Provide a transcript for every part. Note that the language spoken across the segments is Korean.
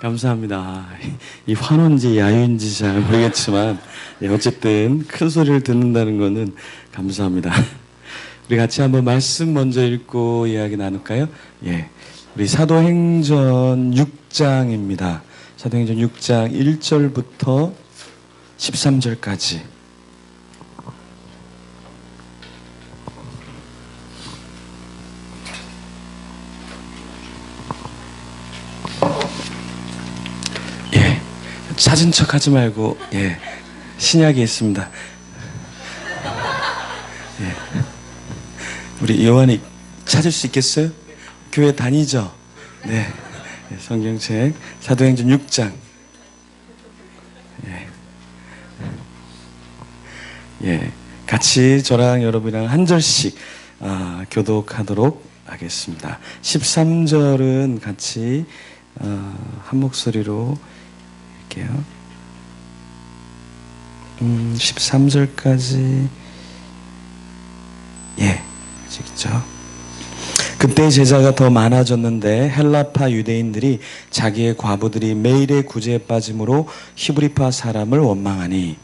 감사합니다. 이 환호인지 야유인지 잘 모르겠지만 어쨌든 큰 소리를 듣는다는 거는 감사합니다. 우리 같이 한번 말씀 먼저 읽고 이야기 나눌까요? 예, 우리 사도행전 6장입니다. 사도행전 6장 1절부터 13절까지. 찾은 척 하지 말고, 신약에 있습니다. 우리 요한이 찾을 수 있겠어요? 교회 다니죠? 네. 성경책, 사도행전 6장. 같이 저랑 여러분이랑 한 절씩 교독하도록 하겠습니다. 13절은 같이 한 목소리로 13절까지 아시겠죠? 그때 제자가 더 많아졌는데 헬라파 유대인들이 자기의 과부들이 매일의 구제에 빠짐으로 히브리파 사람을 원망하니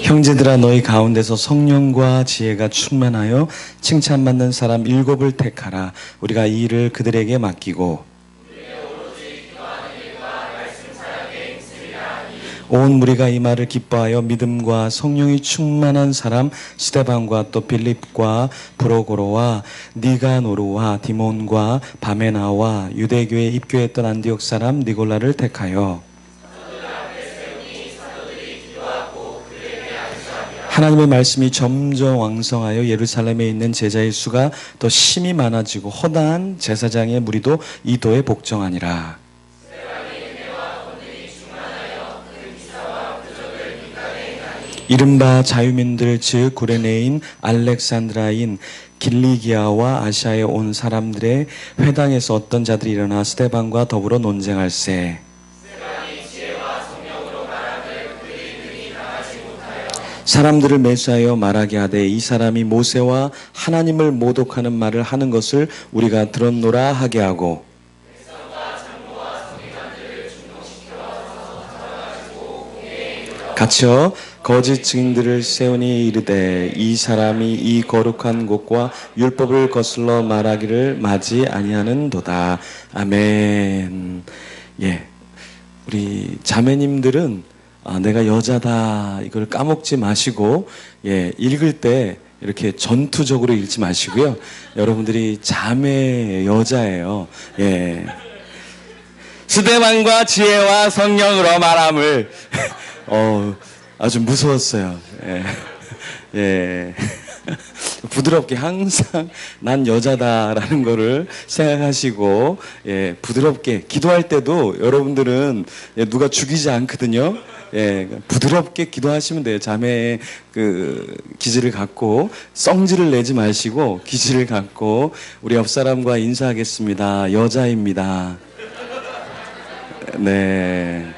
형제들아 너희 가운데서 성령과 지혜가 충만하여 칭찬받는 사람 7을 택하라. 우리가 이 일을 그들에게 맡기고 온 무리가 이 말을 기뻐하여 믿음과 성령이 충만한 사람 스데반과 또 빌립과 브로고로와 니가노르와 디몬과 바메나와 유대교에 입교했던 안디옥 사람 니골라를 택하여 하나님의 말씀이 점점 왕성하여 예루살렘에 있는 제자의 수가 더 심히 많아지고 허다한 제사장의 무리도 이 도에 복종하니라. 이른바 자유민들 즉 구레네인 알렉산드라인 길리기아와 아시아에 온 사람들의 회당에서 어떤 자들이 일어나 스데반과 더불어 논쟁할세. 사람들을 매수하여 말하게 하되 이 사람이 모세와 하나님을 모독하는 말을 하는 것을 우리가 들었노라 하게 하고 갇혀 거짓 증인들을 세우니 이르되 이 사람이 이 거룩한 곳과 율법을 거슬러 말하기를 마지 아니하는도다. 아멘. 우리 자매님들은 내가 여자다 이걸 까먹지 마시고 읽을 때 이렇게 전투적으로 읽지 마시고요. 여러분들이 자매 여자예요. 스데반과 지혜와 성령으로 말함을 아주 무서웠어요. 부드럽게 항상 난 여자다라는 거를 생각하시고 부드럽게 기도할 때도 여러분들은 누가 죽이지 않거든요. 부드럽게 기도하시면 돼요. 자매의 그 기질을 갖고 성질을 내지 마시고 기질을 갖고 우리 옆 사람과 인사하겠습니다. 여자입니다. 네.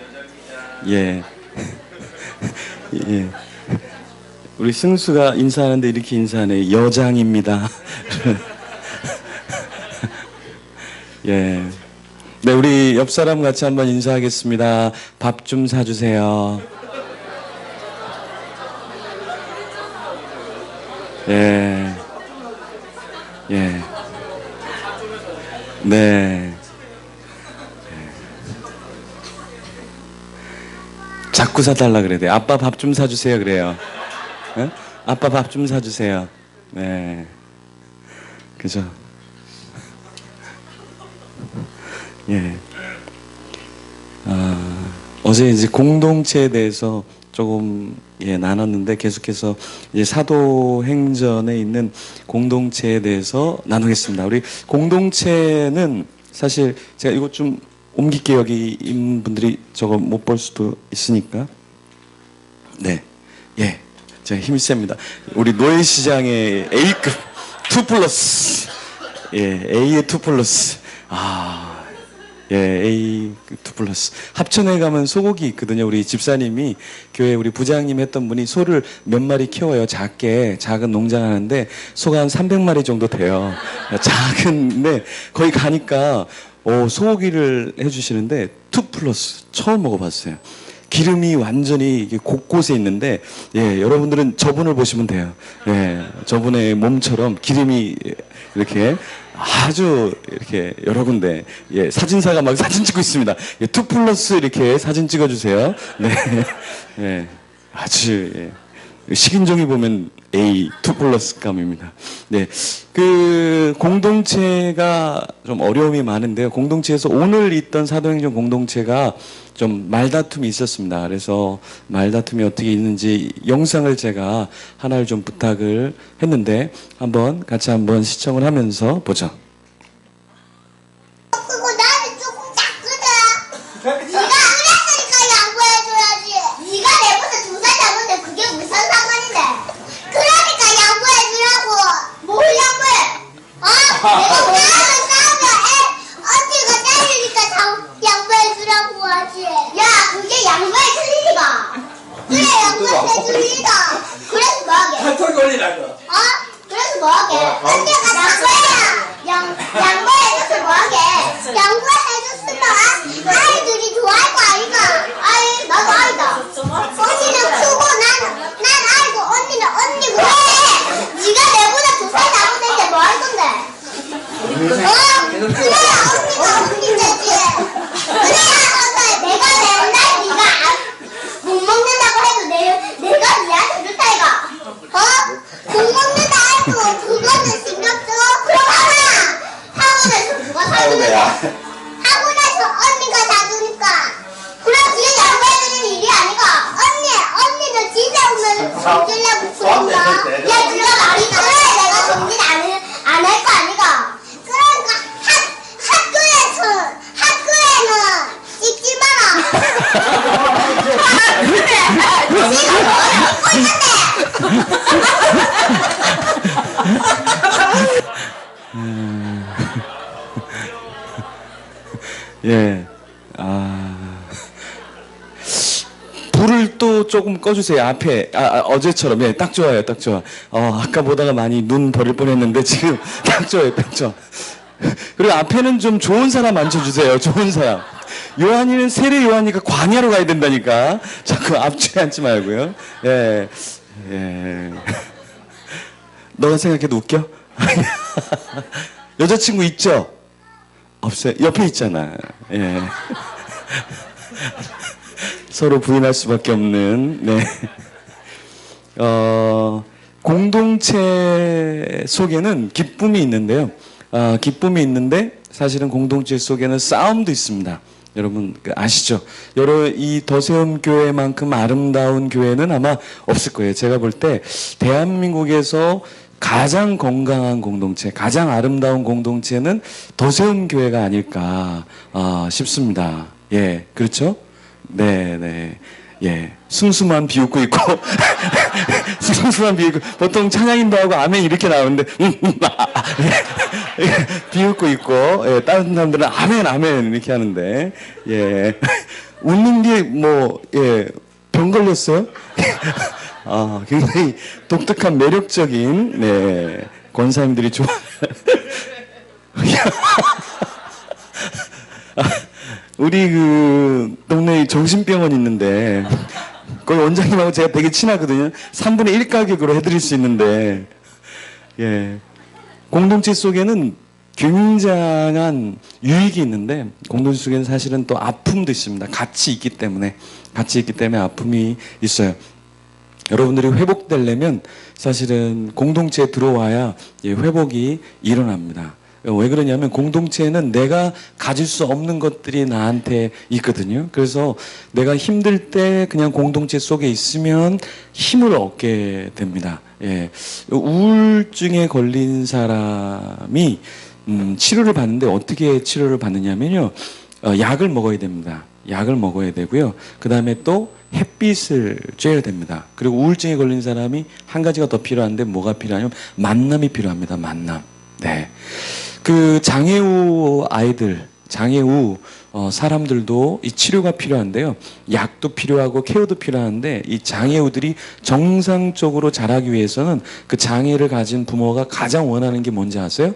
우리 승수가 인사하는데 이렇게 인사하네. 여장입니다. 네, 우리 옆 사람 같이 한번 인사하겠습니다. 밥 좀 사주세요. 네. 자꾸 사달라 그래야 돼. 아빠 밥 좀 사주세요. 그래요. 아빠 밥 좀 사주세요. 네. 그죠? 어제 이제 공동체에 대해서 조금 나눴는데 계속해서 이제 사도행전에 있는 공동체에 대해서 나누겠습니다. 우리 공동체는 사실 제가 이거 좀 옮길게 여기 있는 분들이 저거 못 볼 수도 있으니까. 제가 힘이 셉니다. 우리 노예시장의 A급 2+. A의 2+. 예, A2 플러스. 합천에 가면 소고기 있거든요. 우리 집사님이 교회 우리 부장님 했던 분이 소를 몇 마리 키워요. 작은 농장 하는데 소가 한 300마리 정도 돼요. 작은데 거기 가니까 소고기를 해주시는데 2 플러스 처음 먹어봤어요. 기름이 완전히 이게 곳곳에 있는데, 예, 여러분들은 저분을 보시면 돼요. 예, 저분의 몸처럼 기름이 이렇게 아주 이렇게 여러 군데, 예, 사진사가 막 사진 찍고 있습니다. 예, 2 플러스 이렇게 사진 찍어주세요. 네, 예, 아주, 예. 식인종이 보면 A2 플러스 감입니다. 네. 그 공동체가 좀 어려움이 많은데요. 공동체에서 오늘 있던 사도행전 공동체가 좀 말다툼이 있었습니다. 그래서 말다툼이 어떻게 있는지 영상을 제가 하나를 좀 부탁을 했는데 같이 한번 시청을 하면서 보죠. 그거 나는 조금 작거든. 네가 어렸으니까 양보해줘야지. 네가 내보다 2살 작은데 그게 무슨 상관인데. 그러니까 양보해주라고. 뭘 양보해? 내가 나랑 싸우면 언니가 때리니까 양보해주라고 하지. 야, 그게 양보의 틀리니까. 그래, 양보의 틀리니까. 그래서 뭐하게? 한턱 걸리라고. 그래서 뭐하게? 언니가 양보해야. 양보해줘서 뭐하게? 양보해줬으면 아이들이 좋아할 거 아니까. 나도 아이다. 언니는 크고 난 아이고 언니는 언니고. 네가 내보다 2살 작은데 뭐 할 건데? 그래야 언니가 언니 되지. 그래야 내가 맨날 네가 못 먹는다고 해도 내가 니한테 좋다 이가. 못 먹는다 해도 그거는 신경 써. 그럼 학원에서 누가 사주는데? 학원에서 언니가 사주니까. 그럼 그게 양보해주는 일이 아니가. 언니는 진짜 오면 정질라고 부른다. 야, 그거 말이 그래. 내가 정질 안 할 거 아니가. 그러니까 학교에는 씹지 마라. 그래. 지금 뭐를 먹고 있는데. 예. 불을 또 조금 꺼주세요. 앞에. 어제처럼. 예, 딱 좋아요. 딱 좋아. 아까 보다가 많이 눈 버릴 뻔 했는데 지금 딱 좋아요. 딱 좋아. 그리고 앞에는 좀 좋은 사람 앉혀주세요. 좋은 사람. 요한이는 세례 요한이가 광야로 가야 된다니까. 자꾸 앞쪽에 앉지 말고요. 예. 예. 너가 생각해도 웃겨? 여자친구 있죠? 없어요. 옆에 있잖아. 예. 서로 부인할 수밖에 없는, 네. 공동체 속에는 기쁨이 있는데요. 기쁨이 있는데 사실은 공동체 속에는 싸움도 있습니다. 여러분 아시죠? 이 더세움 교회만큼 아름다운 교회는 아마 없을 거예요. 제가 볼 때 대한민국에서 가장 건강한 공동체, 가장 아름다운 공동체는 더세움 교회가 아닐까 싶습니다. 예, 그렇죠? 네. 예, 숨숨만 비웃고 있고 숨숨만 비웃고 보통 찬양인도 하고 아멘 이렇게 나오는데 비웃고 있고, 예, 다른 사람들은 아멘 이렇게 하는데, 예, 웃는 게 병 걸렸어요? 굉장히 독특한 매력적인, 네, 권사님들이 좋아. 우리 동네에 정신병원 있는데, 거기 원장님하고 제가 되게 친하거든요. 3분의 1 가격으로 해드릴 수 있는데, 예. 공동체 속에는 굉장한 유익이 있는데, 공동체 속에는 사실은 또 아픔도 있습니다. 같이 있기 때문에 아픔이 있어요. 여러분들이 회복되려면 사실은 공동체에 들어와야 회복이 일어납니다. 왜 그러냐면 공동체에는 내가 가질 수 없는 것들이 나한테 있거든요. 그래서 내가 힘들 때 그냥 공동체 속에 있으면 힘을 얻게 됩니다. 예. 우울증에 걸린 사람이 치료를 받는데 어떻게 치료를 받느냐면요. 약을 먹어야 됩니다. 약을 먹어야 되고요. 그 다음에 또 햇빛을 쬐야 됩니다. 그리고 우울증에 걸린 사람이 한 가지가 더 필요한데 뭐가 필요하냐면 만남이 필요합니다. 만남. 네. 그 장애우 아이들, 장애우 사람들도 이 치료가 필요한데요. 약도 필요하고 케어도 필요한데 이 장애우들이 정상적으로 자라기 위해서는 그 장애를 가진 부모가 가장 원하는 게 뭔지 아세요?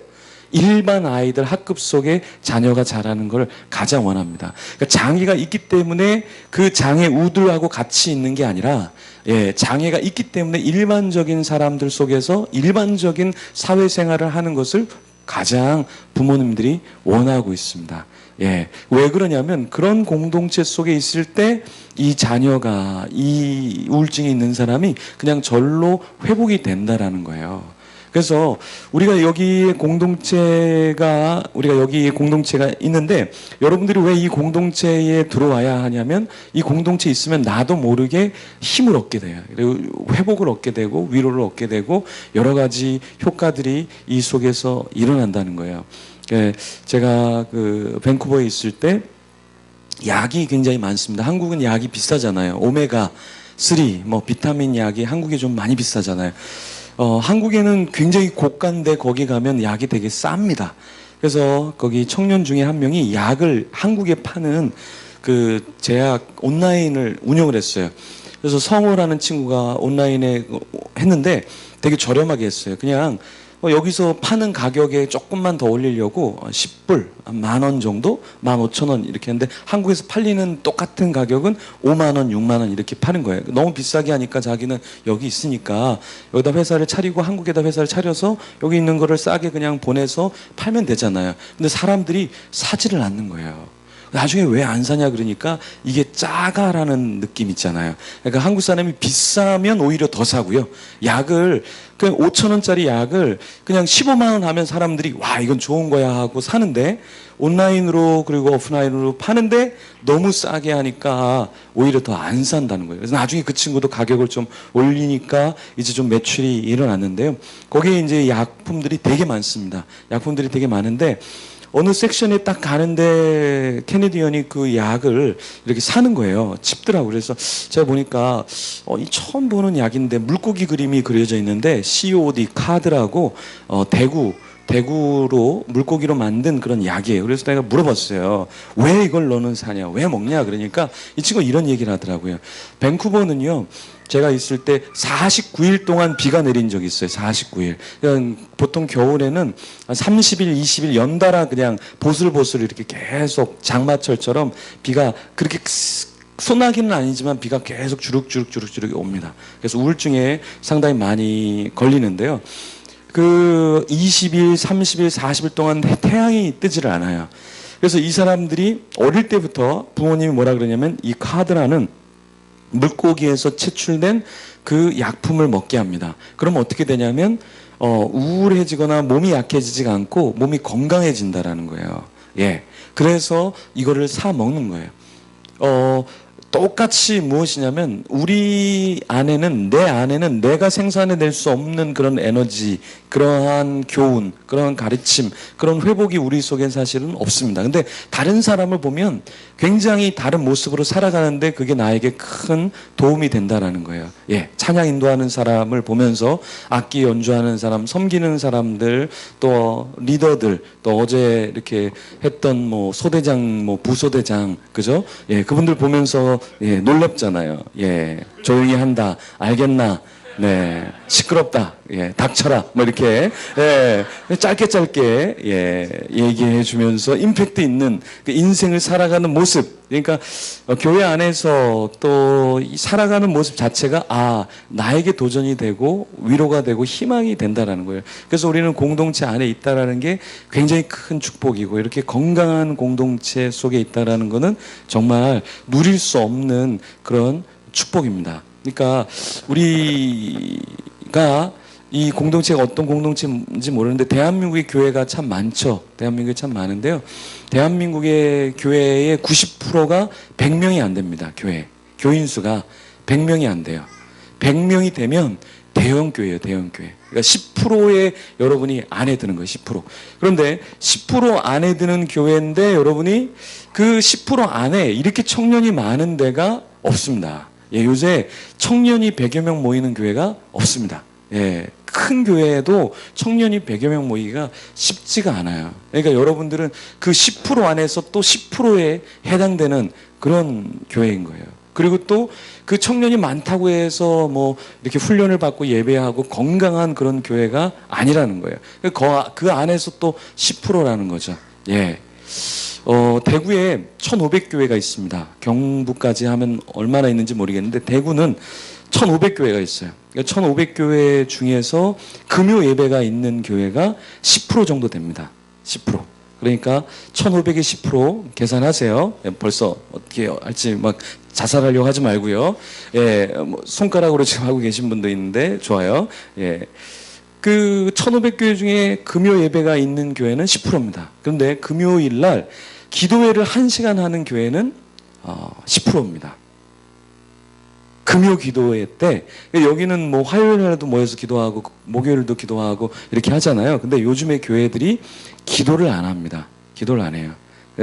일반 아이들 학급 속에 자녀가 자라는 걸 가장 원합니다. 그러니까 장애가 있기 때문에 그 장애우들하고 같이 있는 게 아니라 장애가 있기 때문에 일반적인 사람들 속에서 일반적인 사회생활을 하는 것을 가장 부모님들이 원하고 있습니다. 왜 그러냐면 그런 공동체 속에 있을 때 이 자녀가 이 우울증이 있는 사람이 그냥 절로 회복이 된다라는 거예요. 그래서 우리가 여기 공동체가 있는데 여러분들이 왜 이 공동체에 들어와야 하냐면 이 공동체에 있으면 나도 모르게 힘을 얻게 돼요. 그리고 회복을 얻게 되고 위로를 얻게 되고 여러 가지 효과들이 이 속에서 일어난다는 거예요. 제가 그 밴쿠버에 있을 때 약이 굉장히 많습니다. 한국은 약이 비싸잖아요. 오메가3, 비타민 약이 한국에 좀 많이 비싸잖아요. 한국에는 굉장히 고가인데 거기 가면 약이 되게 쌉니다. 그래서 거기 청년 중에 한 명이 약을 한국에 파는 그 제약 온라인을 운영을 했어요. 그래서 성호라는 친구가 온라인에 했는데 되게 저렴하게 했어요. 그냥 여기서 파는 가격에 조금만 더 올리려고 10불, 10,000원 정도? 15,000원 이렇게 했는데 한국에서 팔리는 똑같은 가격은 50,000원, 60,000원 이렇게 파는 거예요. 너무 비싸게 하니까 자기는 여기 있으니까 여기다 회사를 차리고 한국에다 회사를 차려서 여기 있는 거를 싸게 그냥 보내서 팔면 되잖아요. 근데 사람들이 사지를 않는 거예요. 나중에 왜 안 사냐 그러니까 이게 짜가라는 느낌 있잖아요. 그러니까 한국 사람이 비싸면 오히려 더 사고요. 약을 그냥 5,000원짜리 약을 그냥 15만 원 하면 사람들이 와 이건 좋은 거야 하고 사는데 온라인으로 그리고 오프라인으로 파는데 너무 싸게 하니까 오히려 더 안 산다는 거예요. 그래서 나중에 그 친구도 가격을 좀 올리니까 이제 좀 매출이 일어났는데요. 거기에 이제 약품들이 되게 많습니다. 약품들이 되게 많은데 어느 섹션에 딱 가는데 캐네디언이 그 약을 이렇게 사는 거예요. 집더라고요. 그래서 제가 보니까 이 처음 보는 약인데 물고기 그림이 그려져 있는데 COD 카드라고 대구로 물고기로 만든 그런 약이에요. 그래서 내가 물어봤어요. 왜 이걸 너는 사냐? 왜 먹냐? 그러니까 이 친구가 이런 얘기를 하더라고요. 밴쿠버는요. 제가 있을 때 49일 동안 비가 내린 적이 있어요. 49일. 그러니까 보통 겨울에는 30일, 20일 연달아 그냥 보슬보슬 이렇게 계속 장마철처럼 비가 그렇게 소나기는 아니지만 비가 계속 주룩주룩 옵니다. 그래서 우울증에 상당히 많이 걸리는데요. 그 20일, 30일, 40일 동안 태양이 뜨지를 않아요. 그래서 이 사람들이 어릴 때부터 부모님이 뭐라 그러냐면 이 카드라는 물고기에서 채출된 그 약품을 먹게 합니다. 그럼 어떻게 되냐면 우울해지거나 몸이 약해지지가 않고 몸이 건강해진다라는 거예요. 그래서 이거를 사 먹는 거예요. 똑같이 무엇이냐면 우리 안에는 내 안에는 내가 생산해낼 수 없는 그런 에너지, 그러한 교훈, 그러한 가르침, 그런 회복이 우리 속엔 사실은 없습니다. 근데 다른 사람을 보면 굉장히 다른 모습으로 살아가는데 그게 나에게 큰 도움이 된다라는 거예요. 찬양 인도하는 사람을 보면서 악기 연주하는 사람, 섬기는 사람들, 또 리더들, 또 어제 이렇게 했던 소대장, 부소대장, 그죠? 그분들 보면서 놀랍잖아요. 조용히 한다. 알겠나? 시끄럽다. 닥쳐라. 이렇게, 짧게, 얘기해 주면서 임팩트 있는 그 인생을 살아가는 모습. 그러니까, 교회 안에서 또 살아가는 모습 자체가, 나에게 도전이 되고, 위로가 되고, 희망이 된다라는 거예요. 그래서 우리는 공동체 안에 있다라는 게 굉장히 큰 축복이고, 이렇게 건강한 공동체 속에 있다라는 거는 정말 누릴 수 없는 그런 축복입니다. 그러니까 우리가 이 공동체가 어떤 공동체인지 모르는데 대한민국의 교회가 참 많죠. 대한민국에 참 많은데요. 대한민국의 교회의 90%가 100명이 안 됩니다. 교인 수가 100명이 안 돼요. 100명이 되면 대형교회예요. 대형교회. 그러니까 10%의 여러분이 안에 드는 거예요. 10%. 그런데 10% 안에 드는 교회인데 여러분이 그 10% 안에 이렇게 청년이 많은 데가 없습니다. 요새 청년이 100여 명 모이는 교회가 없습니다. 큰 교회에도 청년이 100여 명 모이기가 쉽지가 않아요. 그러니까 여러분들은 그 10% 안에서 또 10%에 해당되는 그런 교회인 거예요. 그리고 또 그 청년이 많다고 해서 뭐 이렇게 훈련을 받고 예배하고 건강한 그런 교회가 아니라는 거예요. 그 안에서 또 10%라는 거죠. 예. 대구에 1,500교회가 있습니다. 경북까지 하면 얼마나 있는지 모르겠는데 대구는 1,500교회가 있어요. 1,500교회 중에서 금요 예배가 있는 교회가 10% 정도 됩니다. 10%. 그러니까 1,500에 10% 계산하세요. 벌써 어떻게 할지 막 자살하려고 하지 말고요. 예, 뭐 손가락으로 지금 하고 계신 분도 있는데 좋아요. 예. 그 1,500교회 중에 금요 예배가 있는 교회는 10%입니다. 그런데 금요일 날 기도회를 1시간 하는 교회는 10%입니다. 금요 기도회 때 여기는 뭐 화요일에도 모여서 기도하고 목요일도 기도하고 이렇게 하잖아요. 근데 요즘에 교회들이 기도를 안 합니다. 기도를 안 해요.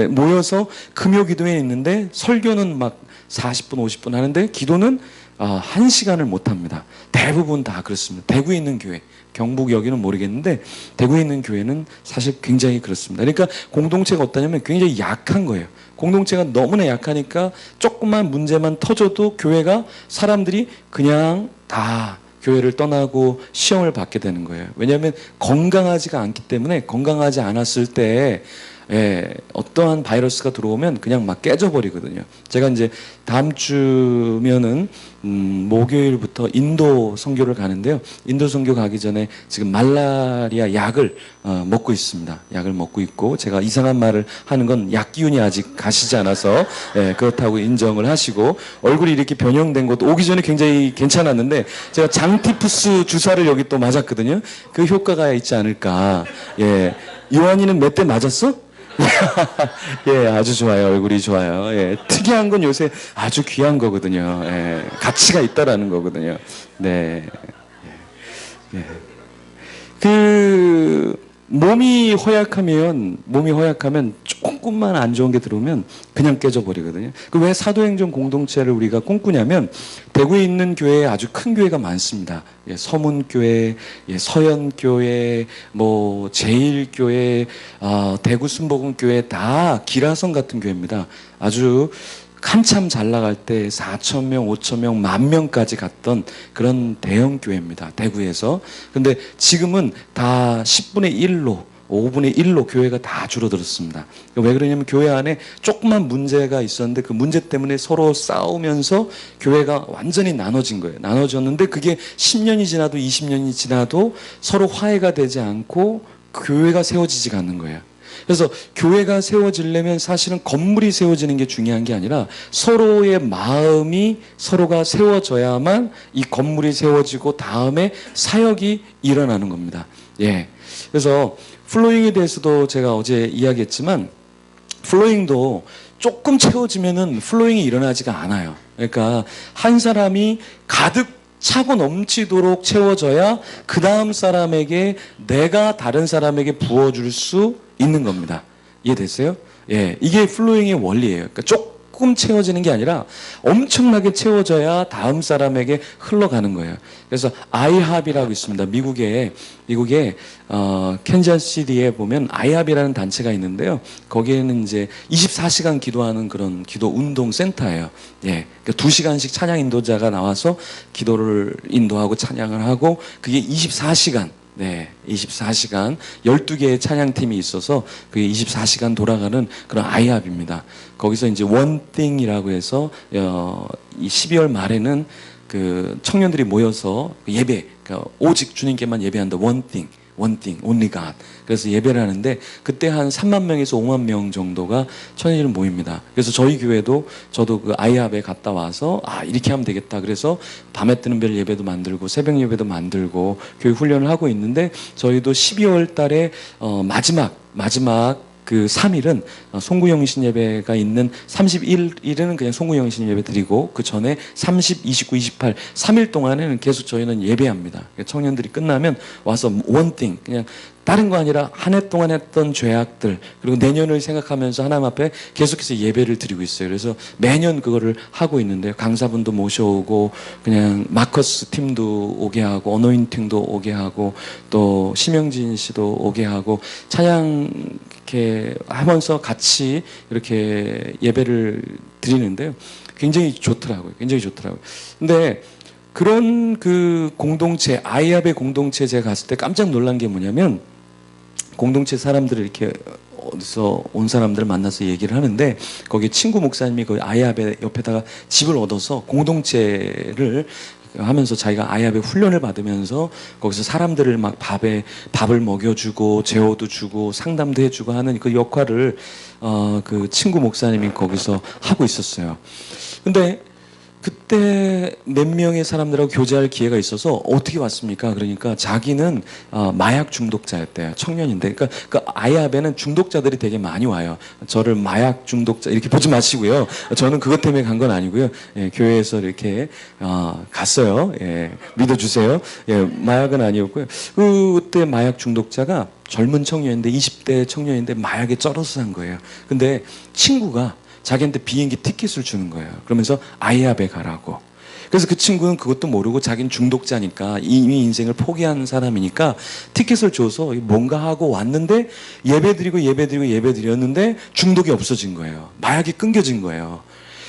모여서 금요 기도회 있는데 설교는 막 40분 50분 하는데 기도는 1시간을 못 합니다. 대부분 다 그렇습니다. 대구에 있는 교회, 경북 여기는 모르겠는데 대구에 있는 교회는 사실 굉장히 그렇습니다. 그러니까 공동체가 어떠냐면 굉장히 약한 거예요. 공동체가 너무나 약하니까 조그만 문제만 터져도 교회가 사람들이 그냥 다 교회를 떠나고 시험을 받게 되는 거예요. 왜냐하면 건강하지가 않기 때문에 건강하지 않았을 때 어떠한 바이러스가 들어오면 그냥 막 깨져버리거든요. 제가 이제 다음 주면은 목요일부터 인도 선교를 가는데요. 인도 선교 가기 전에 지금 말라리아 약을 먹고 있습니다. 약을 먹고 있고 제가 이상한 말을 하는 건 약 기운이 아직 가시지 않아서 그렇다고 인정을 하시고 얼굴이 이렇게 변형된 것도 오기 전에 굉장히 괜찮았는데 제가 장티푸스 주사를 여기 또 맞았거든요. 그 효과가 있지 않을까. 예. 요한이는 몇 대 맞았어? 예, 아주 좋아요. 얼굴이 좋아요. 예, 특이한 건 요새 아주 귀한 거거든요. 예, 가치가 있다라는 거거든요. 네. 예. 몸이 허약하면 조금만 안 좋은 게 들어오면 그냥 깨져버리거든요. 왜 사도행전 공동체를 우리가 꿈꾸냐면 대구에 있는 교회에 아주 큰 교회가 많습니다. 예, 서문교회, 예, 서연교회, 뭐 제일교회, 대구 순복음교회 다 기라성 같은 교회입니다. 아주 한참 잘 나갈 때 4,000명, 5,000명, 10,000명까지 갔던 그런 대형 교회입니다. 대구에서. 근데 지금은 다 10분의 1로 5분의 1로 교회가 다 줄어들었습니다. 왜 그러냐면 교회 안에 조그만 문제가 있었는데 그 문제 때문에 서로 싸우면서 교회가 완전히 나눠진 거예요. 나눠졌는데 그게 10년이 지나도 20년이 지나도 서로 화해가 되지 않고 교회가 세워지지가 않는 거예요. 그래서 교회가 세워지려면 사실은 건물이 세워지는 게 중요한 게 아니라 서로의 마음이 서로가 세워져야만 이 건물이 세워지고 다음에 사역이 일어나는 겁니다. 예. 그래서 플로잉에 대해서도 제가 어제 이야기했지만 플로잉도 조금 채워지면은 플로잉이 일어나지가 않아요. 그러니까 한 사람이 가득 차고 넘치도록 채워져야 그 다음 사람에게 내가 다른 사람에게 부어줄 수 있는 겁니다. 이해됐어요? 예, 이게 플로잉의 원리예요. 그러니까 조금 채워지는 게 아니라 엄청나게 채워져야 다음 사람에게 흘러가는 거예요. 그래서 아이합이라고 있습니다. 미국에 캔자스시티에 보면 아이합이라는 단체가 있는데요. 거기에는 이제 24시간 기도하는 그런 기도 운동 센터예요. 예, 그러니까 2시간씩 찬양 인도자가 나와서 기도를 인도하고 찬양을 하고 그게 24시간. 네, 24시간 12개의 찬양팀이 있어서 그게 24시간 돌아가는 그런 아이합입니다. 거기서 이제 원띵이라고 해서 이 12월 말에는 그 청년들이 모여서 예배, 그러니까 오직 주님께만 예배한다. 원띵, only God. 그래서 예배를 하는데 그때 한 3만 명에서 5만 명 정도가 청년들이 모입니다. 그래서 저희 교회도 저도 그 아이합에 갔다 와서 이렇게 하면 되겠다. 그래서 밤에 뜨는 별 예배도 만들고 새벽 예배도 만들고 교회 훈련을 하고 있는데 저희도 12월 달에 마지막 그 3일은 송구영신 예배가 있는 31일은 그냥 송구영신 예배 드리고 그 전에 30, 29, 28, 3일 동안에는 계속 저희는 예배합니다. 청년들이 끝나면 와서 원띵 그냥 다른 거 아니라 한 해 동안 했던 죄악들 그리고 내년을 생각하면서 하나님 앞에 계속해서 예배를 드리고 있어요. 그래서 매년 그거를 하고 있는데요. 강사분도 모셔오고 그냥 마커스 팀도 오게 하고 어노인팅도 오게 하고 또 심영진 씨도 오게 하고 찬양 이렇게 하면서 같이 이렇게 예배를 드리는데요. 굉장히 좋더라고요. 굉장히 좋더라고요. 근데 그런 그 공동체, 아이압의 공동체 제가 갔을 때 깜짝 놀란 게 뭐냐면 공동체 사람들을 이렇게 어디서 온 사람들을 만나서 얘기를 하는데 거기 친구 목사님이 그 아이압의 옆에다가 집을 얻어서 공동체를 하면서 자기가 아이압의 훈련을 받으면서 거기서 사람들을 막 밥을 먹여주고 재워도 주고 상담도 해주고 하는 그 역할을 그 친구 목사님이 거기서 하고 있었어요. 근데 그때 몇 명의 사람들하고 교제할 기회가 있어서 어떻게 왔습니까? 그러니까 자기는 마약 중독자였대요. 청년인데. 그러니까 그 아이압에는 중독자들이 되게 많이 와요. 저를 마약 중독자 이렇게 보지 마시고요. 저는 그것 때문에 간 건 아니고요. 예, 교회에서 이렇게 갔어요. 예, 믿어주세요. 예, 마약은 아니었고요. 그때 마약 중독자가 젊은 청년인데 20대 청년인데 마약에 쩔어서 산 거예요. 근데 친구가 자기한테 비행기 티켓을 주는 거예요. 그러면서 아이압에 가라고. 그래서 그 친구는 그것도 모르고 자기는 중독자니까 이미 인생을 포기한 사람이니까 티켓을 줘서 뭔가 하고 왔는데 예배드리는데 중독이 없어진 거예요. 마약이 끊겨진 거예요.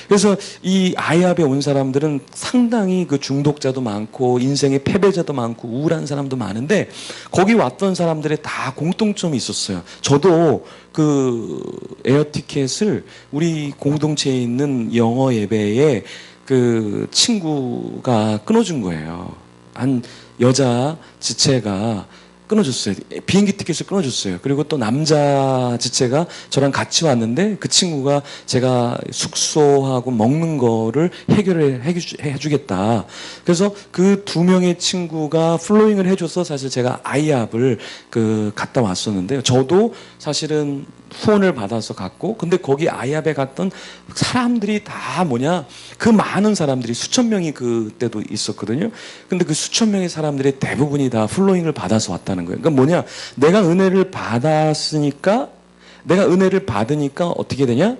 그래서 이 아이압에 온 사람들은 상당히 그 중독자도 많고 인생의 패배자도 많고 우울한 사람도 많은데 거기 왔던 사람들의 다 공통점이 있었어요. 저도 그 에어티켓을 우리 공동체에 있는 영어 예배에 그 친구가 끊어준 거예요. 한 여자 지체가 끊어줬어요. 비행기 티켓을 끊어줬어요. 그리고 또 남자 지체가 저랑 같이 왔는데 그 친구가 제가 숙소하고 먹는 거를 해주겠다. 그래서 그 두 명의 친구가 플로잉을 해줘서 사실 제가 아이압을 갔다 왔었는데요. 저도 사실은 후원을 받아서 갔고, 근데 거기 아이압에 갔던 사람들이 다 그 많은 사람들이 수천 명이 그때도 있었거든요. 근데 그 수천 명의 사람들의 대부분이 다 플로잉을 받아서 왔다는 거예요. 그러니까 내가 은혜를 받으니까 어떻게 되냐?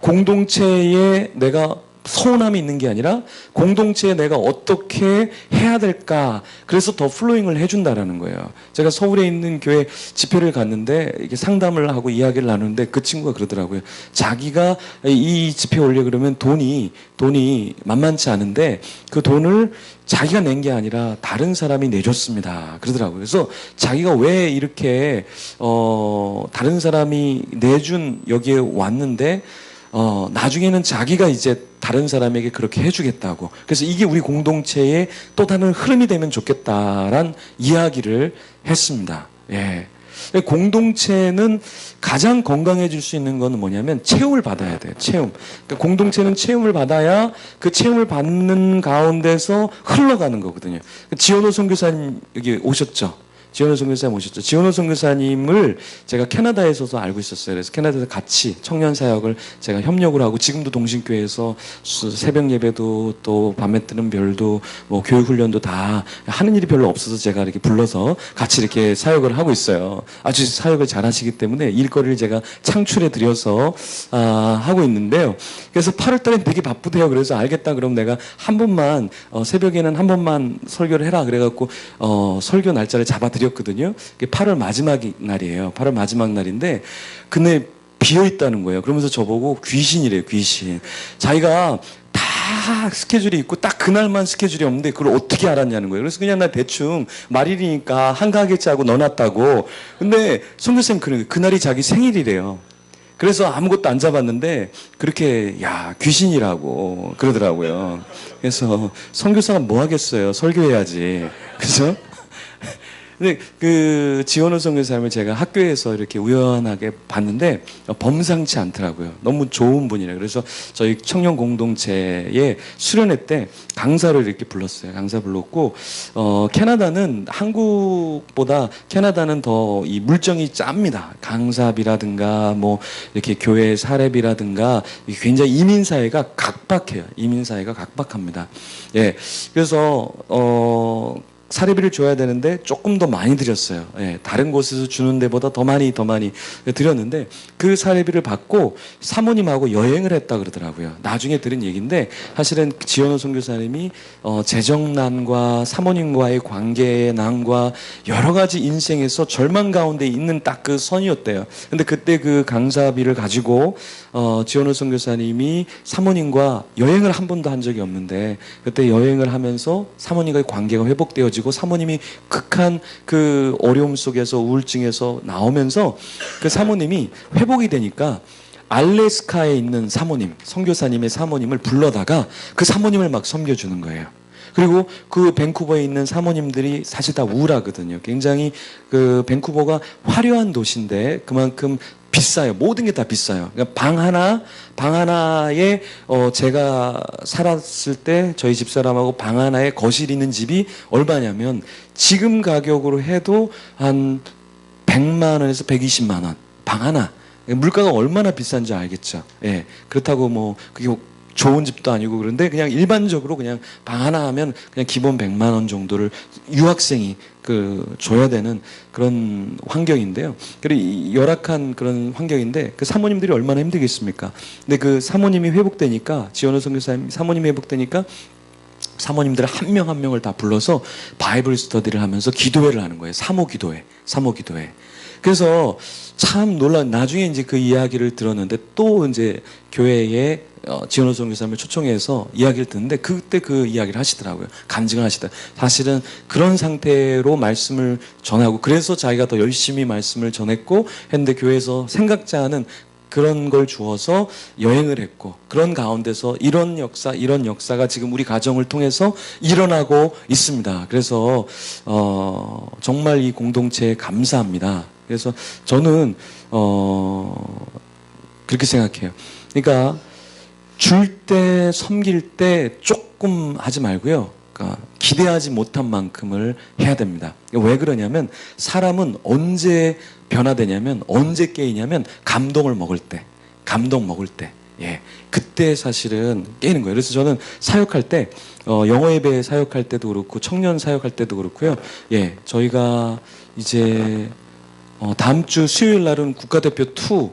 공동체에 내가 서운함이 있는 게 아니라 공동체에 내가 어떻게 해야 될까, 그래서 더 플로잉을 해준다라는 거예요. 제가 서울에 있는 교회 집회를 갔는데 이게 상담을 하고 이야기를 나누는데 그 친구가 그러더라고요. 자기가 이 집회 올려 그러면 돈이 만만치 않은데 그 돈을 자기가 낸 게 아니라 다른 사람이 내줬습니다. 그러더라고요. 그래서 자기가 왜 이렇게 다른 사람이 내준 여기에 왔는데 나중에는 자기가 이제 다른 사람에게 그렇게 해주겠다고. 그래서 이게 우리 공동체의 또 다른 흐름이 되면 좋겠다란 이야기를 했습니다. 예. 공동체는 가장 건강해질 수 있는 건 뭐냐면 체험을 받아야 돼요. 체험. 그러니까 공동체는 체험을 받아야 그 체험을 받는 가운데서 흘러가는 거거든요. 지원호 선교사님 여기 오셨죠? 지원호 선교사님 오셨죠? 지원호 선교사님을 제가 캐나다에서도 알고 있었어요. 그래서 캐나다에서 같이 청년 사역을 제가 협력을 하고 지금도 동신교회에서 새벽 예배도 또 밤에 뜨는 별도 뭐 교육 훈련도 다 하는 일이 별로 없어서 제가 이렇게 불러서 같이 이렇게 사역을 하고 있어요. 아주 사역을 잘하시기 때문에 일거리를 제가 창출해 드려서 하고 있는데요. 그래서 8월 달에 되게 바쁘대요. 그래서 알겠다. 그럼 내가 한 번만 새벽에는 한 번만 설교를 해라. 그래갖고 설교 날짜를 잡아드렸거든요. 8월 마지막 날이에요. 8월 마지막 날인데 근데 비어 있다는 거예요. 그러면서 저보고 귀신이래요. 귀신. 자기가 다 스케줄이 있고 딱 그날만 스케줄이 없는데 그걸 어떻게 알았냐는 거예요. 그래서 그냥 나 대충 말일이니까 한가하겠지 하고 넣어놨다고. 근데 선교사님 그날이 자기 생일이래요. 그래서 아무것도 안 잡았는데 그렇게 귀신이라고 그러더라고요. 그래서 선교사가 뭐 하겠어요. 설교해야지. 그죠? 근데 그 지원호 선교사님을 제가 학교에서 이렇게 우연하게 봤는데 범상치 않더라고요. 너무 좋은 분이래요. 그래서 저희 청년 공동체의 수련회 때 강사를 이렇게 불렀어요. 강사 불렀고 캐나다는 한국보다 캐나다는 더 이 물정이 짭니다. 강사비라든가 뭐 이렇게 교회 사례비라든가 굉장히 이민 사회가 각박해요. 이민 사회가 각박합니다. 예, 그래서 사례비를 줘야 되는데 조금 더 많이 드렸어요. 예, 다른 곳에서 주는 데보다 더 많이 드렸는데 그 사례비를 받고 사모님하고 여행을 했다 그러더라고요. 나중에 들은 얘기인데 사실은 지현우 선교사님이 재정난과 사모님과의 관계의 난과 여러 가지 인생에서 절망 가운데 있는 딱 그 선이었대요. 근데 그때 그 강사비를 가지고 지현우 선교사님이 사모님과 여행을 한 번도 한 적이 없는데 그때 여행을 하면서 사모님과의 관계가 회복되어지고 사모님이 극한 그 어려움 속에서 우울증에서 나오면서 그 사모님이 회복이 되니까 알래스카에 있는 사모님, 선교사님의 사모님을 불러다가 그 사모님을 막 섬겨주는 거예요. 그리고 그 밴쿠버에 있는 사모님들이 사실 다 우울하거든요. 굉장히 그 밴쿠버가 화려한 도시인데 그만큼 비싸요. 모든 게 다 비싸요. 그러니까 방 하나에 제가 살았을 때 저희 집사람하고 방 하나에 거실 있는 집이 얼마냐면 지금 가격으로 해도 한 100만 원에서 120만 원. 방 하나. 물가가 얼마나 비싼지 알겠죠. 예. 그렇다고 뭐 그게 좋은 집도 아니고 그런데 그냥 일반적으로 그냥 방 하나 하면 그냥 기본 100만 원 정도를 유학생이 줘야 되는 그런 환경인데요. 그리고 열악한 그런 환경인데 그 사모님들이 얼마나 힘들겠습니까? 근데 그 사모님이 회복되니까 지현우 선교사님 사모님이 회복되니까 사모님들 한 명 한 명을 다 불러서 바이블 스터디를 하면서 기도회를 하는 거예요. 사모 기도회. 그래서 참 놀란 나중에 이제 그 이야기를 들었는데 또 이제 교회에 지현우 선교사님을 초청해서 이야기를 듣는데 그때 그 이야기를 하시더라고요. 간증을 하시다. 사실은 그런 상태로 말씀을 전하고 그래서 자기가 더 열심히 말씀을 전했고 했는데 교회에서 생각지 않은 그런 걸 주어서 여행을 했고 그런 가운데서 이런 역사가 지금 우리 가정을 통해서 일어나고 있습니다. 그래서 정말 이 공동체에 감사합니다. 그래서 저는 그렇게 생각해요. 그러니까 줄 때 섬길 때 조금 하지 말고요. 그러니까 기대하지 못한 만큼을 해야 됩니다. 왜 그러냐면 사람은 언제 변화되냐면 언제 깨이냐면 감동 먹을 때. 예. 그때 사실은 깨는 거예요. 그래서 저는 사역할 때 영어 예배 사역할 때도 그렇고 청년 사역할 때도 그렇고요. 예. 저희가 이제 다음 주 수요일 날은 국가대표 2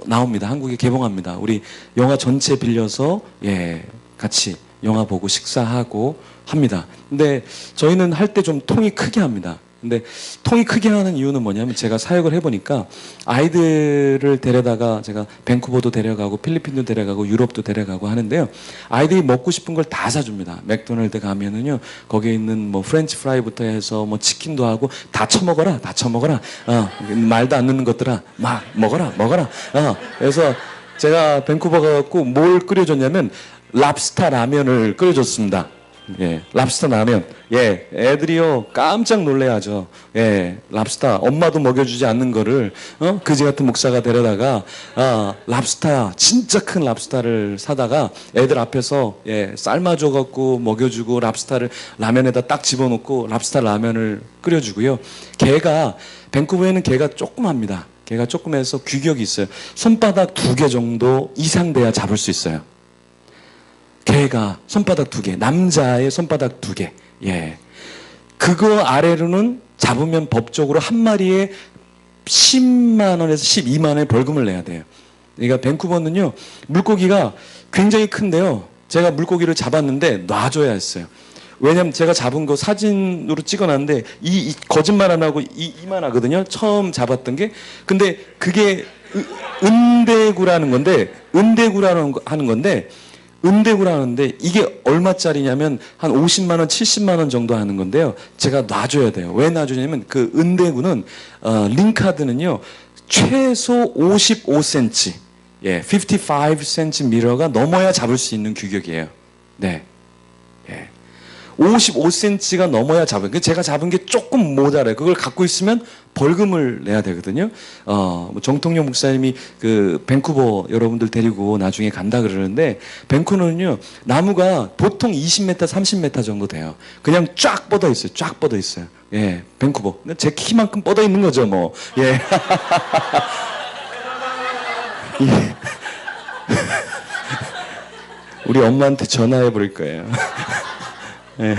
나옵니다. 한국에 개봉합니다. 우리 영화 전체 빌려서 예, 같이 영화 보고 식사하고 합니다. 근데 저희는 할 때 좀 통이 크게 합니다. 근데 통이 크게 하는 이유는 뭐냐면 제가 사역을 해보니까 아이들을 데려다가 제가 밴쿠버도 데려가고 필리핀도 데려가고 유럽도 데려가고 하는데요. 아이들이 먹고 싶은 걸 다 사줍니다. 맥도날드 가면은요 거기에 있는 뭐 프렌치 프라이부터 해서 뭐 치킨도 하고 다 처먹어라. 말도 안 듣는 것들아 막 먹어라. 그래서 제가 밴쿠버 가갖고 뭘 끓여줬냐면 랍스타 라면을 끓여줬습니다. 예, 랍스터 라면. 예, 애들이요 깜짝 놀래야죠. 예, 랍스터 엄마도 먹여주지 않는 거를 그지 같은 목사가 데려다가 랍스터 진짜 큰 랍스터를 사다가 애들 앞에서 예 삶아줘 갖고 먹여주고 랍스터를 라면에다 딱 집어넣고 랍스터 라면을 끓여주고요. 개가 밴쿠버에는 개가 조그맣니다. 개가 조그매서 규격이 있어요. 손바닥 2개 정도 이상 돼야 잡을 수 있어요. 개가 손바닥 2개, 남자의 손바닥 2개. 예. 그거 아래로는 잡으면 법적으로 한 마리에 10만 원에서 12만 원의 벌금을 내야 돼요. 그러니까 밴쿠버는요, 물고기가 굉장히 큰데요. 제가 물고기를 잡았는데 놔줘야 했어요. 왜냐면 제가 잡은 거 사진으로 찍어놨는데 이 거짓말 안 하고 이만하거든요. 처음 잡았던 게. 근데 그게 은대구라는 건데 은대구라는데 이게 얼마짜리냐면 한 50만 원, 70만 원 정도 하는 건데요. 제가 놔줘야 돼요. 왜 놔주냐면 그 은대구는 링카드는요. 최소 55cm, 예, 55cm가 넘어야 잡을 수 있는 규격이에요. 네, 예. 55cm가 넘어야 잡아요. 제가 잡은 게 조금 모자라요. 그걸 갖고 있으면 벌금을 내야 되거든요. 뭐 정통용 목사님이 그 밴쿠버 여러분들 데리고 나중에 간다 그러는데 밴쿠버는요 나무가 보통 20m, 30m 정도 돼요. 그냥 쫙 뻗어 있어요. 쫙 뻗어 있어요. 예, 밴쿠버. 제 키만큼 뻗어 있는 거죠, 뭐. 예. 예. 우리 엄마한테 전화해 버릴 거예요. 예.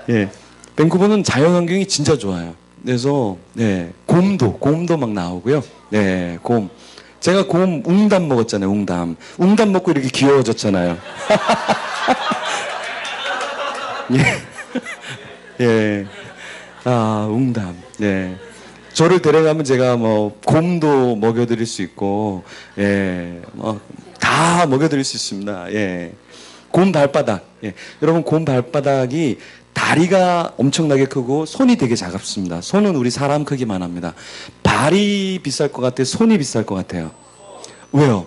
예. 밴쿠버는 자연환경이 진짜 좋아요. 그래서, 네. 곰도 막 나오고요. 네, 곰. 제가 곰 웅담 먹었잖아요, 웅담. 웅담 먹고 이렇게 귀여워졌잖아요. 예. 예. 아, 웅담. 네. 저를 데려가면 제가 뭐, 곰도 먹여드릴 수 있고, 예. 다 먹여드릴 수 있습니다. 예. 곰 발바닥. 예. 여러분, 곰 발바닥이 다리가 엄청나게 크고 손이 되게 작습니다. 손은 우리 사람 크기만 합니다. 발이 비쌀 것 같아요? 손이 비쌀 것 같아요? 왜요?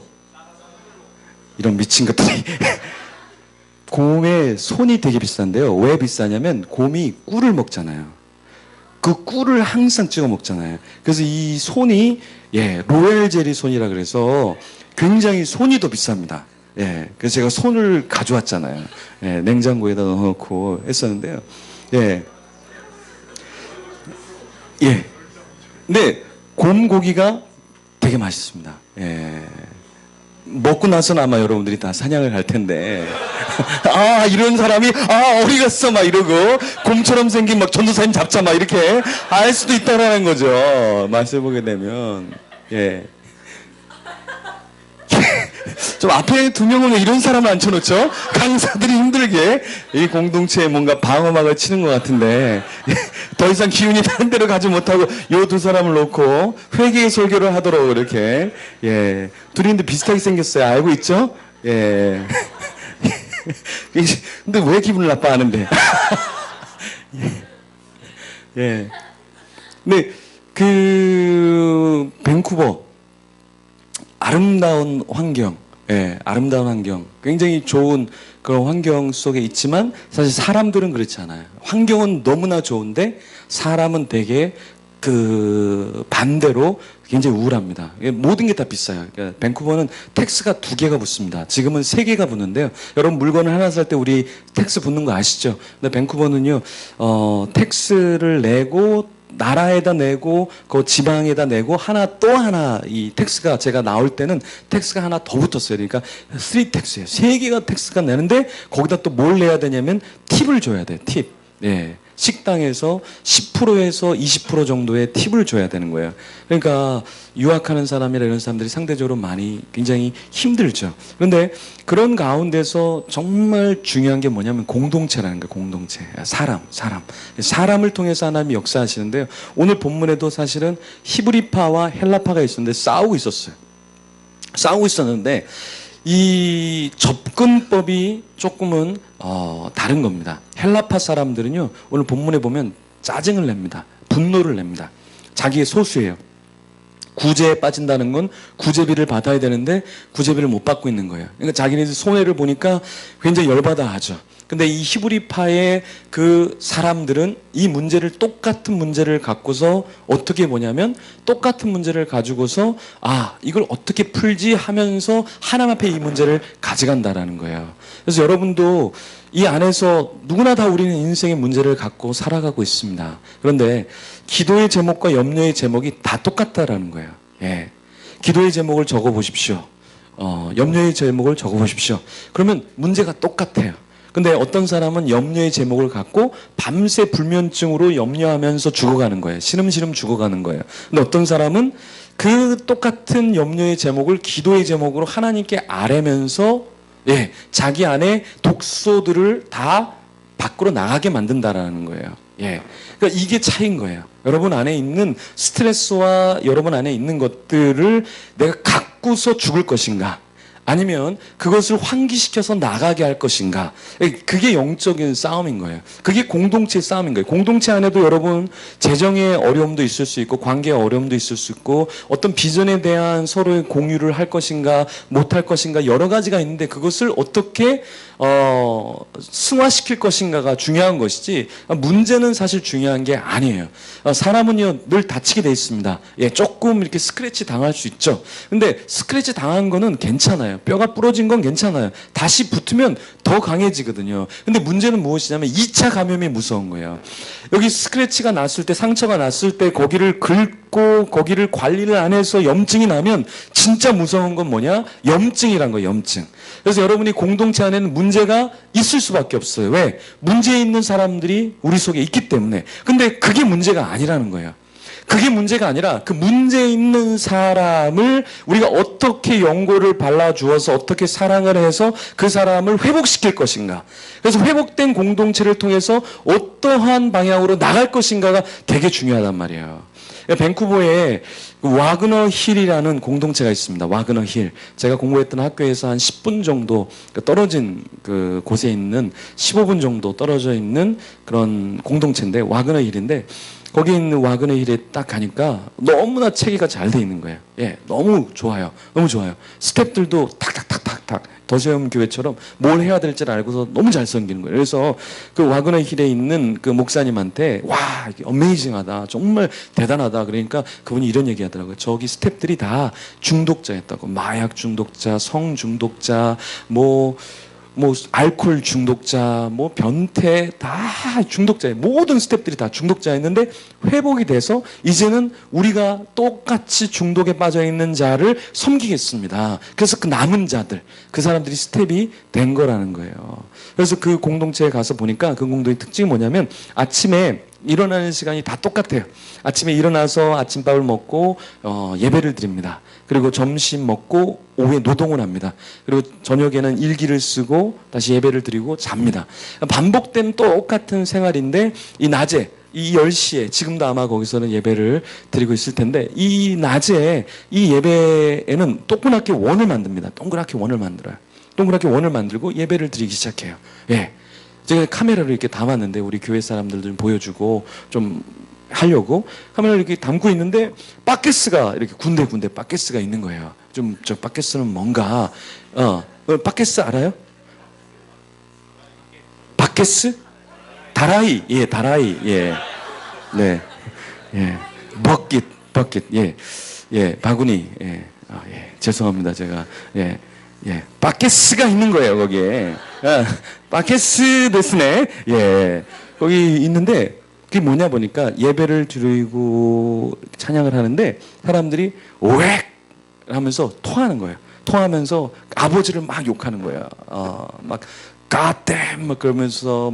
이런 미친 것들이. 곰의 손이 되게 비싼데요. 왜 비싸냐면 곰이 꿀을 먹잖아요. 그 꿀을 항상 찍어 먹잖아요. 그래서 이 손이 로얄 젤리 손이라 그래서 굉장히 손이 더 비쌉니다. 예, 그래서 제가 손을 가져왔잖아요. 예, 냉장고에다 넣어놓고 했었는데요. 예. 예. 근데 곰고기가 되게 맛있습니다. 예. 먹고 나서는 아마 여러분들이 다 사냥을 할 텐데. 아, 이런 사람이, 어디 갔어? 막 이러고, 곰처럼 생긴 막 전도사님 잡자, 막 이렇게 알 수도 있다라는 거죠. 맛을 보게 되면. 예. 좀 앞에 두 명은 왜 이런 사람을 앉혀놓죠? 강사들이 힘들게 이 공동체에 뭔가 방어막을 치는 것 같은데 더 이상 기운이 다른 데로 가지 못하고 요 두 사람을 놓고 회개의 설교를 하도록 이렇게 둘이 근데 비슷하게 생겼어요. 알고 있죠? 예. 근데 왜 기분을 나빠하는데? 예. 근데 그 밴쿠버 아름다운 환경, 아름다운 환경, 굉장히 좋은 그런 환경 속에 있지만 사실 사람들은 그렇지 않아요. 환경은 너무나 좋은데 사람은 되게 그 반대로 굉장히 우울합니다. 모든 게 다 비싸요. 그러니까 밴쿠버는 텍스가 2개가 붙습니다. 지금은 3개가 붙는데요. 여러분 물건을 하나 살 때 우리 텍스 붙는 거 아시죠? 근데 밴쿠버는요, 텍스를 내고 나라에다 내고 그 지방에다 내고 또 하나 이 텍스가 제가 나올 때는 텍스가 하나 더 붙었어요. 그러니까 3텍스예요. 3개가 텍스가 내는데 거기다 또 뭘 내야 되냐면 팁을 줘야 돼요. 팁. 예. 식당에서 10%에서 20% 정도의 팁을 줘야 되는 거예요. 그러니까 유학하는 사람이나 이런 사람들이 상대적으로 많이 굉장히 힘들죠. 그런데 그런 가운데서 정말 중요한 게 뭐냐면 공동체라는 거예요. 공동체. 사람을 통해서 하나님이 역사하시는데요. 오늘 본문에도 사실은 히브리파와 헬라파가 있었는데 싸우고 있었는데 이 접근법이 조금은 다른 겁니다. 헬라파 사람들은요, 오늘 본문에 보면 짜증을 냅니다. 분노를 냅니다. 자기의 소수예요. 구제에 빠진다는 건 구제비를 받아야 되는데 구제비를 못 받고 있는 거예요. 그러니까 자기네들 손해를 보니까 굉장히 열받아 하죠. 근데 이 히브리파의 그 사람들은 이 문제를, 똑같은 문제를 갖고서 어떻게 보냐면 똑같은 문제를 가지고서 이걸 어떻게 풀지 하면서 하나님 앞에 이 문제를 가져간다라는 거예요. 그래서 여러분도 이 안에서 누구나 다 우리는 인생의 문제를 갖고 살아가고 있습니다. 그런데 기도의 제목과 염려의 제목이 다 똑같다라는 거예요. 예. 기도의 제목을 적어 보십시오. 염려의 제목을 적어 보십시오. 그러면 문제가 똑같아요. 근데 어떤 사람은 염려의 제목을 갖고 밤새 불면증으로 염려하면서 죽어가는 거예요. 시름시름 죽어가는 거예요. 근데 어떤 사람은 그 똑같은 염려의 제목을 기도의 제목으로 하나님께 아뢰면서 자기 안에 독소들을 다 밖으로 나가게 만든다라는 거예요. 그러니까 이게 차이인 거예요. 여러분 안에 있는 스트레스와 여러분 안에 있는 것들을 내가 갖고서 죽을 것인가? 아니면 그것을 환기시켜서 나가게 할 것인가? 그게 영적인 싸움인 거예요. 그게 공동체의 싸움인 거예요. 공동체 안에도 여러분 재정의 어려움도 있을 수 있고 관계의 어려움도 있을 수 있고 어떤 비전에 대한 서로의 공유를 할 것인가 못할 것인가 여러 가지가 있는데 그것을 어떻게 승화시킬 것인가가 중요한 것이지 문제는 사실 중요한 게 아니에요. 사람은요 늘 다치게 돼 있습니다. 조금 이렇게 스크래치 당할 수 있죠. 근데 스크래치 당한 거는 괜찮아요. 뼈가 부러진 건 괜찮아요. 다시 붙으면 더 강해지거든요. 근데 문제는 무엇이냐면 2차 감염이 무서운 거예요. 여기 스크래치가 났을 때 상처가 났을 때 거기를 있고 거기를 관리를 안 해서 염증이 나면 진짜 무서운 건 뭐냐? 염증이란 거예요, 염증. 그래서 여러분이 공동체 안에는 문제가 있을 수밖에 없어요. 왜? 문제 있는 사람들이 우리 속에 있기 때문에. 근데 그게 문제가 아니라는 거예요. 그게 문제가 아니라 그 문제 있는 사람을 우리가 어떻게 연고를 발라주어서 어떻게 사랑을 해서 그 사람을 회복시킬 것인가. 그래서 회복된 공동체를 통해서 어떠한 방향으로 나갈 것인가가 되게 중요하단 말이에요. 밴쿠버에 와그너 힐이라는 공동체가 있습니다. 와그너 힐. 제가 공부했던 학교에서 한 10분 정도 떨어진 그 곳에 있는 15분 정도 떨어져 있는 그런 공동체인데 와그너 힐인데 거기 있는 와그너 힐에 딱 가니까 너무나 체계가 잘 돼 있는 거예요. 예, 너무 좋아요. 너무 좋아요. 스태프들도 탁탁탁탁탁 더세움 교회처럼 뭘 해야 될지 알고서 너무 잘 섬기는 거예요. 그래서 그 와그너 힐에 있는 그 목사님한테 와, 어메이징하다. 정말 대단하다. 그러니까 그분이 이런 얘기 하더라고요. 저기 스태프들이 다 중독자였다고. 마약 중독자, 성 중독자, 뭐 알코올 중독자, 변태 다 중독자예요. 모든 스태프들이 다 중독자였는데 회복이 돼서 이제는 우리가 똑같이 중독에 빠져 있는 자를 섬기겠습니다. 그래서 그 남은 자들, 그 사람들이 스텝이 된 거라는 거예요. 그래서 그 공동체에 가서 보니까 그 공동의 특징이 뭐냐면 아침에 일어나는 시간이 다 똑같아요. 아침에 일어나서 아침밥을 먹고 예배를 드립니다. 그리고 점심 먹고 오후에 노동을 합니다. 그리고 저녁에는 일기를 쓰고 다시 예배를 드리고 잡니다. 반복된 똑같은 생활인데 이 낮에 이 10시에 지금도 아마 거기서는 예배를 드리고 있을 텐데 이 낮에 이 예배에는 동그랗게 원을 만듭니다. 동그랗게 원을 만들어요. 동그랗게 원을 만들고 예배를 드리기 시작해요. 예. 제가 카메라를 이렇게 담았는데 우리 교회 사람들 좀 보여주고 좀 하려고 카메라를 이렇게 담고 있는데 바켓스가 이렇게 군데군데 바켓스가 있는 거예요. 좀 저 바켓스는 뭔가 바켓스 알아요? 바켓스? 다라이 예 다라이 예 네 예 버킷 예 바구니 예 죄송합니다 제가 바켓스가 있는 거예요 거기에 바켓스 데스네 예 거기 있는데 그게 뭐냐 보니까 예배를 드리고 찬양을 하는데 사람들이 오획 하면서 토하는 거예요. 토하면서 아버지를 막 욕하는 거예요. 막 God damn 막 그러면서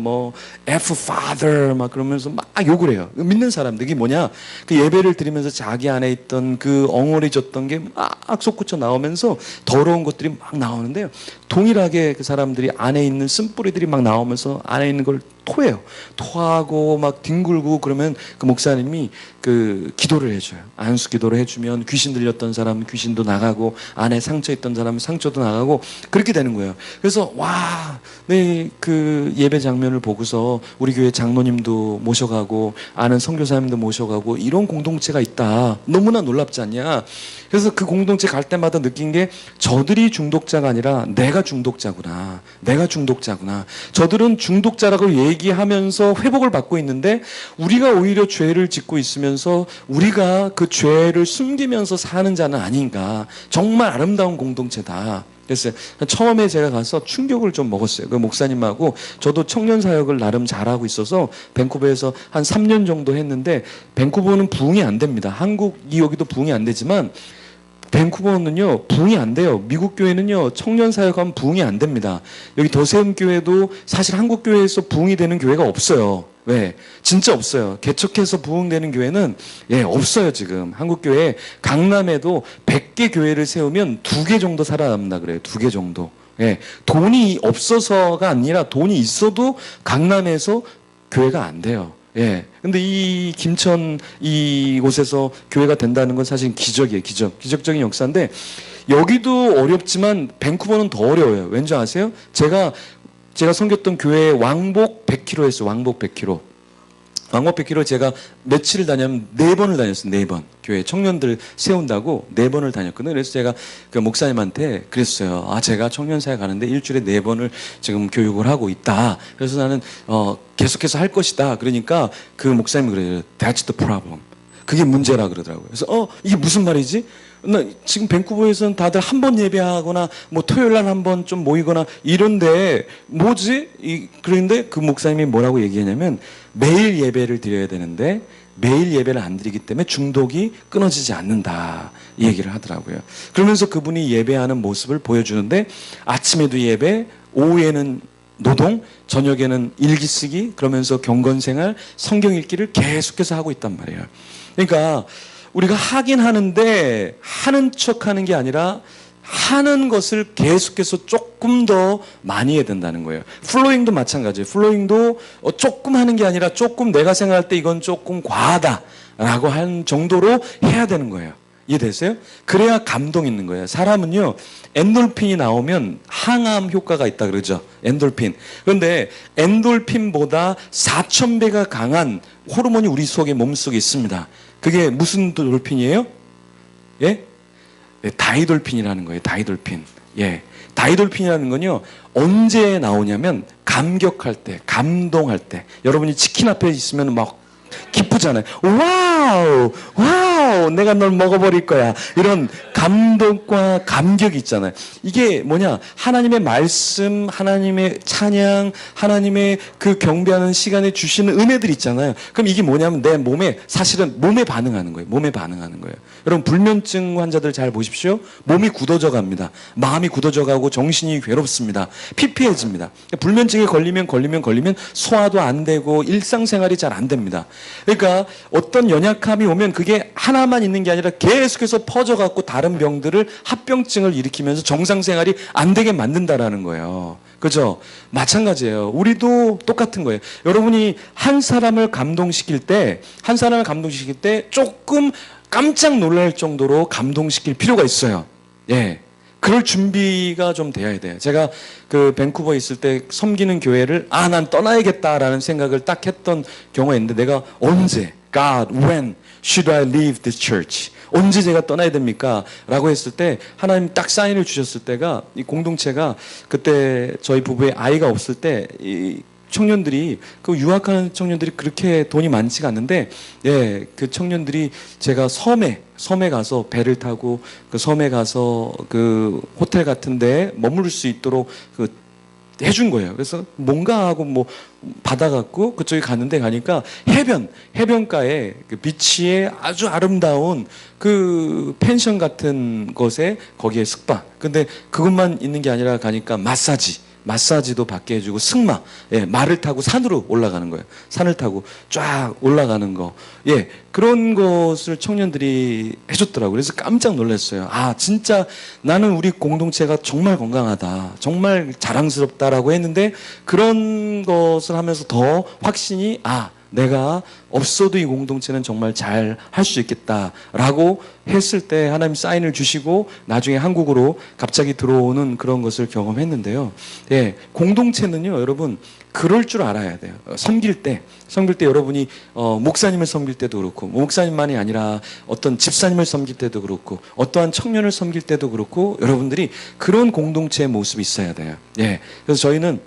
F father 막 그러면서 막 욕을 해요. 믿는 사람들 이게 뭐냐? 그 예배를 드리면서 자기 안에 있던 그 엉얼해졌던 게 막 솟구쳐 나오면서 더러운 것들이 막 나오는데요. 동일하게 그 사람들이 안에 있는 쓴뿌리들이 막 나오면서 안에 있는 걸 토해요. 토하고 막 뒹굴고 그러면 그 목사님이 그 기도를 해줘요. 안수 기도를 해주면 귀신 들렸던 사람은 귀신도 나가고 안에 상처 있던 사람은 상처도 나가고 그렇게 되는 거예요. 그래서 와, 네, 그 예배 장면을 보고서 우리 교회 장로님도 모셔가고 아는 선교사님도 모셔가고 이런 공동체가 있다. 너무나 놀랍지 않냐? 그래서 그 공동체 갈 때마다 느낀 게 저들이 중독자가 아니라 내가 중독자구나. 내가 중독자구나. 저들은 중독자라고 얘기하면서 회복을 받고 있는데 우리가 오히려 죄를 짓고 있으면서 우리가 그 죄를 숨기면서 사는 자는 아닌가. 정말 아름다운 공동체다. 그래서 처음에 제가 가서 충격을 좀 먹었어요. 그 목사님하고 저도 청년 사역을 나름 잘하고 있어서 밴쿠버에서 한 3년 정도 했는데 밴쿠버는 부흥이 안 됩니다. 한국이 여기도 부흥이 안 되지만 밴쿠버는요 부흥이 안 돼요. 미국 교회는요 청년 사역하면 부흥이 안 됩니다. 여기 더세움 교회도 사실 한국 교회에서 부흥이 되는 교회가 없어요. 왜? 진짜 없어요. 개척해서 부흥되는 교회는 없어요. 지금 한국 교회 강남에도 100개 교회를 세우면 2개 정도 살아남는다 그래요. 2개 정도. 돈이 없어서가 아니라 돈이 있어도 강남에서 교회가 안 돼요. 근데 이 김천 이곳에서 교회가 된다는 건 사실 기적이에요. 기적적인 역사인데 여기도 어렵지만 밴쿠버는 더 어려워요. 왠지 아세요? 제가 섬겼던 교회 왕복 100km 했어요. 왕복 100km. 왕복 100km 제가 며칠을 다녔냐면 4번을 다녔어요. 4번. 교회 청년들 세운다고 4번을 다녔거든요. 그래서 제가 그 목사님한테 그랬어요. 제가 청년사에 가는데 일주일에 4번을 지금 교육을 하고 있다. 그래서 나는 계속해서 할 것이다. 그러니까 그 목사님이 그래요. That's the problem. 그게 문제라 그러더라고요. 그래서 이게 무슨 말이지? 나 지금 밴쿠버에서는 다들 한 번 예배하거나 뭐 토요일 날 한 번 좀 모이거나 이런데 뭐지? 그런데 그 목사님이 뭐라고 얘기하냐면 매일 예배를 드려야 되는데 매일 예배를 안 드리기 때문에 중독이 끊어지지 않는다 이 얘기를 하더라고요. 그러면서 그분이 예배하는 모습을 보여주는데 아침에도 예배, 오후에는 노동, 저녁에는 일기 쓰기, 그러면서 경건생활, 성경 읽기를 계속해서 하고 있단 말이에요. 그러니까 우리가 하긴 하는데 하는 척하는 게 아니라 하는 것을 계속해서 조금 더 많이 해야 된다는 거예요. 플로잉도 마찬가지예요. 플로잉도 조금 하는 게 아니라 조금 내가 생각할 때 이건 조금 과하다라고 한 정도로 해야 되는 거예요. 이해되세요? 그래야 감동 있는 거예요. 사람은요, 엔돌핀이 나오면 항암 효과가 있다 그러죠. 엔돌핀. 그런데 엔돌핀보다 4,000배가 강한 호르몬이 우리 속에 몸속에 있습니다. 그게 무슨 돌핀이에요? 예? 네, 다이돌핀이라는 거예요. 다이돌핀. 예. 다이돌핀이라는 건요, 언제 나오냐면 감격할 때, 감동할 때. 여러분이 치킨 앞에 있으면 막 기쁘잖아요. 와우, 와우, 내가 널 먹어버릴 거야. 이런 감동과 감격이 있잖아요. 이게 뭐냐? 하나님의 말씀, 하나님의 찬양, 하나님의 그 경배하는 시간에 주시는 은혜들 있잖아요. 그럼 이게 뭐냐면 내 몸에, 사실은 몸에 반응하는 거예요. 몸에 반응하는 거예요. 여러분, 불면증 환자들 잘 보십시오. 몸이 굳어져 갑니다. 마음이 굳어져 가고 정신이 괴롭습니다. 피폐해집니다. 불면증에 걸리면 소화도 안 되고 일상생활이 잘 안 됩니다. 그러니까 어떤 연약함이 오면 그게 하나만 있는 게 아니라 계속해서 퍼져갖고 다른 병들을 합병증을 일으키면서 정상생활이 안 되게 만든다라는 거예요. 그죠? 마찬가지예요. 우리도 똑같은 거예요. 여러분이 한 사람을 감동시킬 때 조금 깜짝 놀랄 정도로 감동시킬 필요가 있어요. 예. 그럴 준비가 좀 돼야 돼요. 제가 그 밴쿠버에 있을 때 섬기는 교회를 난 떠나야겠다라는 생각을 딱 했던 경우가 있는데 내가 언제, God, when should I leave this church? 언제 제가 떠나야 됩니까? 라고 했을 때 하나님 딱 사인을 주셨을 때가 이 공동체가 그때 저희 부부의 아이가 없을 때 이 청년들이 그 유학하는 청년들이 그렇게 돈이 많지가 않는데 예, 그 청년들이 제가 섬에 가서 배를 타고 그 섬에 가서 그 호텔 같은 데 머무를 수 있도록 그 해준 거예요. 그래서 뭔가 하고 뭐 받아갖고 그쪽에 갔는데 가니까 해변가에 그 비치에 아주 아름다운 그 펜션 같은 곳에 거기에 숙박. 근데 그것만 있는 게 아니라 가니까 마사지도 받게 해주고 승마, 예, 말을 타고 산으로 올라가는 거예요. 산을 타고 쫙 올라가는 거, 예, 그런 것을 청년들이 해줬더라고요. 그래서 깜짝 놀랐어요. 진짜 나는 우리 공동체가 정말 건강하다, 정말 자랑스럽다라고 했는데 그런 것을 하면서 더 확신이 내가 없어도 이 공동체는 정말 잘 할 수 있겠다라고 했을 때 하나님 사인을 주시고 나중에 한국으로 갑자기 들어오는 그런 것을 경험했는데요. 예, 공동체는요, 여러분 그럴 줄 알아야 돼요. 섬길 때 여러분이 목사님을 섬길 때도 그렇고 목사님만이 아니라 어떤 집사님을 섬길 때도 그렇고 어떠한 청년을 섬길 때도 그렇고 여러분들이 그런 공동체의 모습이 있어야 돼요. 예, 그래서 저희는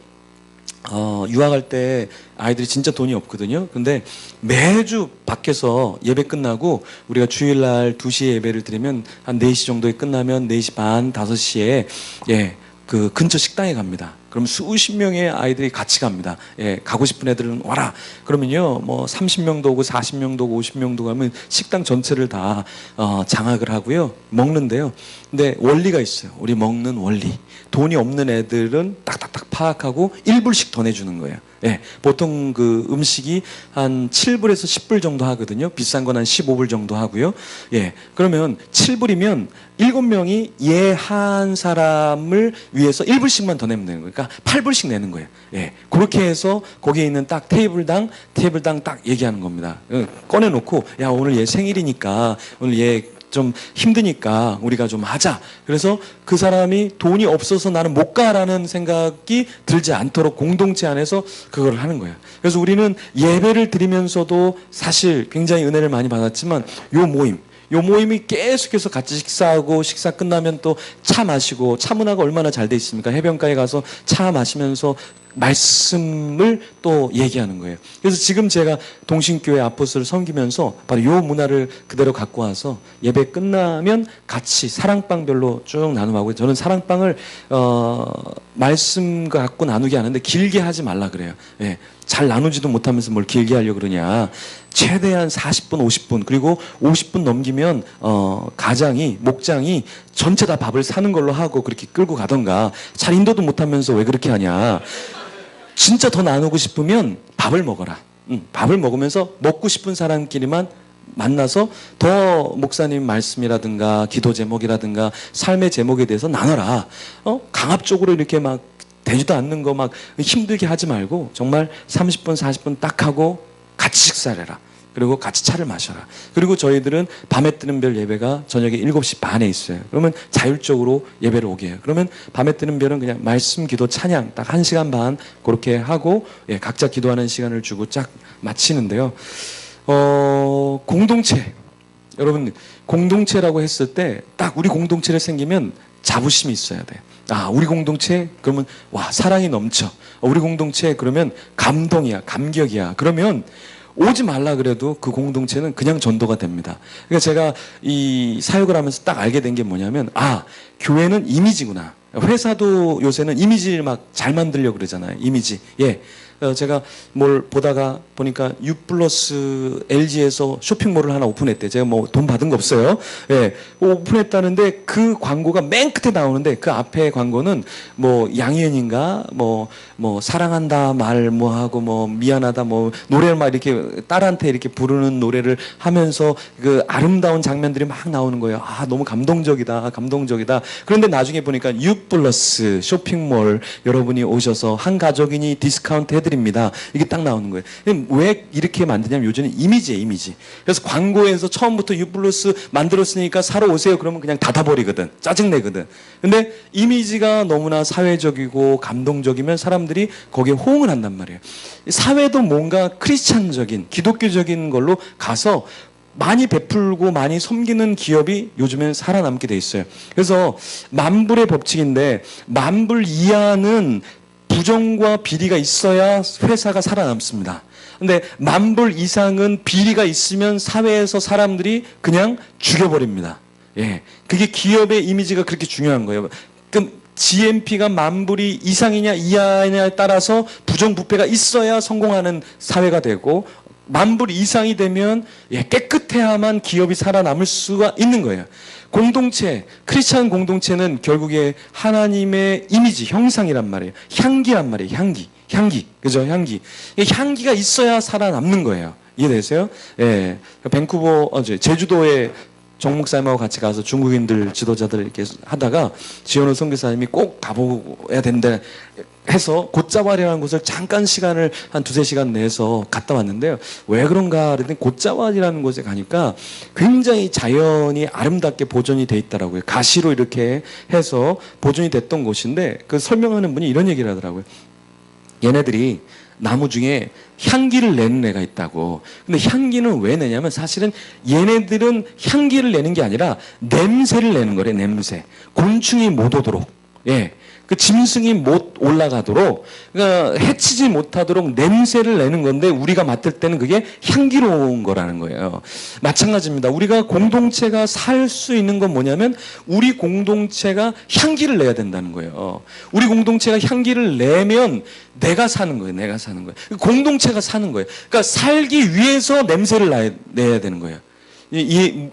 유학할 때 아이들이 진짜 돈이 없거든요. 근데 매주 밖에서 예배 끝나고 우리가 주일날 2시에 예배를 드리면 한 4시 정도에 끝나면 4시 반, 5시에 예, 그 근처 식당에 갑니다. 그럼 수십 명의 아이들이 같이 갑니다. 예, 가고 싶은 애들은 와라. 그러면요, 뭐 30명도 오고 40명도 오고 50명도 가면 식당 전체를 다 장악을 하고요, 먹는데요. 근데 원리가 있어요. 우리 먹는 원리. 돈이 없는 애들은 딱딱딱 파악하고 1불씩 더 내주는 거예요. 예, 보통 그 음식이 한 7불에서 10불 정도 하거든요. 비싼 건 한 15불 정도 하고요. 예, 그러면 7불이면 7명이 얘 한 사람을 위해서 1불씩만 더 내면 되는 거예요. 그러니까 8불씩 내는 거예요. 예, 그렇게 해서 거기에 있는 딱 테이블당 딱 얘기하는 겁니다. 꺼내놓고 야, 오늘 얘 생일이니까 오늘 얘 좀 힘드니까 우리가 좀 하자. 그래서 그 사람이 돈이 없어서 나는 못 가라는 생각이 들지 않도록 공동체 안에서 그걸 하는 거예요. 그래서 우리는 예배를 드리면서도 사실 굉장히 은혜를 많이 받았지만 요 요 모임이 계속해서 같이 식사하고 식사 끝나면 또 차 마시고 차 문화가 얼마나 잘 돼 있습니까? 해변가에 가서 차 마시면서 말씀을 또 얘기하는 거예요. 그래서 지금 제가 동신교회 아포스를 섬기면서 바로 요 문화를 그대로 갖고 와서 예배 끝나면 같이 사랑방별로 쭉 나눔하고, 저는 사랑방을 말씀 갖고 나누게 하는데 길게 하지 말라 그래요. 예, 잘 나누지도 못하면서 뭘 길게 하려고 그러냐. 최대한 40분, 50분, 그리고 50분 넘기면 가장이, 목장이 전체 다 밥을 사는 걸로 하고 그렇게 끌고 가던가. 잘 인도도 못하면서 왜 그렇게 하냐. 진짜 더 나누고 싶으면 밥을 먹어라. 밥을 먹으면서 먹고 싶은 사람끼리만 만나서 더 목사님 말씀이라든가 기도 제목이라든가 삶의 제목에 대해서 나눠라. 강압적으로 이렇게 막 되지도 않는 거 막 힘들게 하지 말고 정말 30분, 40분 딱 하고 같이 식사를 해라. 그리고 같이 차를 마셔라. 그리고 저희들은 밤에 뜨는 별 예배가 저녁에 7시 반에 있어요. 그러면 자율적으로 예배를 오게 해요. 그러면 밤에 뜨는 별은 그냥 말씀, 기도, 찬양 딱 1시간 반 그렇게 하고, 예, 각자 기도하는 시간을 주고 쫙 마치는데요. 공동체. 여러분, 공동체라고 했을 때 딱 우리 공동체를 생기면 자부심이 있어야 돼. 아, 우리 공동체? 그러면 와, 사랑이 넘쳐. 우리 공동체? 그러면 감동이야, 감격이야. 그러면 오지 말라 그래도 그 공동체는 그냥 전도가 됩니다. 그러니까 제가 이 사역을 하면서 딱 알게 된 게 뭐냐면, 아, 교회는 이미지구나. 회사도 요새는 이미지를 막 잘 만들려고 그러잖아요. 이미지. 예. 제가 뭘 보다가 보니까 U 플러스 LG에서 쇼핑몰을 하나 오픈했대. 제가 뭐 돈 받은 거 없어요. 예. 오픈했다는데 그 광고가 맨 끝에 나오는데 그 앞에 광고는 뭐 양희은인가 뭐 사랑한다 말 뭐 하고 뭐 미안하다 뭐 노래를 막 이렇게 딸한테 이렇게 부르는 노래를 하면서 그 아름다운 장면들이 막 나오는 거예요. 아, 너무 감동적이다. 감동적이다. 그런데 나중에 보니까 U 플러스 쇼핑몰 여러분이 오셔서 한 가족이니 디스카운트 해드립니다. 이게 딱 나오는 거예요. 왜 이렇게 만드냐면 요즘은 이미지예요, 이미지. 그래서 광고에서 처음부터 U 플러스 만들었으니까 사러 오세요. 그러면 그냥 닫아버리거든. 짜증내거든. 근데 이미지가 너무나 사회적이고 감동적이면 사람들이 거기에 호응을 한단 말이에요. 사회도 뭔가 크리스찬적인, 기독교적인 걸로 가서 많이 베풀고 많이 섬기는 기업이 요즘엔 살아남게 돼 있어요. 그래서 만불의 법칙인데 만불 이하는 부정과 비리가 있어야 회사가 살아남습니다. 근데 만불 이상은 비리가 있으면 사회에서 사람들이 그냥 죽여버립니다. 예. 그게 기업의 이미지가 그렇게 중요한 거예요. 그럼 GMP가 만불이 이상이냐 이하냐에 따라서 부정부패가 있어야 성공하는 사회가 되고, 만불 이상이 되면 깨끗해야만 기업이 살아남을 수가 있는 거예요. 공동체, 크리스찬 공동체는 결국에 하나님의 이미지, 형상이란 말이에요. 향기란 말이에요. 향기. 그죠? 향기. 향기가 있어야 살아남는 거예요. 이해되세요? 예. 밴쿠버, 제주도에 정 목사님하고 같이 가서 중국인들 지도자들 이렇게 하다가 지현우 선교사님이 꼭 가봐야 된다 해서 곶자왈이라는 곳을 잠깐 시간을 한 2-3시간 내서 갔다 왔는데요. 왜 그런가 그랬더니 곶자왈이라는 곳에 가니까 굉장히 자연이 아름답게 보존이 돼 있더라고요. 가시로 이렇게 해서 보존이 됐던 곳인데 그 설명하는 분이 이런 얘기를 하더라고요. 얘네들이 나무 중에 향기를 내는 애가 있다고. 근데 향기는 왜 내냐면 사실은 얘네들은 향기를 내는 게 아니라 냄새를 내는 거래. 냄새. 곤충이 못 오도록. 예. 그 짐승이 못 올라가도록, 그러니까 해치지 못하도록 냄새를 내는 건데 우리가 맡을 때는 그게 향기로운 거라는 거예요. 마찬가지입니다. 우리가 공동체가 살 수 있는 건 뭐냐면 우리 공동체가 향기를 내야 된다는 거예요. 우리 공동체가 향기를 내면 내가 사는 거예요. 내가 사는 거예요. 공동체가 사는 거예요. 그러니까 살기 위해서 냄새를 내야 되는 거예요.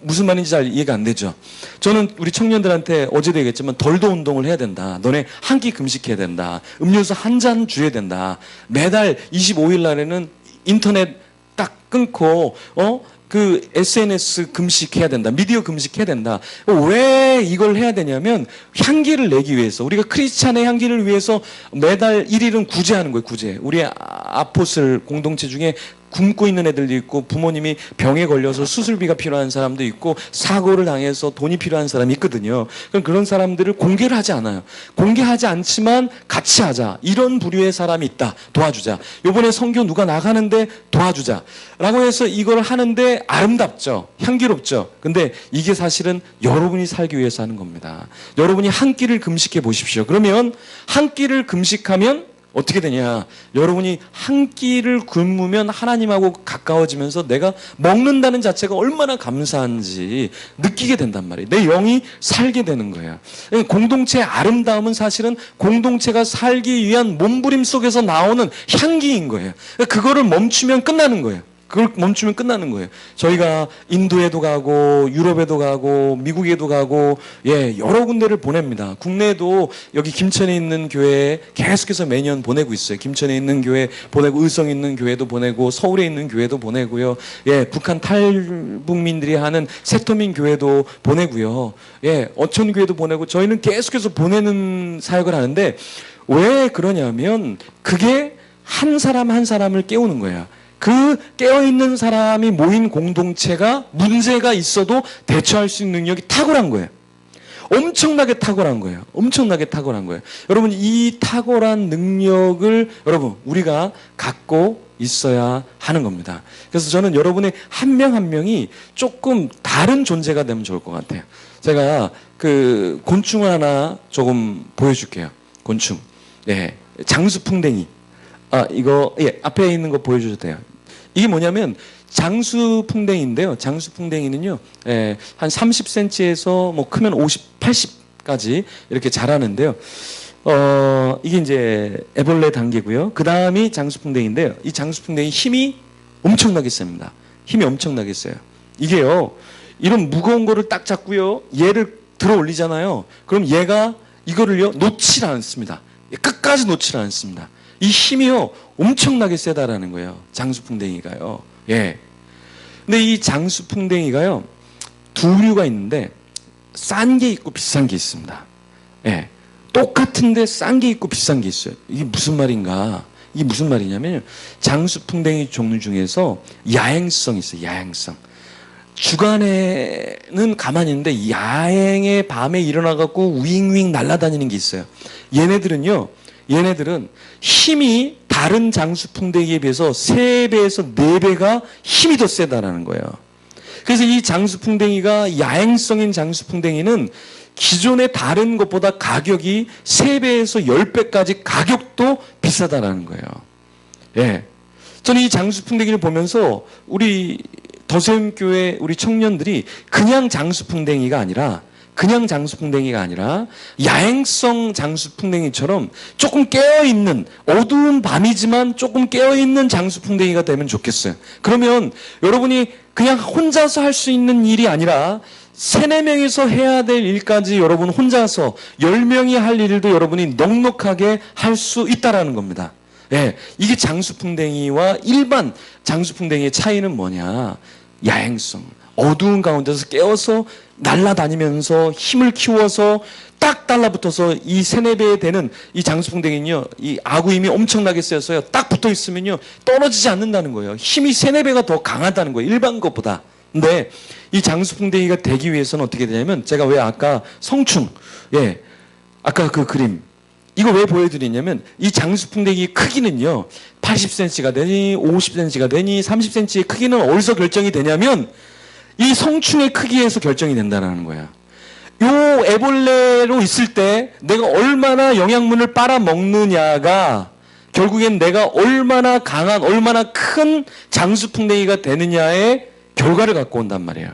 무슨 말인지 잘 이해가 안 되죠. 저는 우리 청년들한테 어제도 얘기했지만 덜도 운동을 해야 된다. 너네 한 끼 금식해야 된다. 음료수 한 잔 줘야 된다. 매달 25일 날에는 인터넷 딱 끊고 그 SNS 금식해야 된다. 미디어 금식해야 된다. 왜 이걸 해야 되냐면 향기를 내기 위해서, 우리가 크리스찬의 향기를 위해서 매달 1일은 구제하는 거예요. 구제. 우리 아포슬 공동체 중에 굶고 있는 애들도 있고 부모님이 병에 걸려서 수술비가 필요한 사람도 있고 사고를 당해서 돈이 필요한 사람이 있거든요. 그럼 그런 사람들을 공개를 하지 않아요. 공개하지 않지만 같이 하자. 이런 부류의 사람이 있다. 도와주자. 요번에 선교 누가 나가는데 도와주자. 라고 해서 이걸 하는데 아름답죠. 향기롭죠. 근데 이게 사실은 여러분이 살기 위해서 하는 겁니다. 여러분이 한 끼를 금식해 보십시오. 그러면 한 끼를 금식하면 어떻게 되냐? 여러분이 한 끼를 굶으면 하나님하고 가까워지면서 내가 먹는다는 자체가 얼마나 감사한지 느끼게 된단 말이에요. 내 영이 살게 되는 거예요. 공동체의 아름다움은 사실은 공동체가 살기 위한 몸부림 속에서 나오는 향기인 거예요. 그거를 멈추면 끝나는 거예요. 그걸 멈추면 끝나는 거예요. 저희가 인도에도 가고 유럽에도 가고 미국에도 가고 여러 군데를 보냅니다. 국내에도 여기 김천에 있는 교회에 계속해서 매년 보내고 있어요. 김천에 있는 교회 보내고 의성에 있는 교회도 보내고 서울에 있는 교회도 보내고요. 북한 탈북민들이 하는 세터민 교회도 보내고요. 어촌 교회도 보내고 저희는 계속해서 보내는 사역을 하는데 왜 그러냐면 그게 한 사람 한 사람을 깨우는 거예요. 그 깨어있는 사람이 모인 공동체가 문제가 있어도 대처할 수 있는 능력이 탁월한 거예요. 엄청나게 탁월한 거예요. 엄청나게 탁월한 거예요. 여러분 이 탁월한 능력을 여러분 우리가 갖고 있어야 하는 겁니다. 그래서 저는 여러분의 한 명 한 명이 조금 다른 존재가 되면 좋을 것 같아요. 제가 그 곤충을 하나 조금 보여줄게요. 곤충. 장수풍뎅이. 이거 앞에 있는 거 보여주셔도 돼요. 이게 뭐냐면 장수풍뎅이인데요. 장수풍뎅이는요, 한 30cm에서 뭐 크면 50, 80까지 이렇게 자라는데요. 이게 이제 애벌레 단계고요. 그 다음이 장수풍뎅이인데요. 이 장수풍뎅이 힘이 엄청나게 셉니다. 힘이 엄청나게 세요. 이게요, 이런 무거운 거를 딱 잡고요, 얘를 들어 올리잖아요. 그럼 얘가 이거를요, 놓질 않습니다. 끝까지 놓질 않습니다. 이 힘이요, 엄청나게 세다라는 거예요. 장수풍뎅이가요. 근데 이 장수풍뎅이가요, 두 류가 있는데, 싼 게 있고 비싼 게 있습니다. 똑같은데 싼 게 있고 비싼 게 있어요. 이게 무슨 말인가? 이게 무슨 말이냐면, 장수풍뎅이 종류 중에서 야행성이 있어요. 야행성. 주간에는 가만히 있는데, 야행의 밤에 일어나갖고 윙윙 날아다니는 게 있어요. 얘네들은 힘이 다른 장수풍뎅이에 비해서 3배에서 4배가 힘이 더 세다라는 거예요. 그래서 이 장수풍뎅이가 야행성인 장수풍뎅이는 기존의 다른 것보다 가격이 3배에서 10배까지 가격도 비싸다라는 거예요. 저는 이 장수풍뎅이를 보면서 우리 더세움교회 우리 청년들이 그냥 장수풍뎅이가 아니라 야행성 장수풍뎅이처럼 조금 깨어있는 어두운 밤이지만 조금 깨어있는 장수풍뎅이가 되면 좋겠어요. 그러면 여러분이 그냥 혼자서 할 수 있는 일이 아니라 3-4명이서 해야 될 일까지 여러분 혼자서 10명이 할 일도 여러분이 넉넉하게 할 수 있다라는 겁니다. 이게 장수풍뎅이와 일반 장수풍뎅이의 차이는 뭐냐? 야행성. 어두운 가운데서 깨어서 날아다니면서 힘을 키워서 딱 달라붙어서 이 3-4배 되는 이 장수풍뎅이는요, 이 아구 힘이 엄청나게 세서요, 딱 붙어 있으면요, 떨어지지 않는다는 거예요. 힘이 3-4배가 더 강하다는 거예요. 일반 것보다. 근데 이 장수풍뎅이가 되기 위해서는 어떻게 되냐면, 제가 왜 아까 성충, 아까 그 그림, 이거 왜 보여드리냐면, 이 장수풍뎅이 크기는요, 80cm가 되니, 50cm가 되니, 30cm의 크기는 어디서 결정이 되냐면, 이 성충의 크기에서 결정이 된다는 거야. 요 애벌레로 있을 때 내가 얼마나 영양분을 빨아먹느냐가 결국엔 내가 얼마나 강한, 얼마나 큰 장수풍뎅이가 되느냐의 결과를 갖고 온단 말이에요.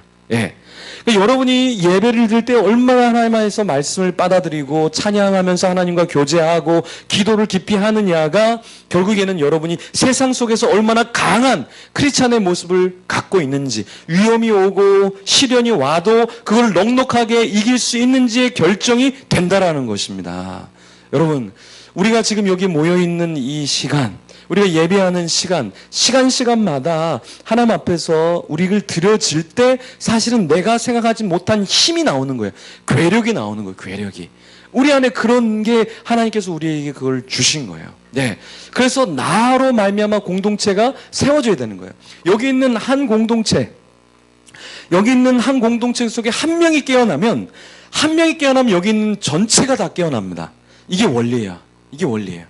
그러니까 여러분이 예배를 드릴 때 얼마나 하나님께서 말씀을 받아들이고 찬양하면서 하나님과 교제하고 기도를 깊이 하느냐가 결국에는 여러분이 세상 속에서 얼마나 강한 크리스찬의 모습을 갖고 있는지, 위험이 오고 시련이 와도 그걸 넉넉하게 이길 수 있는지의 결정이 된다라는 것입니다. 여러분, 우리가 지금 여기 모여있는 이 시간, 우리가 예배하는 시간마다 하나님 앞에서 우리를 드려질 때 사실은 내가 생각하지 못한 힘이 나오는 거예요. 괴력이 나오는 거예요. 괴력이. 우리 안에 그런 게 하나님께서 우리에게 그걸 주신 거예요. 네. 그래서 나로 말미암아 공동체가 세워져야 되는 거예요. 여기 있는 한 공동체 속에 한 명이 깨어나면 여기 있는 전체가 다 깨어납니다. 이게 원리예요. 이게 원리예요.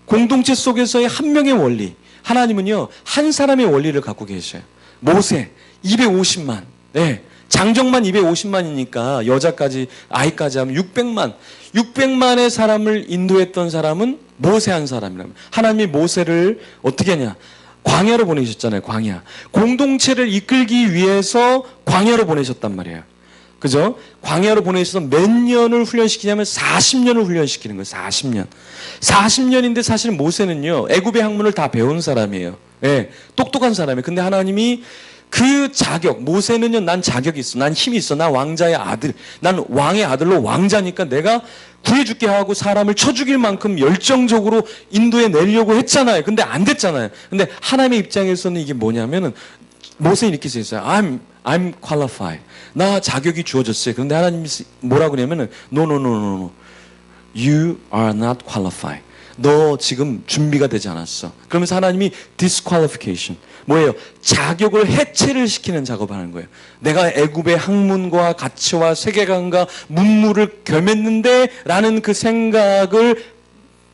공동체 속에서의 한 명의 원리. 하나님은요, 한 사람의 원리를 갖고 계셔요. 모세 250만. 네. 장정만 250만이니까 여자까지 아이까지 하면 600만의 사람을 인도했던 사람은 모세 한 사람이랍니다. 하나님이 모세를 어떻게 하냐? 광야로 보내셨잖아요. 광야. 공동체를 이끌기 위해서 광야로 보내셨단 말이에요. 그죠? 광야로 보내셔서 몇 년을 훈련시키냐면 40년을 훈련시키는 거예요. 40년. 40년인데 사실 모세는요, 애굽의 학문을 다 배운 사람이에요. 예, 똑똑한 사람이에요. 근데 하나님이 그 자격, 모세는요, 난 자격이 있어. 난 힘이 있어. 난 왕자의 아들. 난 왕의 아들로 왕자니까 내가 구해줄게 하고 사람을 쳐 죽일 만큼 열정적으로 인도에 내려고 했잖아요. 근데 안 됐잖아요. 근데 하나님의 입장에서는 이게 뭐냐면은, 모세는 이렇게 써 있어요. I'm qualified. 나 자격이 주어졌어요. 그런데 하나님이 뭐라고 그러냐면은, No. You are not qualified. 너 지금 준비가 되지 않았어. 그러면서 하나님이 disqualification. 뭐예요? 자격을 해체를 시키는 작업을 하는 거예요. 내가 애굽의 학문과 가치와 세계관과 문물을 겸했는데 라는 그 생각을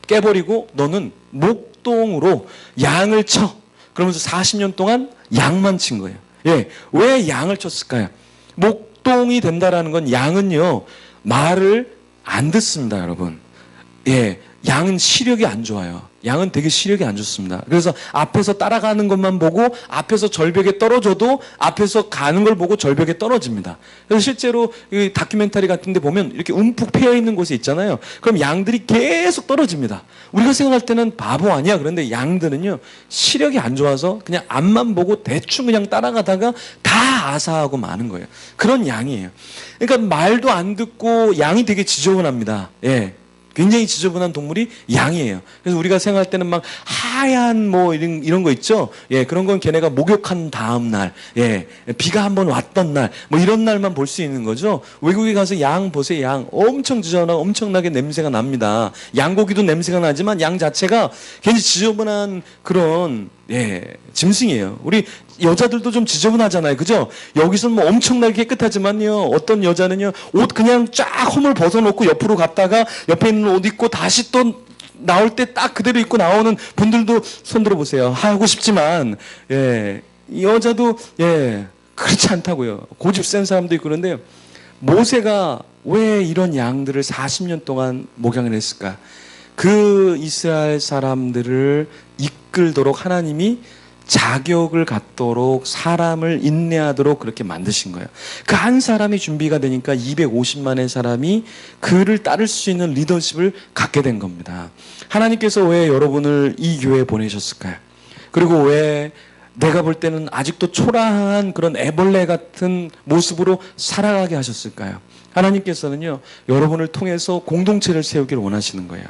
깨버리고 너는 목동으로 양을 쳐. 그러면서 40년 동안 양만 친 거예요. 예, 왜 양을 쳤을까요? 목동이 된다라는 건 양은요, 말을 안 듣습니다, 여러분. 예, 양은 시력이 안 좋아요. 양은 되게 시력이 안 좋습니다. 그래서 앞에서 따라가는 것만 보고 앞에서 절벽에 떨어져도 앞에서 가는 걸 보고 절벽에 떨어집니다. 그래서 실제로 이 다큐멘터리 같은 데 보면 이렇게 움푹 패여 있는 곳이 있잖아요. 그럼 양들이 계속 떨어집니다. 우리가 생각할 때는 바보 아니야. 그런데 양들은요, 시력이 안 좋아서 그냥 앞만 보고 대충 그냥 따라가다가 다 아사하고 마는 거예요. 그런 양이에요. 그러니까 말도 안 듣고 양이 되게 지저분합니다. 예. 굉장히 지저분한 동물이 양이에요. 그래서 우리가 생각할 때는 막 하얀 뭐 이런 거 있죠. 예, 그런 건 걔네가 목욕한 다음 날, 예, 비가 한번 왔던 날, 뭐 이런 날만 볼 수 있는 거죠. 외국에 가서 양 보세요. 양 엄청 지저분하고 엄청나게 냄새가 납니다. 양고기도 냄새가 나지만 양 자체가 굉장히 지저분한 그런, 예, 짐승이에요. 우리 여자들도 좀 지저분하잖아요. 그죠? 여기서는 뭐 엄청나게 깨끗하지만요, 어떤 여자는요, 옷 그냥 쫙 허물 벗어놓고 옆으로 갔다가 옆에 있는 옷 입고 다시 또 나올 때 딱 그대로 입고 나오는 분들도 손 들어보세요. 하고 싶지만, 예, 이 여자도, 예, 그렇지 않다고요. 고집 센 사람도 있고 그런데요. 모세가 왜 이런 양들을 40년 동안 목양을 했을까? 그 이스라엘 사람들을 이끌도록 하나님이 자격을 갖도록 사람을 인내하도록 그렇게 만드신 거예요. 그 한 사람이 준비가 되니까 250만의 사람이 그를 따를 수 있는 리더십을 갖게 된 겁니다. 하나님께서 왜 여러분을 이 교회에 보내셨을까요? 그리고 왜 내가 볼 때는 아직도 초라한 그런 애벌레 같은 모습으로 살아가게 하셨을까요? 하나님께서는요, 여러분을 통해서 공동체를 세우기를 원하시는 거예요.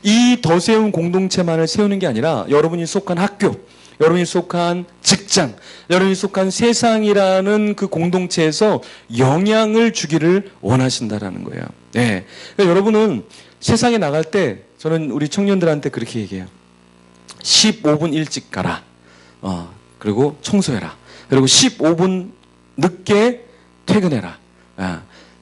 이 더 세운 공동체만을 세우는 게 아니라 여러분이 속한 학교, 여러분이 속한 직장, 여러분이 속한 세상이라는 그 공동체에서 영향을 주기를 원하신다라는 거예요. 네. 그러니까 여러분은 세상에 나갈 때 저는 우리 청년들한테 그렇게 얘기해요. 15분 일찍 가라. 그리고 청소해라. 그리고 15분 늦게 퇴근해라.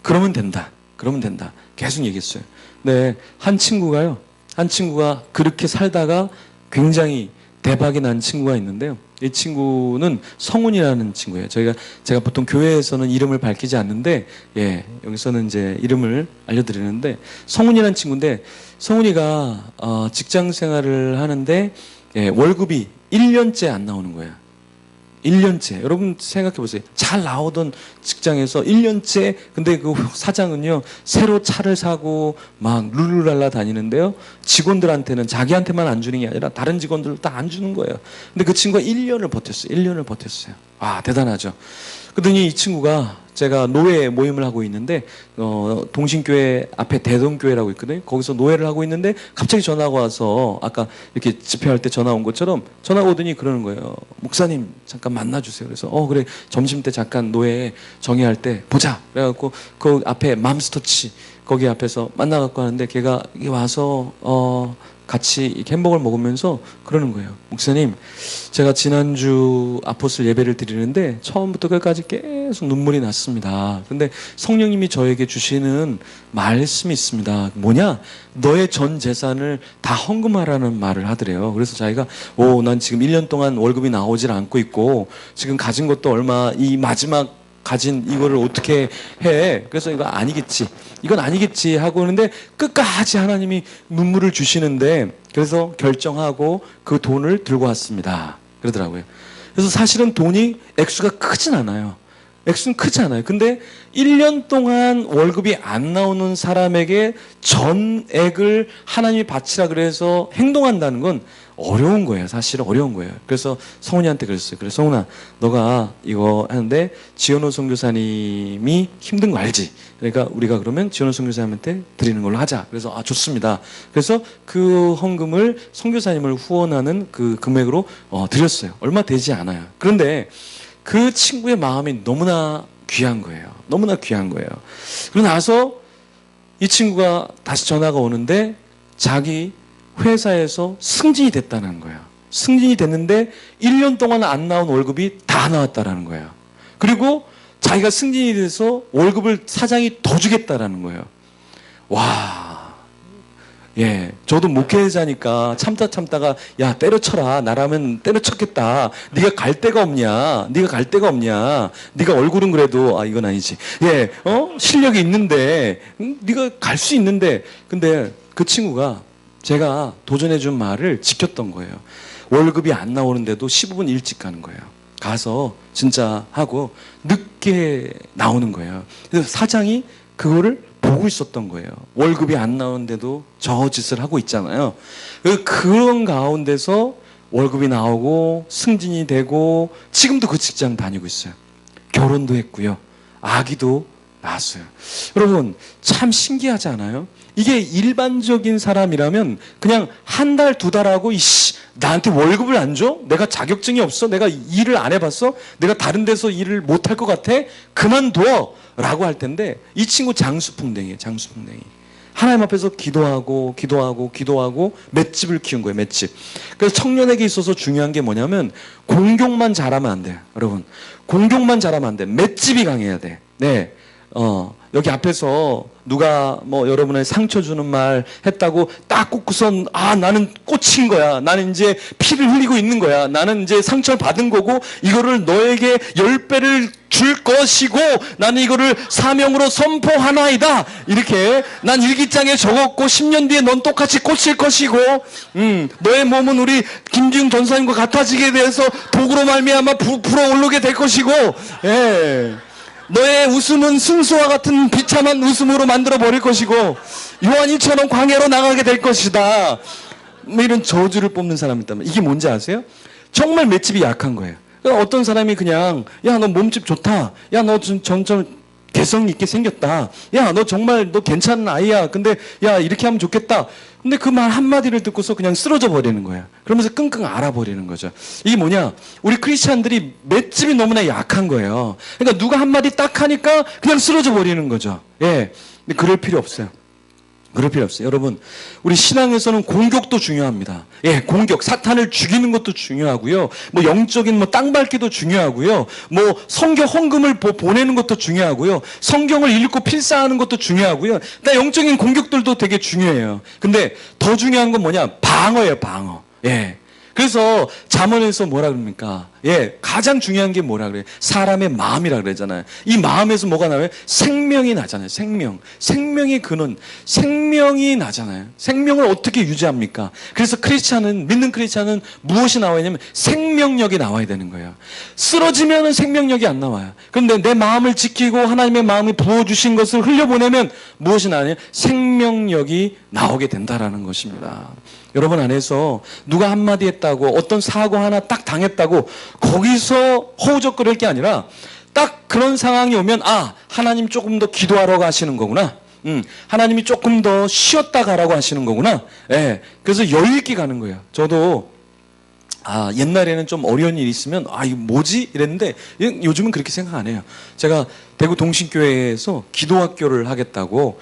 그러면 된다. 그러면 된다. 계속 얘기했어요. 네, 한 친구가 그렇게 살다가 굉장히 대박이 난 친구가 있는데요. 이 친구는 성훈이라는 친구예요. 제가 보통 교회에서는 이름을 밝히지 않는데, 예, 여기서는 이제 이름을 알려드리는데, 성훈이라는 친구인데, 성훈이가 직장 생활을 하는데, 예, 월급이 1년째 안 나오는 거예요. 1년째. 여러분 생각해 보세요. 잘 나오던 직장에서 1년째, 근데 그 사장은요, 새로 차를 사고 막 룰루랄라 다니는데요, 직원들한테는, 자기한테만 안 주는 게 아니라 다른 직원들도 다 안 주는 거예요. 근데 그 친구가 1년을 버텼어요. 1년을 버텼어요. 와, 대단하죠. 그러더니 이 친구가 제가 노예 모임을 하고 있는데 동신교회 앞에 대동교회라고 있거든요. 거기서 노예를 하고 있는데 갑자기 전화가 와서 아까 이렇게 집회할 때 전화 온 것처럼 전화가 오더니 그러는 거예요. 목사님 잠깐 만나주세요. 그래서 그래 점심 때 잠깐 노예 정의할 때 보자. 그래갖고 그 앞에 맘스터치 거기 앞에서 만나갖고 하는데 걔가 이게 와서 같이 이렇게 햄버거를 먹으면서 그러는 거예요. 목사님, 제가 지난주 아포슬 예배를 드리는데 처음부터 끝까지 계속 눈물이 났습니다. 근데 성령님이 저에게 주시는 말씀이 있습니다. 뭐냐? 너의 전 재산을 다 헌금하라는 말을 하더래요. 그래서 자기가 난 지금 1년 동안 월급이 나오질 않고 있고 지금 가진 것도 얼마 이 마지막 가진 이거를 어떻게 해? 그래서 이거 아니겠지. 이건 아니겠지 하고 있는데 끝까지 하나님이 눈물을 주시는데 그래서 결정하고 그 돈을 들고 왔습니다. 그러더라고요. 그래서 사실은 돈이 액수가 크진 않아요. 액수는 크지 않아요. 근데 1년 동안 월급이 안 나오는 사람에게 전액을 하나님이 바치라 그래서 행동한다는 건 어려운 거예요. 사실은 어려운 거예요. 그래서 성훈이한테 그랬어요. 그래 성훈아, 너가 이거 하는데 지현호 선교사님이 힘든 거 알지? 그러니까 우리가 그러면 지현호 선교사님한테 드리는 걸로 하자. 그래서 좋습니다. 그래서 그 헌금을 선교사님을 후원하는 그 금액으로 드렸어요. 얼마 되지 않아요. 그런데 그 친구의 마음이 너무나 귀한 거예요. 너무나 귀한 거예요. 그러고 나서 이 친구가 다시 전화가 오는데 자기 회사에서 승진이 됐다는 거예요. 승진이 됐는데 1년 동안 안 나온 월급이 다 나왔다라는 거예요. 그리고 자기가 승진이 돼서 월급을 사장이 더 주겠다라는 거예요. 와, 예, 저도 목회자니까 참다가 야 때려쳐라. 나라면 때려쳤겠다. 네가 갈 데가 없냐? 네가 갈 데가 없냐? 네가 얼굴은 그래도 이건 아니지. 예, 실력이 있는데 네가 갈 수 있는데 근데 그 친구가 제가 도전해준 말을 지켰던 거예요. 월급이 안 나오는데도 15분 일찍 가는 거예요. 가서 진짜 하고 늦게 나오는 거예요. 그래서 사장이 그거를 보고 있었던 거예요. 월급이 안 나오는데도 저 짓을 하고 있잖아요. 그런 가운데서 월급이 나오고 승진이 되고 지금도 그 직장 다니고 있어요. 결혼도 했고요. 아기도 낳았어요. 여러분 참 신기하지 않아요? 이게 일반적인 사람이라면 그냥 한 달, 두 달 하고 나한테 월급을 안 줘? 내가 자격증이 없어? 내가 일을 안 해봤어? 내가 다른 데서 일을 못 할 것 같아? 그만둬! 라고 할 텐데 이 친구 장수풍뎅이에요. 장수풍뎅이. 하나님 앞에서 기도하고 맷집을 키운 거예요. 맷집. 그래서 청년에게 있어서 중요한 게 뭐냐면 공격만 잘하면 안 돼요. 여러분 공격만 잘하면 안 돼. 맷집이 강해야 돼. 네. 여기 앞에서 누가 여러분의 상처 주는 말 했다고 딱 꽂고선 나는 꽂힌 거야. 나는 이제 피를 흘리고 있는 거야. 나는 이제 상처를 받은 거고 이거를 너에게 10배를 줄 것이고 나는 이거를 사명으로 선포하나이다. 이렇게 난 일기장에 적었고 10년 뒤에 넌 똑같이 꽂힐 것이고 너의 몸은 우리 김지웅 전사님과 같아지게 돼서 도구로 말미암아 불어오르게 될 것이고 예. 너의 웃음은 승수와 같은 비참한 웃음으로 만들어 버릴 것이고 요한이처럼 광야로 나가게 될 것이다. 이런 저주를 뽑는 사람이 있다면 이게 뭔지 아세요? 정말 맷집이 약한 거예요. 그러니까 어떤 사람이 그냥 야 너 몸집 좋다. 야 너 점점 개성 있게 생겼다. 야 너 정말 너 괜찮은 아이야. 근데 야 이렇게 하면 좋겠다. 근데 그 말 한마디를 듣고서 그냥 쓰러져 버리는 거야. 그러면서 끙끙 앓아버리는 거죠. 이게 뭐냐? 우리 크리스찬들이 맷집이 너무나 약한 거예요. 그러니까 누가 한마디 딱 하니까 그냥 쓰러져 버리는 거죠. 예. 근데 그럴 필요 없어요. 그럴 필요 없어요. 여러분, 우리 신앙에서는 공격도 중요합니다. 예, 공격, 사탄을 죽이는 것도 중요하고요. 영적인 땅 밟기도 중요하고요. 성경 헌금을 보내는 것도 중요하고요. 성경을 읽고 필사하는 것도 중요하고요. 영적인 공격들도 되게 중요해요. 근데 더 중요한 건 뭐냐? 방어예요, 방어. 예. 그래서 잠언에서 뭐라 그럽니까? 예, 가장 중요한 게 뭐라 그래요? 사람의 마음이라 그러잖아요. 이 마음에서 뭐가 나와요? 생명이 나잖아요. 생명의 근원, 생명이 나잖아요. 생명을 어떻게 유지합니까? 그래서 믿는 크리스찬은 무엇이 나와야 되냐면 생명력이 나와야 되는 거예요. 쓰러지면은 생명력이 안 나와요. 그런데 내 마음을 지키고 하나님의 마음이 부어주신 것을 흘려보내면 무엇이 나와요? 생명력이 나오게 된다라는 것입니다. 여러분 안에서 누가 한마디 했다고 어떤 사고 하나 딱 당했다고 거기서 허우적거릴 게 아니라 딱 그런 상황이 오면 아, 하나님 조금 더 기도하러 가시는 거구나. 하나님이 조금 더 쉬었다 가라고 하시는 거구나. 예. 그래서 여유 있게 가는 거예요. 저도 옛날에는 좀 어려운 일이 있으면 이거 뭐지? 이랬는데 요즘은 그렇게 생각 안 해요. 제가 대구 동신교회에서 기도학교를 하겠다고,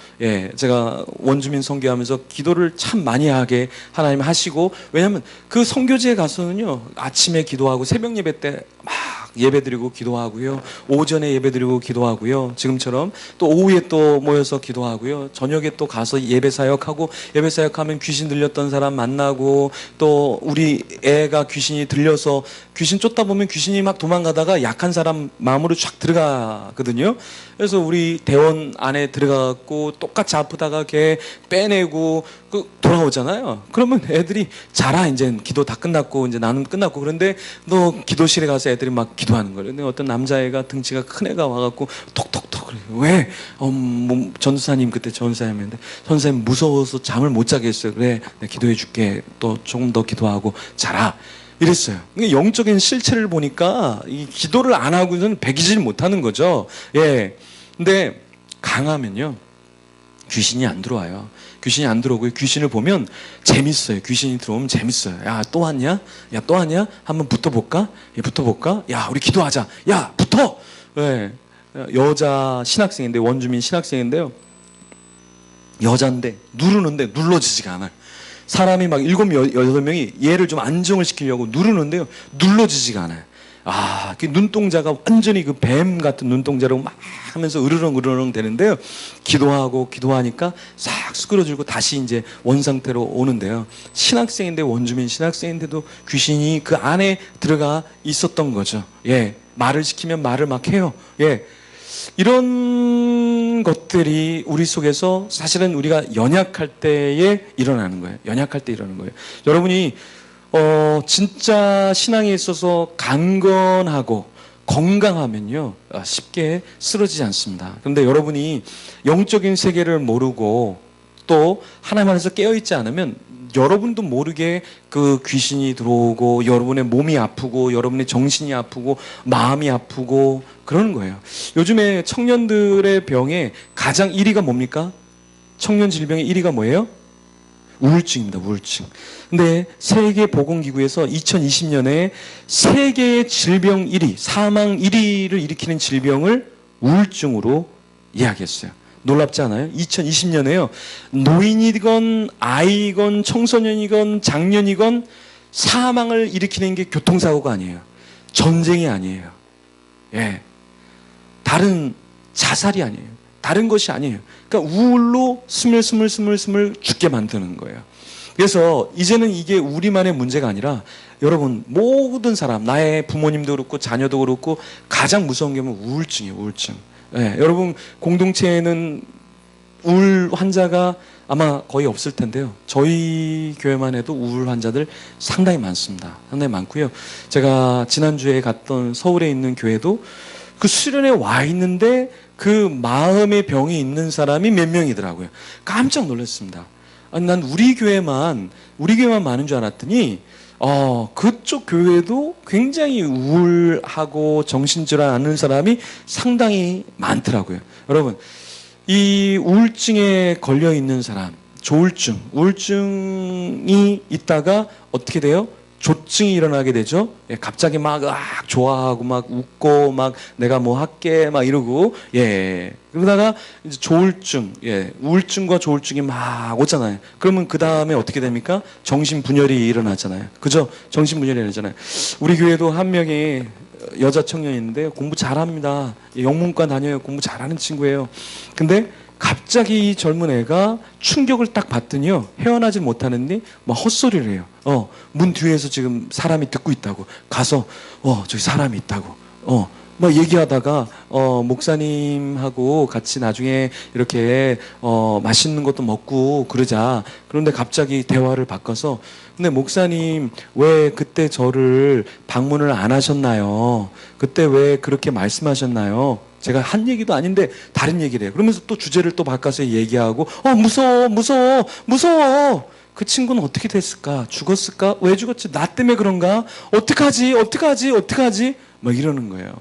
제가 원주민 선교하면서 기도를 참 많이 하게 하나님 하시고, 왜냐면 그 선교지에 가서는요, 아침에 기도하고 새벽 예배 때 막 예배드리고 기도하고요, 오전에 예배드리고 기도하고요, 지금처럼 또 오후에 또 모여서 기도하고요, 저녁에 또 가서 예배 사역하고, 예배 사역하면 귀신 들렸던 사람 만나고, 또 우리 애가 귀신이 들려서 귀신 쫓다 보면 귀신이 막 도망가다가 약한 사람 마음으로 쫙 들어가거든요. 그래서 우리 대원 안에 들어가고 똑같이 아프다가 걔 빼내고 돌아오잖아요. 그러면 애들이 자라, 이제 기도 다 끝났고 이제 나는 끝났고, 그런데 너 기도실에 가서 애들이 막 기도하는 거예요. 근데 어떤 남자애가 등치가 큰 애가 와갖고 톡톡톡 그래요. 왜? 전사님, 그때 전사님인데 전사님 무서워서 잠을 못 자겠어요. 그래, 내가 기도해 줄게. 또 조금 더 기도하고 자라. 이랬어요. 영적인 실체를 보니까 이 기도를 안 하고는 배기질 못하는 거죠. 근데 강하면요, 귀신이 안 들어와요. 귀신이 안 들어오고요. 귀신을 보면 재밌어요. 귀신이 들어오면 재밌어요. 야, 또 왔냐? 야, 또 왔냐? 한번 붙어볼까? 붙어볼까? 야, 우리 기도하자. 야, 붙어! 여자 신학생인데, 원주민 신학생인데요. 여잔데 누르는데 눌러지지가 않아요. 사람이 막 7, 8명이 얘를 좀 안정을 시키려고 누르는데요, 눌러지지가 않아요. 그 눈동자가 완전히 그 뱀 같은 눈동자로 막 하면서 으르렁 되는데요, 기도하니까 싹 수그러들고 다시 이제 원상태로 오는데요, 신학생인데, 원주민 신학생인데도 귀신이 그 안에 들어가 있었던 거죠. 말을 시키면 말을 막 해요. 이런 것들이 우리 속에서 사실은 우리가 연약할 때에 일어나는 거예요. 연약할 때 일어나는 거예요. 여러분이 진짜 신앙에 있어서 강건하고 건강하면요, 쉽게 쓰러지지 않습니다. 그런데 여러분이 영적인 세계를 모르고 또 하나님 안에서 깨어있지 않으면 여러분도 모르게 그 귀신이 들어오고 여러분의 몸이 아프고 여러분의 정신이 아프고 마음이 아프고 그러는 거예요. 요즘에 청년들의 병에 가장 1위가 뭡니까? 청년 질병의 1위가 뭐예요? 우울증입니다. 우울증. 근데 세계보건기구에서 2020년에 세계의 질병 1위, 사망 1위를 일으키는 질병을 우울증으로 이야기했어요. 놀랍지 않아요? 2020년에요. 노인이건 아이건 청소년이건 장년이건 사망을 일으키는 게 교통사고가 아니에요. 전쟁이 아니에요. 다른 자살이 아니에요. 다른 것이 아니에요. 그러니까 우울로 스물스물 죽게 만드는 거예요. 그래서 이제는 이게 우리만의 문제가 아니라 여러분 모든 사람, 나의 부모님도 그렇고 자녀도 그렇고 가장 무서운 게 뭐냐면 우울증이에요. 우울증. 여러분 공동체에는 우울 환자가 아마 거의 없을 텐데요, 저희 교회만 해도 우울 환자들 상당히 많습니다. 상당히 많고요. 제가 지난주에 갔던 서울에 있는 교회도 그 수련회 와 있는데 그 마음의 병이 있는 사람이 몇 명이더라고요. 깜짝 놀랐습니다. 아니, 난 우리 교회만 많은 줄 알았더니 그쪽 교회도 굉장히 우울하고 정신질환 앓는 사람이 상당히 많더라고요. 여러분, 이 우울증에 걸려 있는 사람, 우울증이 있다가 어떻게 돼요? 조증이 일어나게 되죠. 갑자기 막 좋아하고 막 웃고 막 내가 뭐 할게 막 이러고, 그러다가 이제 조울증, 우울증과 조울증이 막 오잖아요. 그러면 그 다음에 어떻게 됩니까? 정신분열이 일어나잖아요. 그죠? 정신분열이 일어나잖아요. 우리 교회도 한 명이 여자 청년이 있는데 공부 잘합니다. 영문과 다녀요. 공부 잘하는 친구예요. 근데 갑자기 이 젊은 애가 충격을 딱 받더니요, 헤어나질 못하는데 막 헛소리를 해요. 문 뒤에서 지금 사람이 듣고 있다고 가서 저기 사람이 있다고 막 얘기하다가 목사님하고 같이 나중에 이렇게 맛있는 것도 먹고 그러자. 그런데 갑자기 대화를 바꿔서, 근데 목사님 왜 그때 저를 방문을 안 하셨나요? 그때 왜 그렇게 말씀하셨나요? 제가 한 얘기도 아닌데 다른 얘기를 해요. 그러면서 또 주제를 또 바꿔서 얘기하고 무서워. 그 친구는 어떻게 됐을까? 죽었을까? 왜 죽었지? 나 때문에 그런가? 어떡하지? 막 이러는 거예요.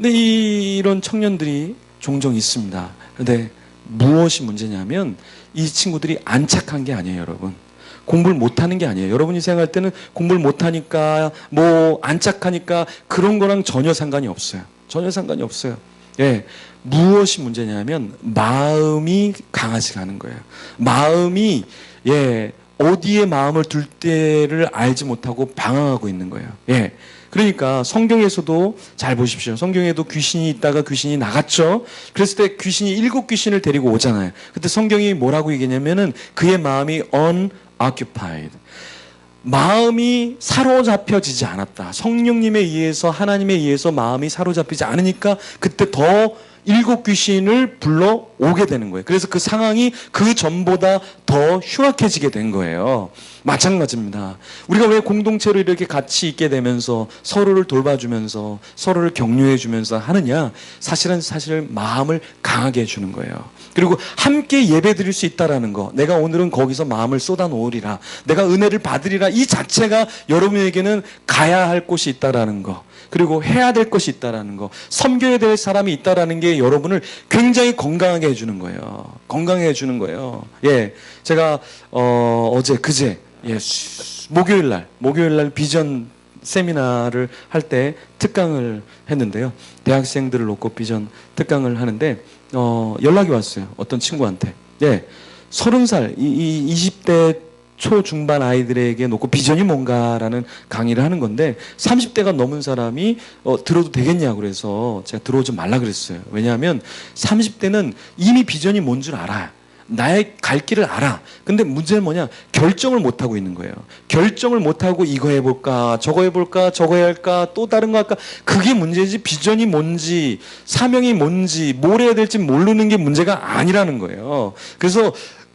근데 이런 청년들이 종종 있습니다. 근데 무엇이 문제냐면 이 친구들이 안 착한 게 아니에요, 여러분. 공부를 못하는 게 아니에요. 여러분이 생각할 때는 공부를 못하니까 뭐 안 착하니까 그런 거랑 전혀 상관이 없어요. 전혀 상관이 없어요. 예, 무엇이 문제냐면 마음이 강하지가 않은 거예요. 마음이 어디에 마음을 둘 때를 알지 못하고 방황하고 있는 거예요. 예. 그러니까 성경에서도 잘 보십시오. 성경에도 귀신이 있다가 귀신이 나갔죠. 그랬을 때 귀신이 7귀신을 데리고 오잖아요. 그때 성경이 뭐라고 얘기냐면은 그의 마음이 unoccupied. 마음이 사로잡혀지지 않았다. 성령님에 의해서 하나님에 의해서 마음이 사로잡히지 않으니까 그때 더 7귀신을 불러 오게 되는 거예요. 그래서 그 상황이 그 전보다 더 흉악해지게 된 거예요. 마찬가지입니다. 우리가 왜 공동체로 이렇게 같이 있게 되면서 서로를 돌봐주면서 서로를 격려해주면서 하느냐? 사실 마음을 강하게 해주는 거예요. 그리고 함께 예배 드릴 수 있다라는 거, 내가 오늘은 거기서 마음을 쏟아 놓으리라, 내가 은혜를 받으리라, 이 자체가 여러분에게는 가야 할 곳이 있다라는 거, 그리고 해야 될 것이 있다라는 거, 섬겨야 될 사람이 있다라는 게 여러분을 굉장히 건강하게 해주는 거예요. 건강하게 해주는 거예요. 예, 제가 그제 목요일 날 비전 세미나를 할 때 특강을 했는데요. 대학생들을 놓고 비전 특강을 하는데 연락이 왔어요. 어떤 친구한테. 30살, 20대 초중반 아이들에게 놓고 비전이 뭔가라는 강의를 하는 건데 30대가 넘은 사람이 들어도 되겠냐고 그래서 제가 들어오지 말라 그랬어요. 왜냐하면 30대는 이미 비전이 뭔 줄 알아요. 나의 갈 길을 알아. 근데 문제는 뭐냐? 결정을 못하고 있는 거예요. 결정을 못하고 이거 해볼까, 저거 해볼까, 저거 해야 할까, 또 다른 거 할까. 그게 문제지 비전이 뭔지, 사명이 뭔지, 뭘 해야 될지 모르는 게 문제가 아니라는 거예요. 그래서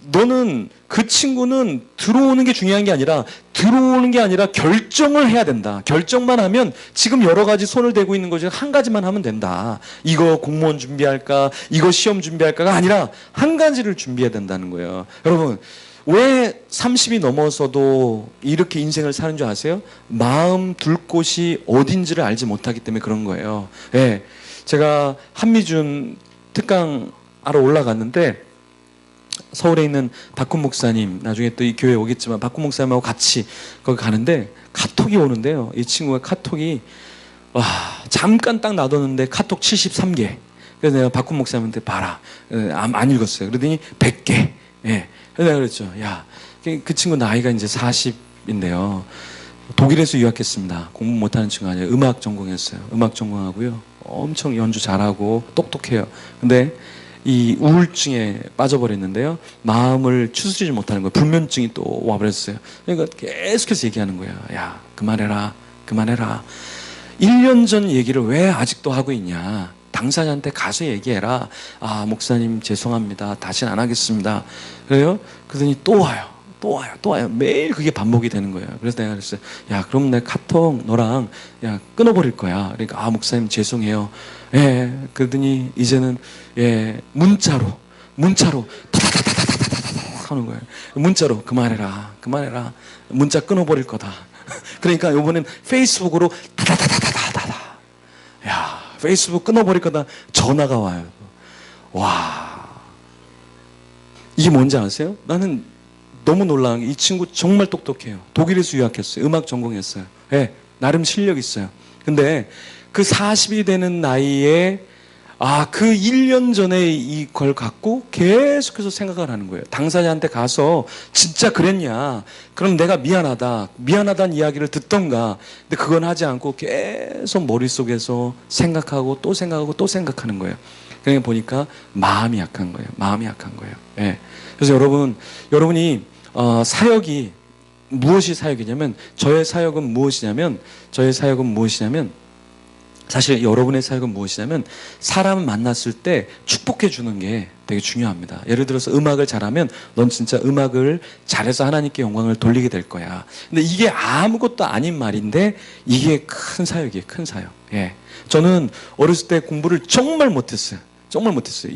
너는, 그 친구는 들어오는 게 중요한 게 아니라 결정을 해야 된다. 결정만 하면 지금 여러 가지 손을 대고 있는 것 중에 한 가지만 하면 된다. 이거 공무원 준비할까, 이거 시험 준비할까가 아니라 한 가지를 준비해야 된다는 거예요. 여러분, 왜 30이 넘어서도 이렇게 인생을 사는 줄 아세요? 마음 둘 곳이 어딘지를 알지 못하기 때문에 그런 거예요. 제가 한미준 특강 하러 올라갔는데 서울에 있는 박훈 목사님, 나중에 또 이 교회 오겠지만 박훈 목사님하고 같이 거기 가는데 카톡이 오는데요. 이 친구가 카톡이 잠깐 딱 놔뒀는데 카톡 73개. 그래서 내가 박훈 목사님한테 봐라. 안 읽었어요. 그러더니 100개. 그래서 내가 그랬죠. 야, 그 친구 나이가 이제 40인데요. 독일에서 유학했습니다. 공부 못하는 친구 아니에요. 음악 전공했어요. 음악 전공하고요. 엄청 연주 잘하고 똑똑해요. 근데 이 우울증에 빠져버렸는데요. 마음을 추스리지 못하는 거예요. 불면증이 또 와버렸어요. 그러니까 계속해서 얘기하는 거예요. 야, 그만해라. 1년 전 얘기를 왜 아직도 하고 있냐. 당사자한테 가서 얘기해라. 목사님 죄송합니다. 다시는 안 하겠습니다. 그래요? 그러더니 또 와요. 매일 그게 반복이 되는 거예요. 그래서 내가 그랬어요. 야, 그럼 내 카톡 너랑 끊어버릴 거야. 그러니까 목사님 죄송해요. 그러더니 이제는 문자로 타타타타타타타타 하는 거예요. 문자로 그만해라. 문자 끊어버릴 거다. 그러니까 이번엔 페이스북으로 타타타타타타타. 야, 페이스북 끊어버릴 거다. 전화가 와요. 와, 이게 뭔지 아세요? 나는 너무 놀라운 게 이 친구 정말 똑똑해요. 독일에서 유학했어요. 음악 전공했어요. 나름 실력 있어요. 근데 그 40이 되는 나이에 그 1년 전에 이걸 갖고 계속해서 생각을 하는 거예요. 당사자한테 가서 진짜 그랬냐? 그럼 내가 미안하다는 이야기를 듣던가. 근데 그건 하지 않고 계속 머릿속에서 생각하고 또 생각하는 거예요. 그러니까 보니까 마음이 약한 거예요. 그래서 여러분이 사역이 무엇이 사역이냐면 저의 사역은 무엇이냐면 사실 여러분의 사역은 무엇이냐면 사람을 만났을 때 축복해 주는 게 되게 중요합니다. 예를 들어서 음악을 잘하면 넌 진짜 음악을 잘해서 하나님께 영광을 돌리게 될 거야. 근데 이게 아무것도 아닌 말인데 이게 큰 사역이에요. 큰 사역. 저는 어렸을 때 공부를 정말 못했어요.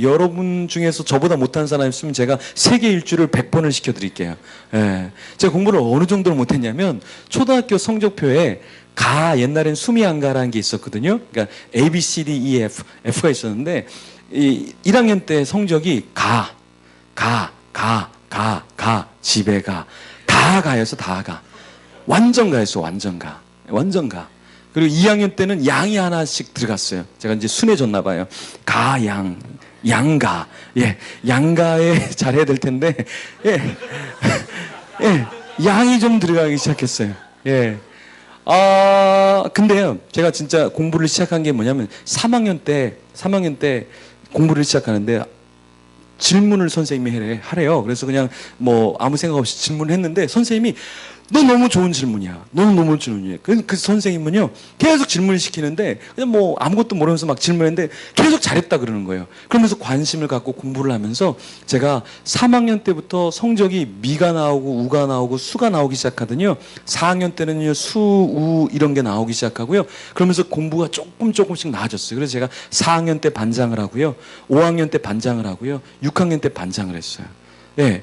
여러분 중에서 저보다 못한 사람 있으면 제가 세계 일주를 100번을 시켜드릴게요. 제가 공부를 어느 정도로 못했냐면 초등학교 성적표에 가 옛날엔 숨이 안 가라는 게 있었거든요. 그러니까 A, B, C, D, E, F, F가 있었는데 이 1학년 때 성적이 집에 가, 다 가였어, 다 가. 완전 가였어, 완전 가. 완전 가. 그리고 2학년 때는 양이 하나씩 들어갔어요. 제가 이제 순해졌나 봐요. 가, 양가. 예, 양가에 잘해야 될 텐데, 예, 예, 양이 좀 들어가기 시작했어요. 예. 근데요, 제가 진짜 공부를 시작한 게 뭐냐면, 3학년 때 공부를 시작하는데, 질문을 선생님이 하래요. 그래서 그냥 뭐 아무 생각 없이 질문을 했는데 선생님이 너 너무 좋은 질문이야. 너무 좋은 질문이야. 그 선생님은요 계속 질문을 시키는데 그냥 뭐 아무것도 모르면서 막 질문했는데 계속 잘했다 그러는 거예요. 그러면서 관심을 갖고 공부를 하면서 제가 3학년 때부터 성적이 미가 나오고 우가 나오고 수가 나오기 시작하더니요. 4학년 때는요 수, 우 이런 게 나오기 시작하고요. 그러면서 공부가 조금씩 나아졌어요. 그래서 제가 4학년 때 반장을 하고요. 5학년 때 반장을 하고요. 6학년 때 반장을 했어요. 예.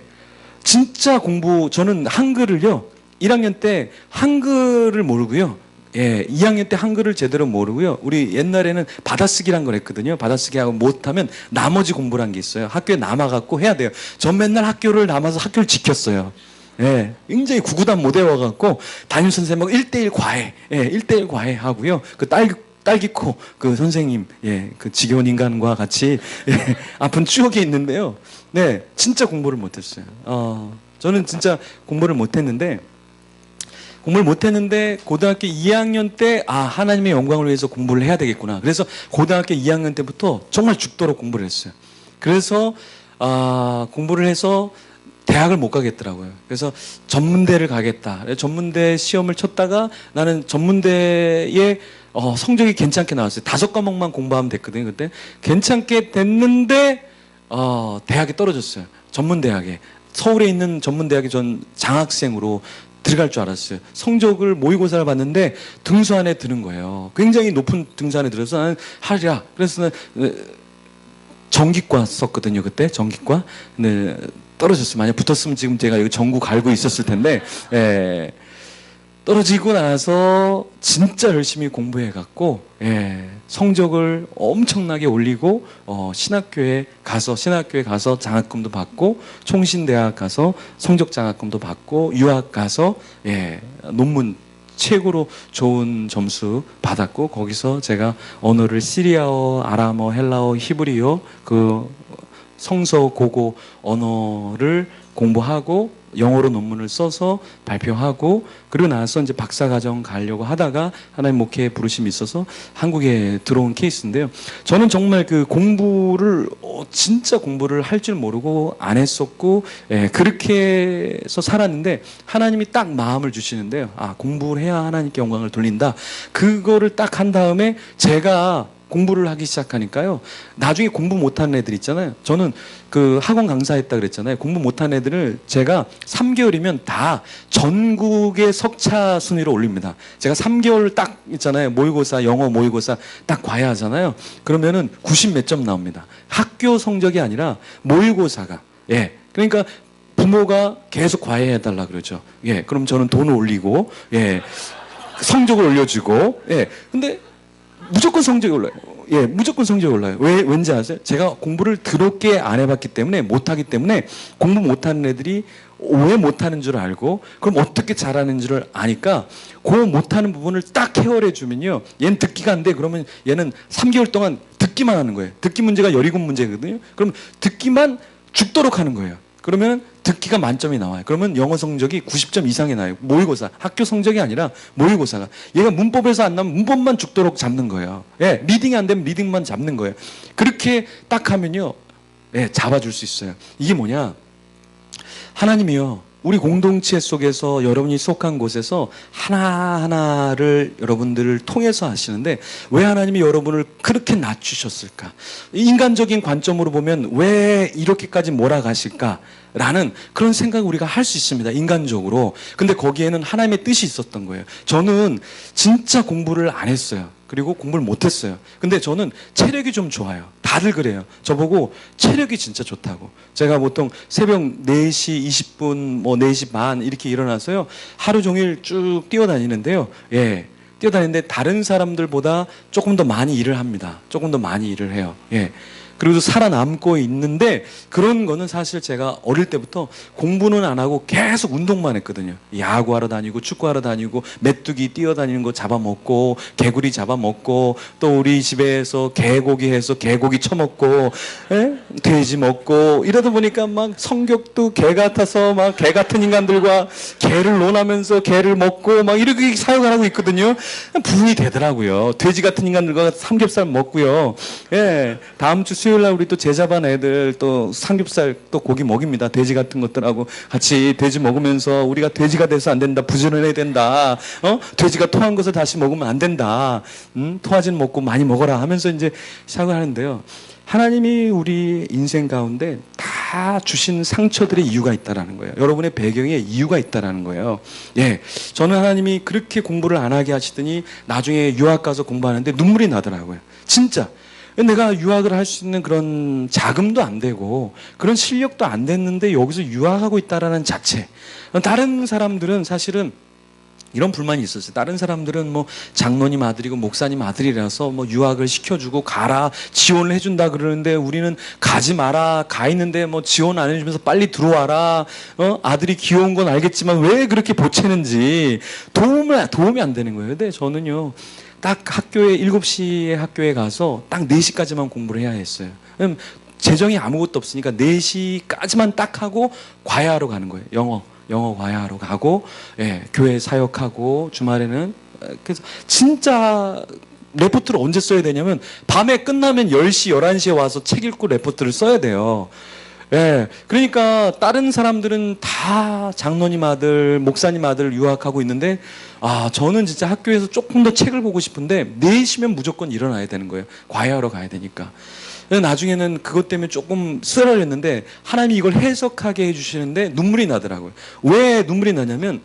진짜 공부, 저는 한글을요, 1학년 때 한글을 모르고요. 예, 2학년 때 한글을 제대로 모르고요. 우리 옛날에는 받아쓰기란 걸 했거든요. 받아쓰기 하고 못하면 나머지 공부란 게 있어요. 학교에 남아갖고 해야 돼요. 전 맨날 학교를 남아서 학교를 지켰어요. 예, 굉장히 구구단 못 외워갖고 담임선생님하고 1대1 과외, 예, 1대1 과외 하고요. 그 딸기코 그 선생님, 예, 그 지겨운 인간과 같이 예, 아픈 추억이 있는데요. 네, 진짜 공부를 못했어요. 저는 진짜 공부를 못했는데 고등학교 2학년 때 하나님의 영광을 위해서 공부를 해야 되겠구나. 그래서 고등학교 2학년 때부터 정말 죽도록 공부를 했어요. 그래서 공부를 해서 대학을 못 가겠더라고요. 그래서 전문대를 가겠다. 전문대 시험을 쳤다가 나는 전문대에 성적이 괜찮게 나왔어요. 5과목만 공부하면 됐거든요. 그때 괜찮게 됐는데 대학에 떨어졌어요. 전문대학에. 서울에 있는 전문대학에 전 장학생으로 들어갈 줄 알았어요. 성적을 모의고사를 봤는데 등수 안에 드는 거예요. 굉장히 높은 등수 안에 들어서 나는 하리라. 그래서 전기과 썼거든요. 그때 전기과. 근데 떨어졌어요. 만약 붙었으면 지금 제가 여기 전구 갈고 있었을 텐데, 예. 떨어지고 나서 진짜 열심히 공부해갖고, 예. 성적을 엄청나게 올리고, 신학교에 가서 장학금도 받고, 총신대학 가서 성적 장학금도 받고, 유학 가서, 예. 논문 최고로 좋은 점수 받았고, 거기서 제가 언어를 시리아어, 아람어, 헬라어, 히브리어, 그 성서, 고고 언어를 공부하고 영어로 논문을 써서 발표하고 그리고 나서 이제 박사과정 가려고 하다가 하나님 목회에 부르심이 있어서 한국에 들어온 케이스인데요. 저는 정말 그 공부를 진짜 공부를 할 줄 모르고 안 했었고 그렇게 해서 살았는데 하나님이 딱 마음을 주시는데요. 공부를 해야 하나님께 영광을 돌린다. 그거를 딱 한 다음에 제가 공부를 하기 시작하니까요. 나중에 공부 못하는 애들 있잖아요. 저는 그 학원 강사했다 그랬잖아요. 공부 못하는 애들을 제가 3개월이면 다 전국의 석차 순위로 올립니다. 제가 3개월 딱 있잖아요. 모의고사, 영어 모의고사 딱 과외하잖아요. 그러면은 90 몇 점 나옵니다. 학교 성적이 아니라 모의고사가. 예. 그러니까 부모가 계속 과외해달라 그러죠. 예. 그럼 저는 돈을 올리고, 예. 성적을 올려주고, 예. 근데 무조건 성적이 올라요. 예, 무조건 성적이 올라요. 왠지 아세요? 제가 공부를 더럽게 안 해봤기 때문에, 못하기 때문에, 공부 못하는 애들이 왜 못하는 줄 알고, 그럼 어떻게 잘하는 줄을 아니까, 그 못하는 부분을 딱 케어해주면요. 얘는 듣기가 안 돼. 그러면 얘는 3개월 동안 듣기만 하는 거예요. 듣기 문제가 17 문제거든요. 그럼 듣기만 죽도록 하는 거예요. 그러면 듣기가 만점이 나와요. 그러면 영어 성적이 90점 이상이 나요. 모의고사. 학교 성적이 아니라 모의고사가. 얘가 문법에서 안 나면 문법만 죽도록 잡는 거예요. 예, 리딩이 안 되면 리딩만 잡는 거예요. 그렇게 딱 하면요. 예, 잡아줄 수 있어요. 이게 뭐냐. 하나님이요. 우리 공동체 속에서 여러분이 속한 곳에서 하나하나를 여러분들을 통해서 하시는데 왜 하나님이 여러분을 그렇게 낮추셨을까? 인간적인 관점으로 보면 왜 이렇게까지 몰아가실까? 라는 그런 생각을 우리가 할 수 있습니다. 인간적으로. 근데 거기에는 하나님의 뜻이 있었던 거예요. 저는 진짜 공부를 안 했어요. 그리고 공부를 못했어요. 근데 저는 체력이 좀 좋아요. 다들 그래요. 저보고 체력이 진짜 좋다고. 제가 보통 새벽 4시 20분, 뭐 4시 반 이렇게 일어나서요. 하루 종일 쭉 뛰어다니는데요. 예. 뛰어다니는데 다른 사람들보다 조금 더 많이 일을 합니다. 조금 더 많이 일을 해요. 예. 그리고 살아남고 있는데 그런 거는 사실 제가 어릴 때부터 공부는 안 하고 계속 운동만 했거든요. 야구하러 다니고 축구하러 다니고 메뚜기 뛰어다니는 거 잡아먹고 개구리 잡아먹고 또 우리 집에서 개고기 해서 개고기 처먹고 예? 돼지 먹고 이러다 보니까 막 성격도 개 같아서 막 개 같은 인간들과 개를 논하면서 개를 먹고 막 이렇게 사역을 하고 있거든요. 부흥이 되더라고요. 돼지 같은 인간들과 삼겹살 먹고요. 예. 다음 주 수요일 날 우리 또 제자반 애들 또 삼겹살 또 고기 먹입니다. 돼지 같은 것들하고 같이 돼지 먹으면서 우리가 돼지가 돼서 안 된다. 부지런해야 된다. 돼지가 토한 것을 다시 먹으면 안 된다. 토하지는 먹고 많이 먹어라 하면서 이제 시작을 하는데요. 하나님이 우리 인생 가운데 다 주신 상처들의 이유가 있다라는 거예요. 여러분의 배경에 이유가 있다라는 거예요. 예. 저는 하나님이 그렇게 공부를 안 하게 하시더니 나중에 유학 가서 공부하는데 눈물이 나더라고요. 진짜. 내가 유학을 할 수 있는 그런 자금도 안 되고 그런 실력도 안 됐는데 여기서 유학하고 있다라는 자체. 다른 사람들은 사실은 이런 불만이 있었어요. 다른 사람들은 뭐 장로님 아들이고 목사님 아들이라서 뭐 유학을 시켜주고 가라 지원을 해준다 그러는데 우리는 가지 마라. 가 있는데 뭐 지원 안 해주면서 빨리 들어와라. 아들이 귀여운 건 알겠지만 왜 그렇게 보채는지 도움이 안 되는 거예요. 근데 저는요. 딱 학교에 7시에 학교에 가서 딱 4시까지만 공부를 해야 했어요. 재정이 아무것도 없으니까 4시까지만 딱 하고 과외하러 가는 거예요. 영어 과외하러 가고 예, 교회 사역하고 주말에는 그래서 진짜 레포트를 언제 써야 되냐면 밤에 끝나면 10시, 11시에 와서 책 읽고 레포트를 써야 돼요. 예, 그러니까 다른 사람들은 다 장로님 아들, 목사님 아들 유학하고 있는데 저는 진짜 학교에서 조금 더 책을 보고 싶은데 4시면 무조건 일어나야 되는 거예요. 과외하러 가야 되니까. 나중에는 그것 때문에 조금 쓰러졌는데 하나님이 이걸 해석하게 해주시는데 눈물이 나더라고요. 왜 눈물이 나냐면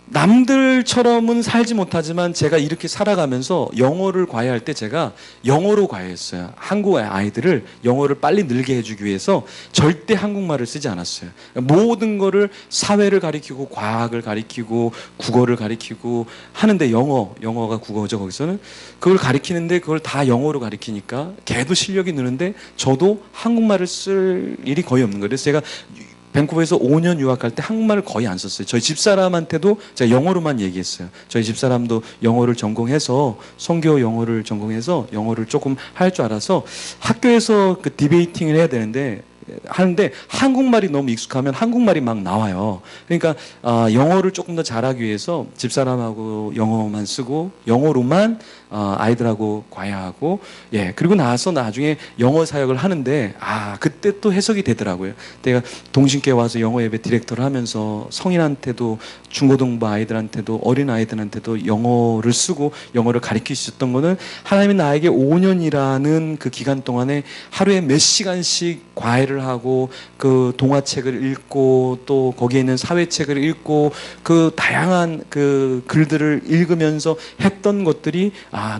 남들처럼은 살지 못하지만 제가 이렇게 살아가면서 영어를 과외할 때 제가 영어로 과외했어요. 한국 아이들을 영어를 빨리 늘게 해주기 위해서 절대 한국말을 쓰지 않았어요. 모든 거를 사회를 가리키고 과학을 가리키고 국어를 가리키고 하는데 영어가 국어죠. 거기서는 그걸 가리키는데 그걸 다 영어로 가리키니까 걔도 실력이 느는데 저도 한국말을 쓸 일이 거의 없는 거예요. 그래서 제가 밴쿠버에서 5년 유학할 때 한국말을 거의 안 썼어요. 저희 집사람한테도 제가 영어로만 얘기했어요. 저희 집사람도 영어를 전공해서 선교 영어를 전공해서 영어를 조금 할 줄 알아서 학교에서 그 디베이팅을 해야 되는데 하는데 한국말이 너무 익숙하면 한국말이 막 나와요. 그러니까 영어를 조금 더 잘하기 위해서 집사람하고 영어만 쓰고 영어로만 아이들하고 과외하고 예 그리고 나서 나중에 영어 사역을 하는데 그때 또 해석이 되더라고요. 내가 동신께 와서 영어 예배 디렉터를 하면서 성인한테도 중고등부 아이들한테도 어린 아이들한테도 영어를 쓰고 영어를 가르칠 수 있었던 거는 하나님이 나에게 5년이라는 그 기간 동안에 하루에 몇 시간씩 과외를 하고 그 동화책을 읽고 또 거기에 있는 사회책을 읽고 그 다양한 그 글들을 읽으면서 했던 것들이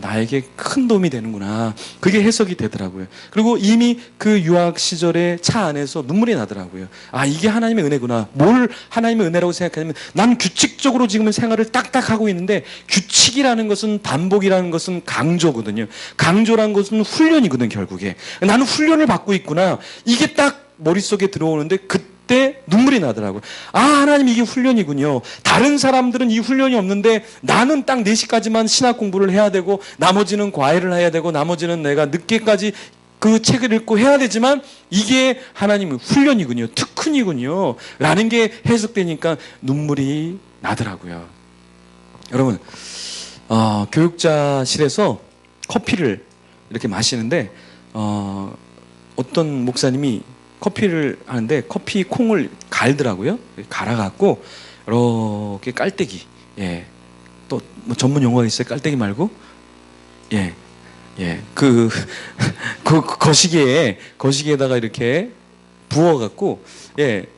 나에게 큰 도움이 되는구나. 그게 해석이 되더라고요. 그리고 이미 그 유학 시절에 차 안에서 눈물이 나더라고요. 이게 하나님의 은혜구나. 뭘 하나님의 은혜라고 생각하냐면 난 규칙적으로 지금 생활을 딱딱 하고 있는데 규칙이라는 것은 반복이라는 것은 강조거든요. 강조라는 것은 훈련이거든 결국에. 나는 훈련을 받고 있구나. 이게 딱 머릿속에 들어오는데 그때 눈물이 나더라고요. 하나님 이게 훈련이군요. 다른 사람들은 이 훈련이 없는데 나는 딱 4시까지만 신학 공부를 해야 되고 나머지는 과외를 해야 되고 나머지는 내가 늦게까지 그 책을 읽고 해야 되지만 이게 하나님의 훈련이군요. 특훈이군요. 라는 게 해석되니까 눈물이 나더라고요. 여러분 교육자실에서 커피를 이렇게 마시는데 어떤 목사님이 커피를 하는데 커피 콩을 갈더라고요. 갈아갖고 이렇게 깔때기 또 뭐 전문 용어가 있어요. 깔때기 말고 그 거시기에다가 이렇게 부어갖고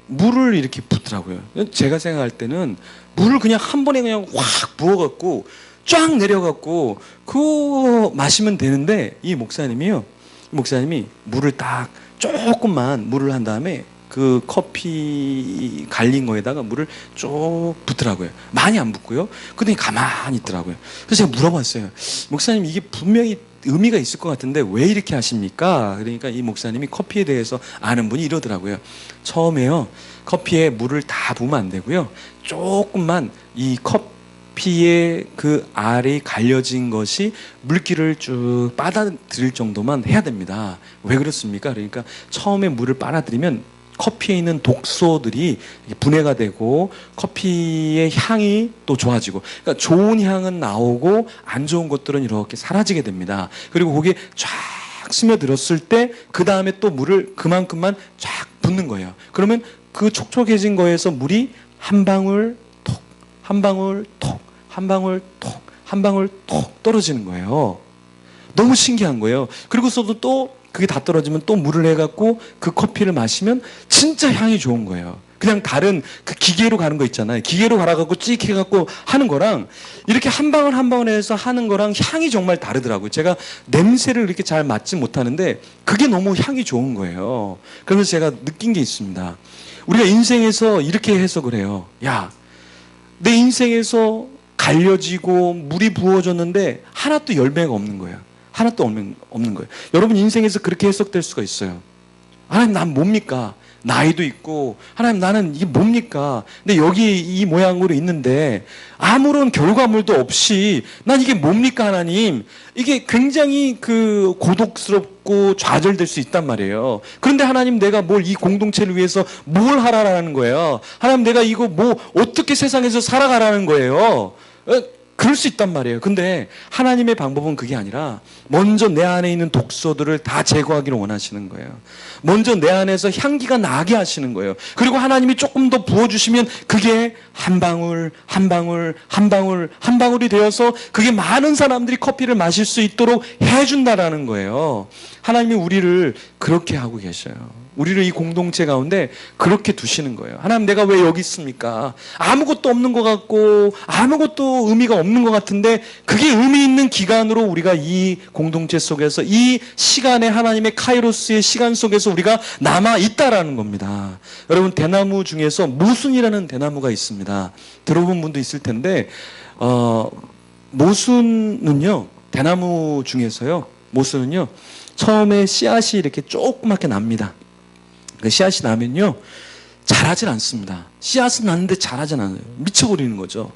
물을 이렇게 붓더라고요. 제가 생각할 때는 물을 그냥 한 번에 그냥 확 부어갖고 쫙 내려갖고 그거 마시면 되는데 이 목사님이 물을 딱 조금만 물을 한 다음에 그 커피 갈린 거에다가 물을 쭉 붓더라고요. 많이 안 붓고요. 그러더니 가만히 있더라고요. 그래서 제가 물어봤어요. 목사님, 이게 분명히 의미가 있을 것 같은데 왜 이렇게 하십니까? 그러니까 이 목사님이 커피에 대해서 아는 분이 이러더라고요. 처음에요, 커피에 물을 다 부으면 안 되고요. 조금만 이 커피의 그 알이 갈려진 것이 물기를 쭉 빨아들일 정도만 해야 됩니다. 왜 그렇습니까? 그러니까 처음에 물을 빨아들이면 커피에 있는 독소들이 분해가 되고 커피의 향이 또 좋아지고, 그러니까 좋은 향은 나오고 안 좋은 것들은 이렇게 사라지게 됩니다. 그리고 거기에 쫙 스며들었을 때 그 다음에 또 물을 그만큼만 쫙 붓는 거예요. 그러면 그 촉촉해진 거에서 물이 한 방울 톡, 한 방울 톡, 한 방울 톡, 한 방울 톡 떨어지는 거예요. 너무 신기한 거예요. 그리고서도 또 그게 다 떨어지면 또 물을 해갖고 그 커피를 마시면 진짜 향이 좋은 거예요. 그냥 다른 그 기계로 가는 거 있잖아요. 기계로 갈아갖고 찍 해갖고 하는 거랑 이렇게 한 방울 한 방울 해서 하는 거랑 향이 정말 다르더라고요. 제가 냄새를 이렇게 잘 맡지 못하는데 그게 너무 향이 좋은 거예요. 그러면서 제가 느낀 게 있습니다. 우리가 인생에서 이렇게 해석을 해요. 야, 내 인생에서 갈려지고 물이 부어졌는데 하나도 열매가 없는 거예요. 하나도 없는 거예요. 여러분 인생에서 그렇게 해석될 수가 있어요. 하나님, 난 뭡니까? 나이도 있고, 하나님 나는 이게 뭡니까? 근데 여기 이 모양으로 있는데 아무런 결과물도 없이 난 이게 뭡니까 하나님? 이게 굉장히 그 고독스럽고 좌절될 수 있단 말이에요. 그런데 하나님, 내가 뭘 이 공동체를 위해서 뭘 하라라는 거예요. 하나님, 내가 이거 뭐 어떻게 세상에서 살아가라는 거예요. 그럴 수 있단 말이에요. 근데 하나님의 방법은 그게 아니라 먼저 내 안에 있는 독소들을 다 제거하기를 원하시는 거예요. 먼저 내 안에서 향기가 나게 하시는 거예요. 그리고 하나님이 조금 더 부어주시면 그게 한 방울 한 방울 한 방울 한 방울이 되어서 그게 많은 사람들이 커피를 마실 수 있도록 해준다라는 거예요. 하나님이 우리를 그렇게 하고 계셔요. 우리를 이 공동체 가운데 그렇게 두시는 거예요. 하나님, 내가 왜 여기 있습니까? 아무것도 없는 것 같고 아무것도 의미가 없는 것 같은데 그게 의미 있는 기간으로 우리가 이 공동체 속에서 이 시간에 하나님의 카이로스의 시간 속에서 우리가 남아 있다라는 겁니다. 여러분, 대나무 중에서 모순이라는 대나무가 있습니다. 들어본 분도 있을 텐데 모순은요, 대나무 중에서요, 모순은요 처음에 씨앗이 이렇게 조그맣게 납니다. 그 씨앗이 나면요 자라질 않습니다. 씨앗은 났는데 자라진 않아요. 미쳐버리는 거죠.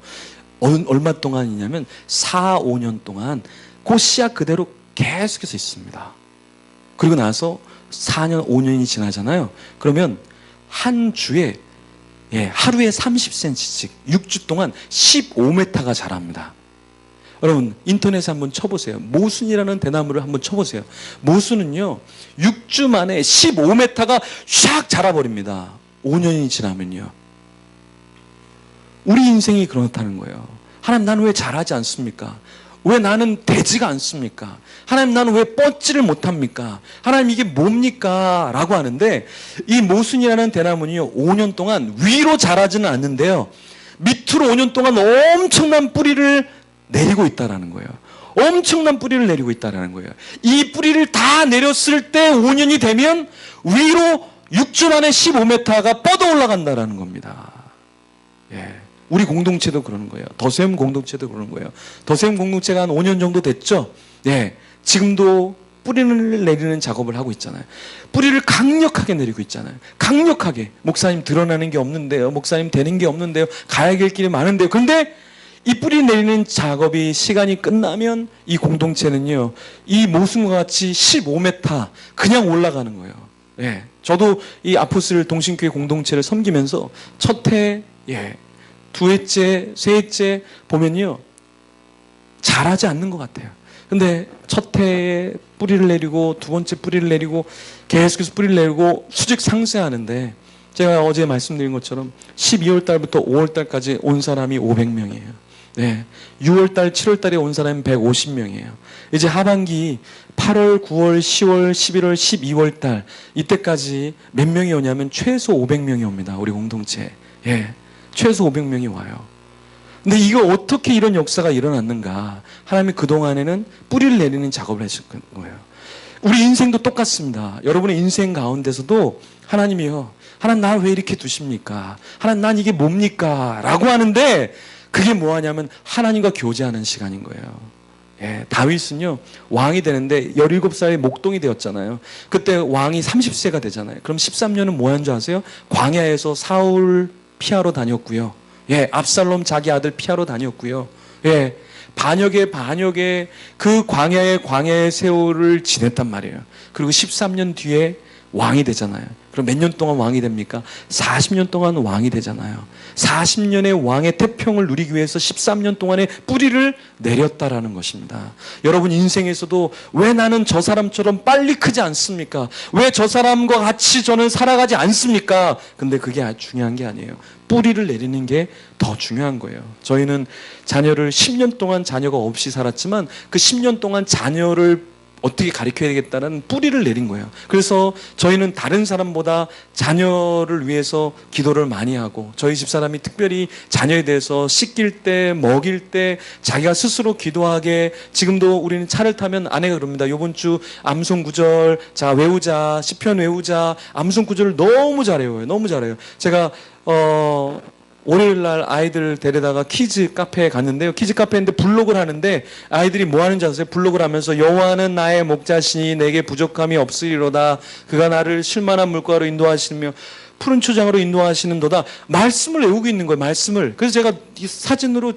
얼마 동안이냐면 4, 5년 동안 그 씨앗 그대로 계속해서 있습니다. 그리고 나서 4년, 5년이 지나잖아요. 그러면 한 주에 하루에 30cm씩 6주 동안 15m가 자랍니다. 여러분 인터넷에 한번 쳐보세요. 모순이라는 대나무를 한번 쳐보세요. 모순은요 6주 만에 15m가 샥 자라버립니다. 5년이 지나면요. 우리 인생이 그렇다는 거예요. 하나님, 나는 왜 자라지 않습니까? 왜 나는 되지가 않습니까? 하나님, 나는 왜 뻗지를 못합니까? 하나님, 이게 뭡니까? 라고 하는데 이 모순이라는 대나무는요 5년 동안 위로 자라지는 않는데요 밑으로 5년 동안 엄청난 뿌리를 내리고 있다라는 거예요. 엄청난 뿌리를 내리고 있다라는 거예요. 이 뿌리를 다 내렸을 때 5년이 되면 위로 6주 만에 15m가 뻗어 올라간다라는 겁니다. 우리 공동체도 그러는 거예요. 더셈 공동체도 그러는 거예요. 더셈 공동체가 한 5년 정도 됐죠. 지금도 뿌리를 내리는 작업을 하고 있잖아요. 뿌리를 강력하게 내리고 있잖아요. 강력하게. 목사님 드러나는 게 없는데요. 목사님 되는 게 없는데요. 가야 될 길이 많은데요. 그런데 이 뿌리 내리는 작업이 시간이 끝나면 이 공동체는요 이 모순과 같이 15m 그냥 올라가는 거예요. 저도 이 아포스를 동신교회 공동체를 섬기면서 첫 해, 두 해째, 세 해째 보면요 잘하지 않는 것 같아요. 근데 첫 해에 뿌리를 내리고 두 번째 뿌리를 내리고 계속해서 뿌리를 내리고 수직 상승하는데, 제가 어제 말씀드린 것처럼 12월 달부터 5월 달까지 온 사람이 500명이에요. 6월 달, 7월 달에 온 사람이 150명이에요. 이제 하반기 8월, 9월, 10월, 11월, 12월 달 이때까지 몇 명이 오냐면 최소 500명이 옵니다. 우리 공동체. 최소 500명이 와요. 근데 이거 어떻게 이런 역사가 일어났는가? 하나님이 그동안에는 뿌리를 내리는 작업을 하실 거예요. 우리 인생도 똑같습니다. 여러분의 인생 가운데서도 하나님이요 하나님 나를 왜 이렇게 두십니까? 하나님 난 이게 뭡니까? 라고 하는데 그게 뭐하냐면 하나님과 교제하는 시간인 거예요. 예, 다윗은요 왕이 되는데 17살에 목동이 되었잖아요. 그때 왕이 30세가 되잖아요. 그럼 13년은 뭐 한 줄 아세요? 광야에서 사울 피하러 다녔고요. 예, 압살롬 자기 아들 피하러 다녔고요. 예, 반역의 그 광야의 세월을 지냈단 말이에요. 그리고 13년 뒤에 왕이 되잖아요. 그럼 몇 년 동안 왕이 됩니까? 40년 동안 왕이 되잖아요. 40년의 왕의 태평을 누리기 위해서 13년 동안의 뿌리를 내렸다라는 것입니다. 여러분 인생에서도 왜 나는 저 사람처럼 빨리 크지 않습니까? 왜 저 사람과 같이 저는 살아가지 않습니까? 근데 그게 중요한 게 아니에요. 뿌리를 내리는 게 더 중요한 거예요. 저희는 자녀를 10년 동안 자녀가 없이 살았지만 그 10년 동안 자녀를 어떻게 가르쳐야 되겠다는 뿌리를 내린 거예요. 그래서 저희는 다른 사람보다 자녀를 위해서 기도를 많이 하고 저희 집사람이 특별히 자녀에 대해서 씻길 때 먹일 때 자기가 스스로 기도하게 지금도 우리는 차를 타면 아내가 그럽니다. 이번 주 암송 구절 자 외우자 시편 외우자 암송 구절을 너무 잘해요. 너무 잘해요. 제가 월요일 날 아이들 데려다가 키즈 카페에 갔는데요. 키즈 카페인데 블록을 하는데 아이들이 뭐 하는지 아세요? 블록을 하면서 여호와는 나의 목자시니 내게 부족함이 없으리로다. 그가 나를 쉴만한 물가로 인도하시며 푸른 초장으로 인도하시는도다. 말씀을 외우고 있는 거예요. 말씀을. 그래서 제가 이 사진으로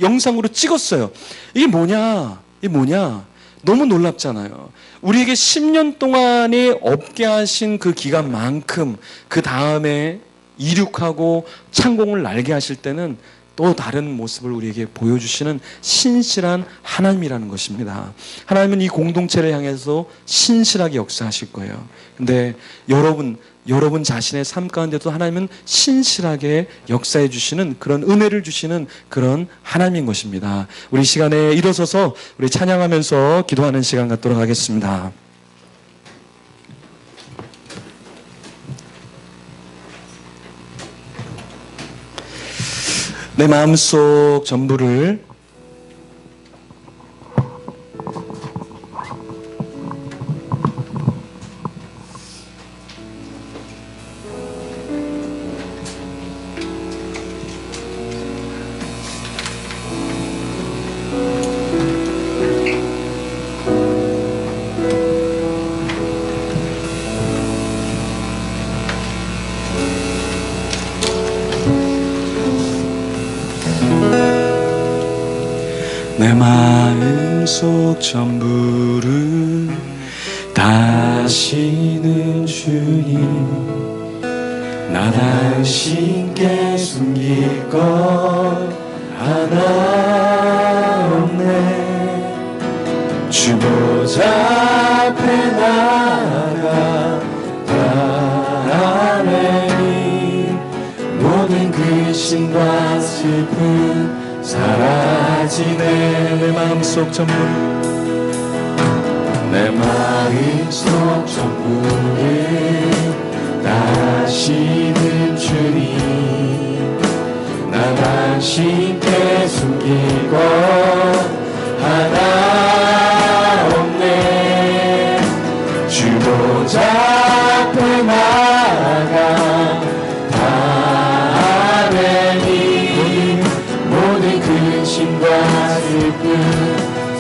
영상으로 찍었어요. 이게 뭐냐? 너무 놀랍잖아요. 우리에게 10년 동안에 없게 하신 그 기간만큼 그 다음에 이륙하고 창공을 날게 하실 때는 또 다른 모습을 우리에게 보여주시는 신실한 하나님이라는 것입니다. 하나님은 이 공동체를 향해서 신실하게 역사하실 거예요. 근데 여러분 자신의 삶 가운데도 하나님은 신실하게 역사해 주시는 그런 은혜를 주시는 그런 하나님인 것입니다. 우리 시간에 일어서서 우리 찬양하면서 기도하는 시간 갖도록 하겠습니다. 내 마음속 전부를 내 마음속 전부를 다시는 주님 나 당신께 숨길 것 하나 없네 주 보좌 앞에 나아가 아뢰니 모든 근심과 슬픔 사라지네 내 마음속 전부 내 마음속 전부를 다시는 주님 나 당신께 숨길 것 하나 없네 주 보좌 앞에 나아가 근심과 슬픔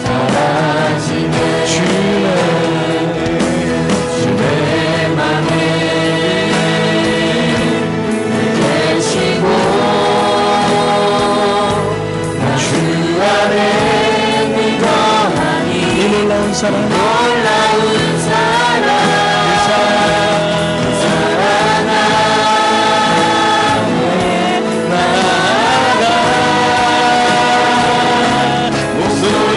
사라지네 주의 맘에 계시고 주 안에 거하니 이 놀라운 사랑 목소리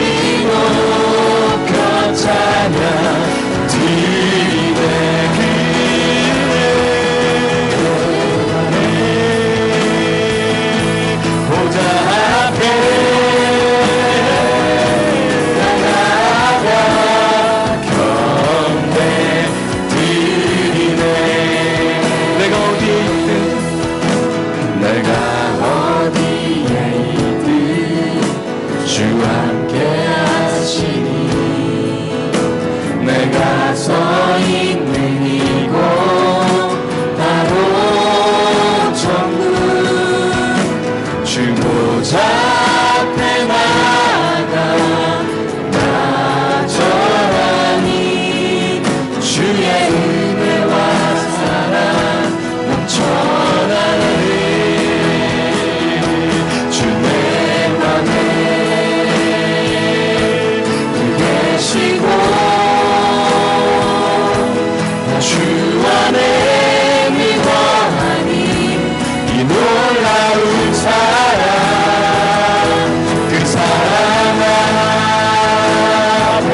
주 안에 믿어하니 이 놀라운 사랑 그 사랑 앞에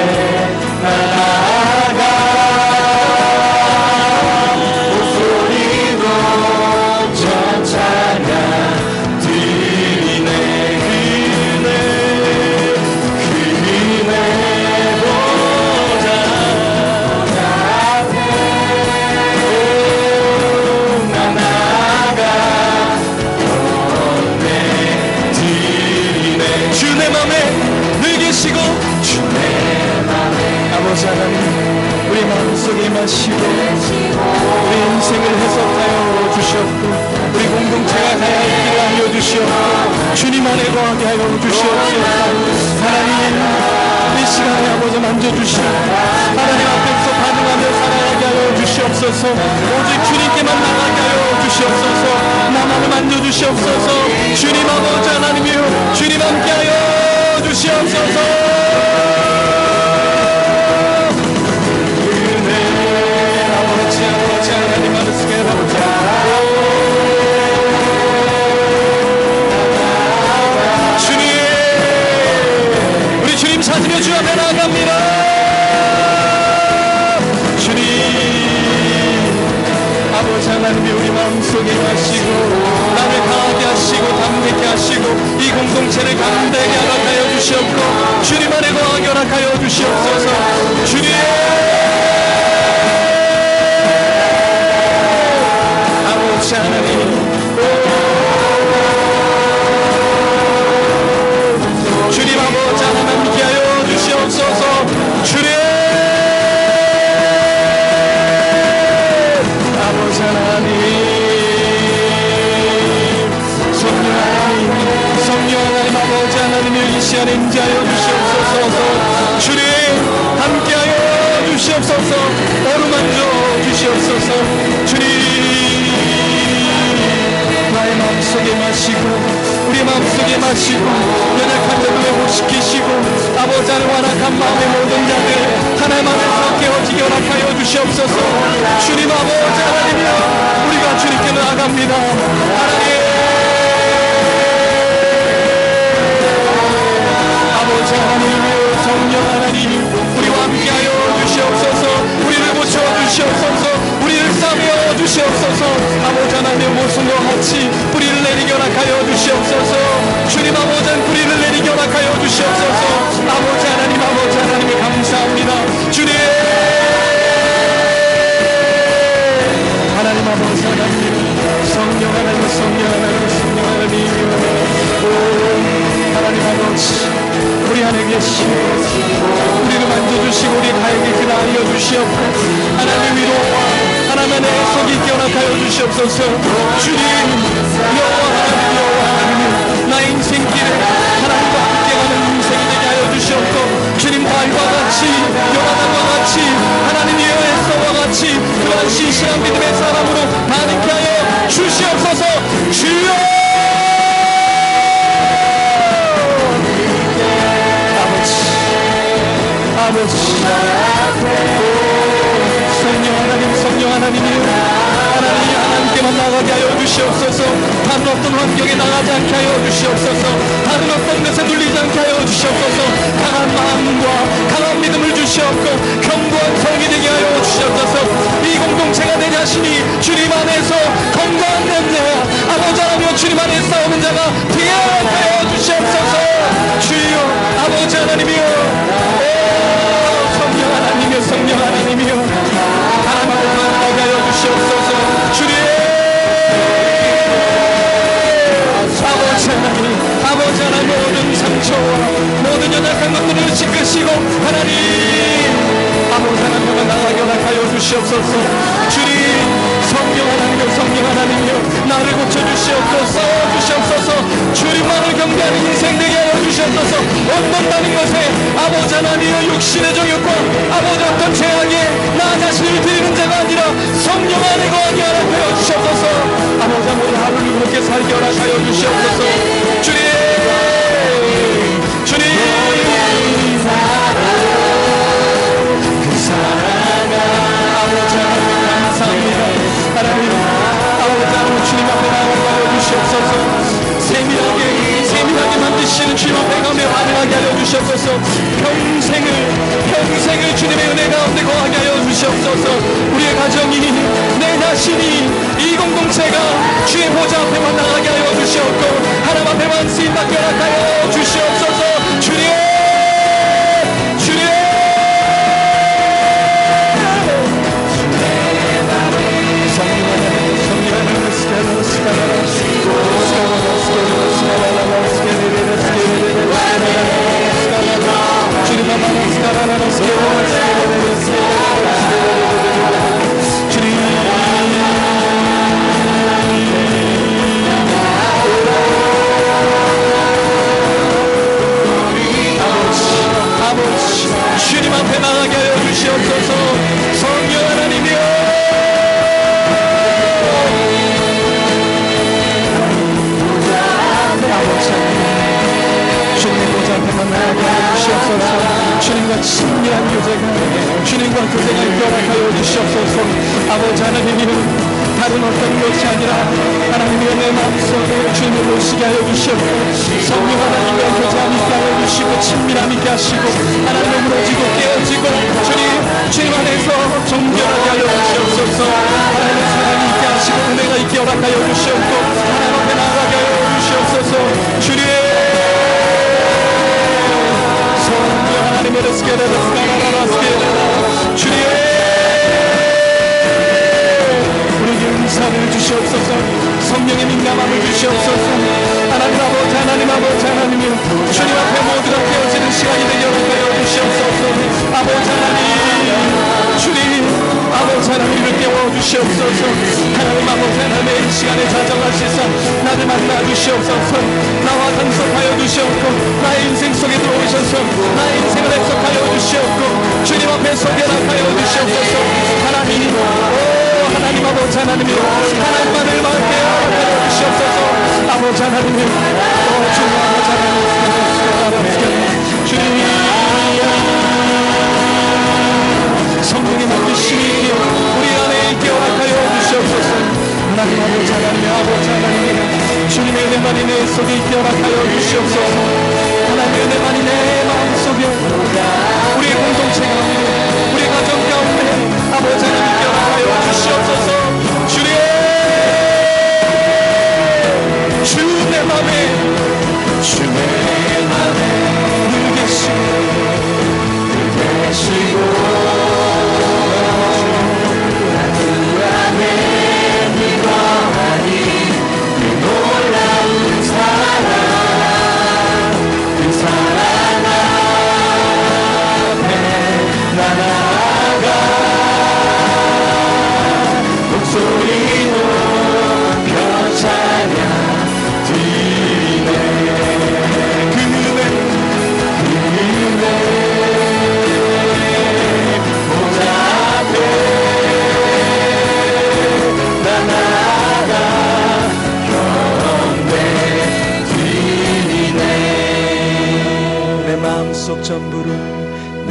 나아가 목소리로 전 찬양 드리네 그네 보자 앞에 나 나아가 건네 드리네 주 내 맘에 늘 계시고 주 내 맘에 아버지 하나님 우리 마음속에 임하시고 우리 인생을 해석하여 주시옵고 우리 공동체가 가야 할 길을 알려 주시옵고 주님 안에 거하게 하여 주시옵소서. 하나님 이 시간에 아버지 만져주시고 하나님 앞에서 반응하며 살아가게 하여 주시옵소서. 오직 주님께만 나가게 하여 주시옵소서. 나만을 만져주시옵소서. 주님 아버지 하나님이여 주님 함께 하여 주시옵소서. 아버지 하나님 말씀에 아버지 주님 우리 주님 찾으며 주 앞에 나아갑니다. 주님 아버지 하나님이 우리 마음속에 하시고 나를 강하게 하시고 담대케 하시고 이 공동체를 강대하게 허락하여 주시옵고 주님 안에 거하게 허락하여 주시옵소서. 주님 아버지 하나님 주님 아버지 하나님 함께 하여 주시옵소서. 주님 아버지 하나님 성령 하나님 아버지 하나님을 이 시간에 임재하여 주시옵소서. 주님 함께하여 주시옵소서. 어루만져 주시옵소서. 주님 나의 마음속에 마시고 우리 마음속에 마시고 연약한 자를 회복시키시고 아버지 하나님 완악한 마음의 모든 자들 하나님 안에서 깨어지게 허락하여 주시옵소서. 주님 아버지 하나님이여 우리가 주님께 나아갑니다. 하나님 아버지 하나님이여 성령 하나님 우리와 함께하여 주시옵소서. 우리를 고쳐주시옵소서. 우리를 싸매어 주시옵소서. 아버지 하나님의 모습과 같이 뿌리를 내리게 허락하여 주시옵소서. 주님 아버지 뿌리를 내리게 허락하여 주시옵소서. 아버지 하나님 감사합니다. 주님 하나님 아버지 하나님 성령 하나님 오 하나님 아버지 우리 안에 계시고 우리를 만져주시고 우리 가에게 그날 알려주시옵고 하나님 위로와 하나님 안에 속이 있게 허락하여 주시옵소서. 주님 여호와 하나님 나 인생길에 하나님과 함께 가는 인생이 되게 하여 주시옵고 주님 다윗과 같이 요나단과 같이 하나님 여호와와 같이 그러한 신실한 믿음의 사람으로 반응케 하여 주시옵소서. 주여 아버지 성령 하나님이여 하나님 하나님께만 나가게 하여 주시옵소서. 다른 어떤 환경에 나가지 않게 하여 주시옵소서. 다른 어떤 것에 눌리지 않게 하여 주시옵소서. 강한 마음과 강한 믿음을 주시옵고 견고한 성이 되게 하여 주시옵소서. 이 공동체가 내 자신이 주님 안에서 건강한 냄새와 아버지 하나님이여 주님 안에 싸우는 자가 되게 하여 주시옵소서. 주여 아버지 하나님이여 성령 하나님이여 하나님 나가게 하여 주시옵소서. 주님 아버지 하나님 모든 상처와 모든 연약한 것들을 씻으시고 하나님 아버지 하나님과 나가게 허락하여 주시옵소서. 주님 성령 하나님이여 나를 고쳐주시옵소서. 싸워주시옵소서. 주님만을 경배하는 인생 되게 하여 주시옵소서. 어떤 다른 것에 아버지 하나님의 육신의 정욕과 아버지 어떤 죄악에 나 자신을 드리는 자가 아니라 성령 안에 거하게 허락하여 주시옵소서. 아버지 하나님 하루를 그렇게 살게 허락하여 주시옵소서. 주님 그 사랑 아버지 하나님 거하게 하여 주시옵소서. 평생을 주님의 은혜 가운데 거하게 하여 주시옵소서. 우리의 가정이, 내 자신이, 이 공동체가 주의 보좌 앞에만 나가게 하여 주시옵고 하나님 앞에만 쓰임받게 하여 주시옵소서. 주님 주님 앞에 나가게 하여 주시옵소서. 성령 하나님이여, 주님의 보좌 앞에만 나가게 하여 주시옵소서. 주님과 친밀한 교제가, 주님과 교제가 결합하여 주시옵소서. 아버지 하나님이여, 다른 어떤 것이 아니라 하나님이여 내 마음속에 주님을 모시게 하여 주시옵고 성령 하나님과 교제함 있게 하여 주시고 친밀함 있게 하시고 하나님을 무너지고 깨어지고 주님 안에서 정결하게 하여 주시옵소서. 하나님의 사랑이 있게 하시고 은혜가 있게 허락하여 주시옵고 하나님 앞에 나가게 하여 주시옵소서. 주님 성령 하나님의 주님 은사를 주시옵소서. 성령의 민감함을 주시옵소서. 하나님 아버지 하나님이여 주님 앞에 모두가 깨어지는 시간이 되게 하여 주시옵소서. 아버지 하나님 아버지 하나님을 깨워주시옵소서. 하나님 아버지 하나님의 이 시간에 자정하시사 나를 만나 주시옵소서. 나와 단속하여 주시옵고 나의 인생 속에 들어오셔서 나의 인생을 해석하여 주시옵고 주님 앞에 소개하여 주시옵소서. 하나님 아버지 하나님이여 하나님만을 마음에 하여 주시옵소서. 아버지 하나님이여 주님 아버지 하나님 주님 성령의 맡기심이 우리 안에 있게 허락하여 주시옵소서. 하나님 아버지 하나님이여 주님의 은혜만이 내 속에 있게 허락하여 주시옵소서. 하나님의 은혜만이 내 마음속에 우리의 공동체 가운데 우리의 가정 가운데 아버지 하나님 있게 허락하여 주시옵소서. 주님의 맘에 늘 계시고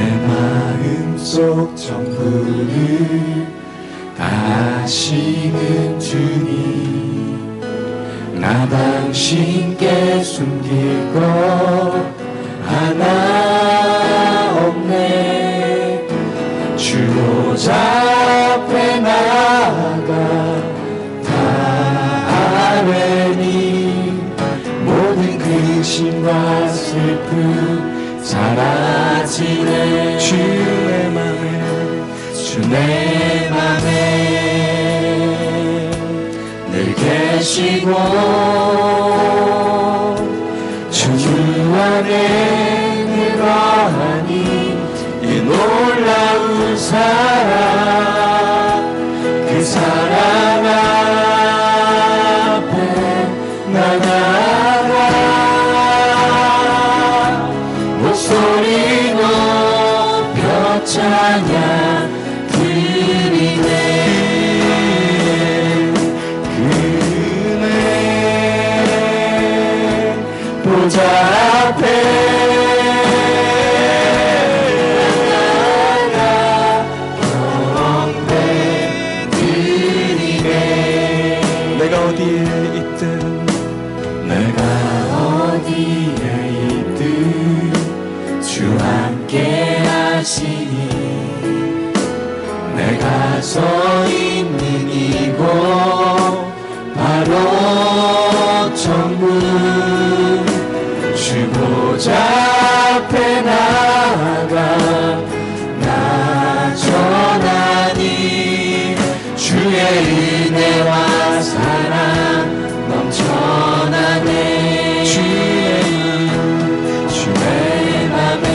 내 마음속 전부를 아시는 주님 나 당신께 숨길 것 하나 없네. 주 보좌 앞에 나가 다 아뢰니 모든 근심과 슬픔 사라지네. 주의 맘에 늘 계시고 주 안에 늘 거하니 이 놀라운 사랑 그 사랑 앞에 나가 목소리 높여 찬양 드리네. 그 은혜 보좌 앞에 나가 경배 드리네. 내가 어디에 있든 주 보좌 앞에 나아가 나 전하니 주의 은혜와 사랑 넘쳐나네. 주의 맘에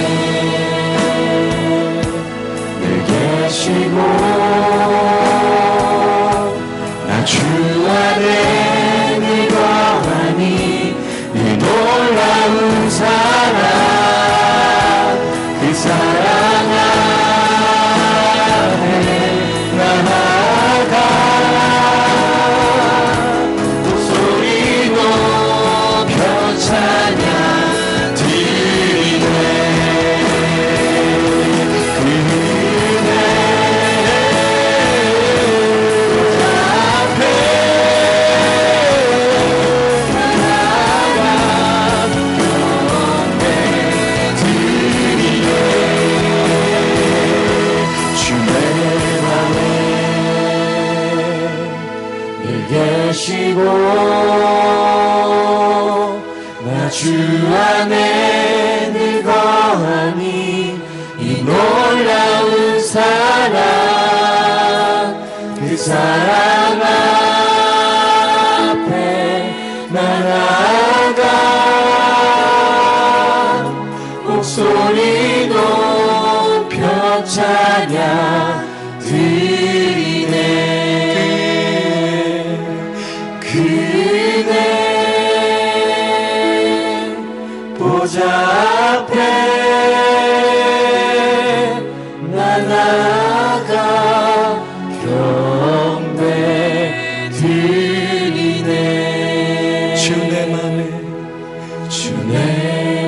늘 계시고 나 주 안에 늘 거하니 이 놀라운 사랑 그 사랑 안에 나아가 목소리 높여 찬양 드리네. 그 은혜 앞에 나아가 경배 드리네. 주 내 맘에 늘 계시고 나 주 안에 늘 거하니 이 놀라운 사랑 그 사랑 앞에 나아가 목소리 높여 찬양 드리네. 그네 보좌 앞에 나 나아가 경배 드리네. 주 내 맘에 주 내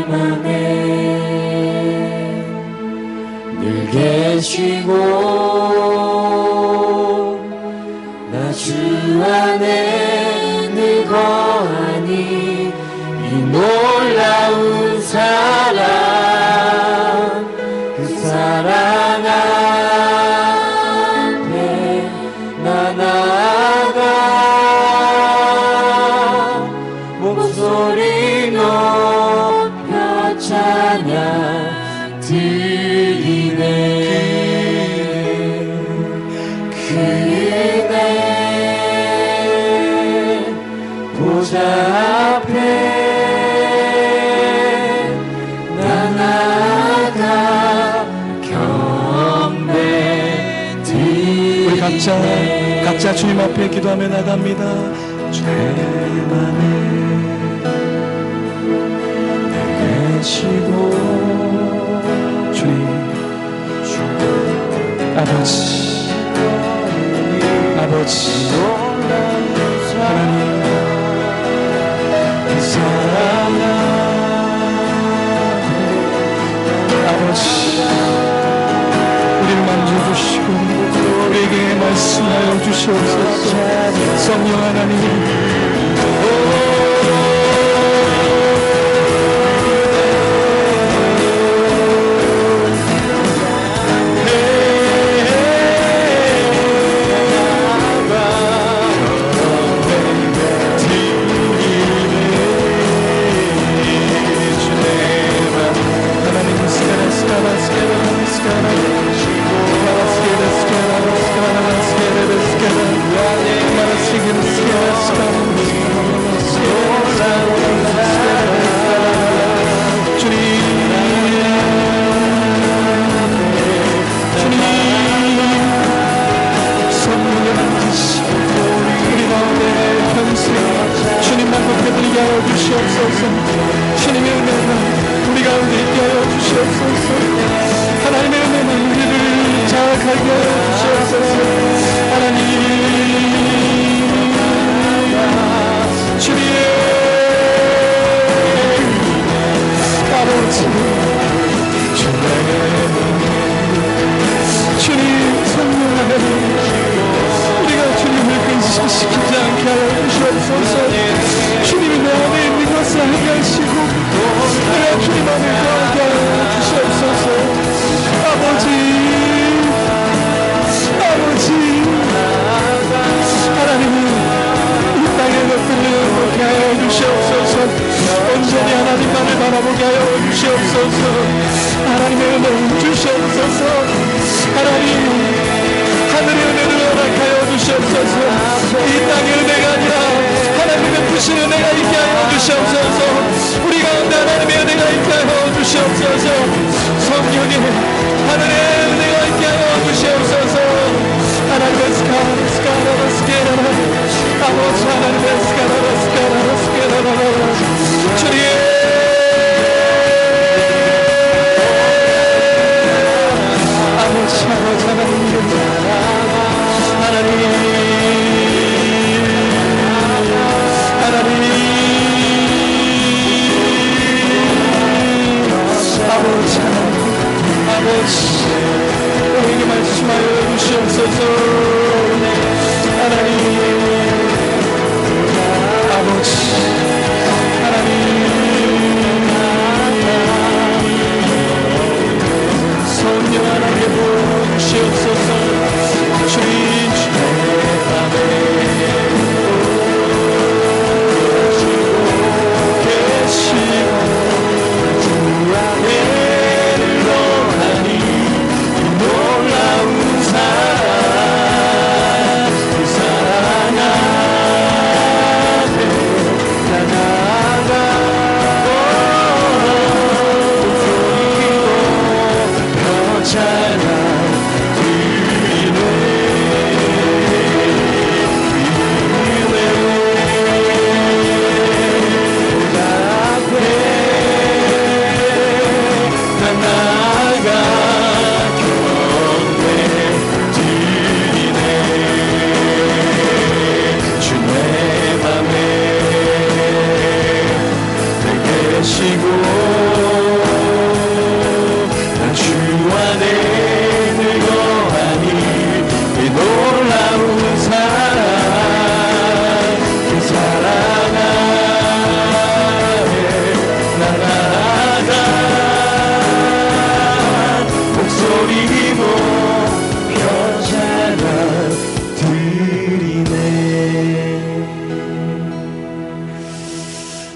맘에 늘 계시고 나 주 안에 늘 거하니 이 놀라운 사랑 그 사랑 앞에 나 나아가 목소리 높여 찬양 드리네. 그네 보좌 앞에 나 나아가 경배 드리네. 우리 각자 주님 앞에 기도하며 나갑니다. 주의 맘에 늘 계시고 주님 아버지 하나님 그 사랑 아버지 우리를 만져주시고 우리에게 말씀하여 주시옵소서. 성령 하나님 주님의 은혜가 우리 가운데 있게 하여 주시옵소서. 하나님의 은혜는 우리를 자악하게 하여 주시옵소서. 하나님 주님의 아버지 주님 성령 하나님 우리가 주님을 근심시키지 않게 하여 주시옵소서. 주님이 내 안에 있는 것을 알게 하시고 내가 주님 안에 거하게 하여 주시옵소서. 아버지 하나님은 이 땅의 것들을 행복해 하여 주시옵소서. 드리네.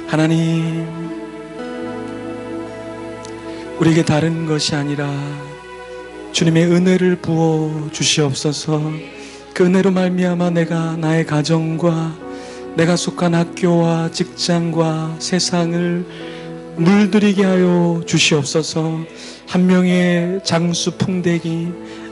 하나님, 우리에게 다른 것이 아니라 주님의 은혜를 부어 주시옵소서. 그 은혜로 말미암아 내가 나의 가정과 내가 속한 학교와 직장과 세상을 물들이게 하여 주시옵소서. 한 명의 장수 풍뎅이,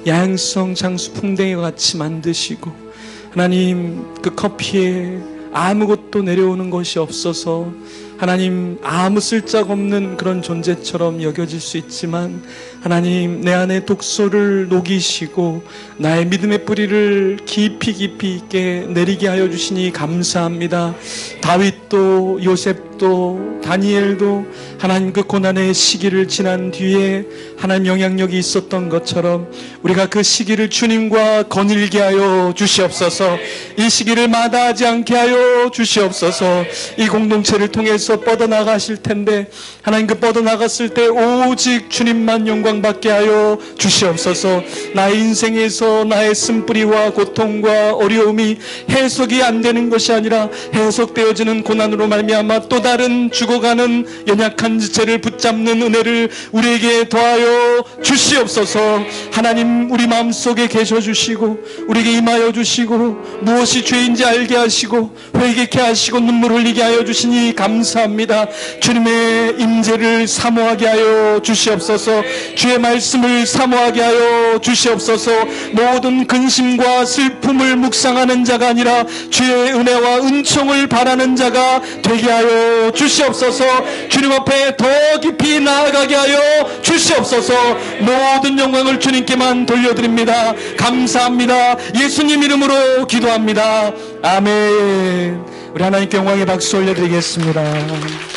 야행성 장수 풍뎅이와 같이 만드시고, 하나님, 그 커피에 아무것도 내려오는 것이 없어서 하나님 아무 쓸데없는 그런 존재처럼 여겨질 수 있지만, 하나님 내 안에 독소를 녹이시고 나의 믿음의 뿌리를 깊이 있게 내리게 하여 주시니 감사합니다. 다윗도 요셉도 다니엘도 하나님 그 고난의 시기를 지난 뒤에 하나님 영향력이 있었던 것처럼 우리가 그 시기를 주님과 거닐게 하여 주시옵소서. 이 시기를 마다하지 않게 하여 주시옵소서. 이 공동체를 통해서 뻗어나가실 텐데 하나님 그 뻗어나갔을 때 오직 주님만 영광 받게 하여 주시옵소서. 나의 인생에서 나의 쓴뿌리와 고통과 어려움이 해석이 안 되는 것이 아니라 해석되어지는 고난으로 말미암아 또 다른 죽어가는 연약한 지체를 붙잡는 은혜를 우리에게 더하여 주시옵소서. 하나님 우리 마음속에 계셔 주시고 우리에게 임하여 주시고 무엇이 죄인지 알게 하시고 회개케 하시고 눈물 흘리게 하여 주시니 감사합니다. 주님의 임재를 사모하게 하여 주시옵소서. 주의 말씀을 사모하게 하여 주시옵소서. 모든 근심과 슬픔을 묵상하는 자가 아니라 주의 은혜와 은총을 바라는 자가 되게 하여 주시옵소서. 주님 앞에 더 깊이 나아가게 하여 주시옵소서. 모든 영광을 주님께만 돌려드립니다. 감사합니다. 예수님 이름으로 기도합니다. 아멘. 우리 하나님께 영광의 박수 올려드리겠습니다.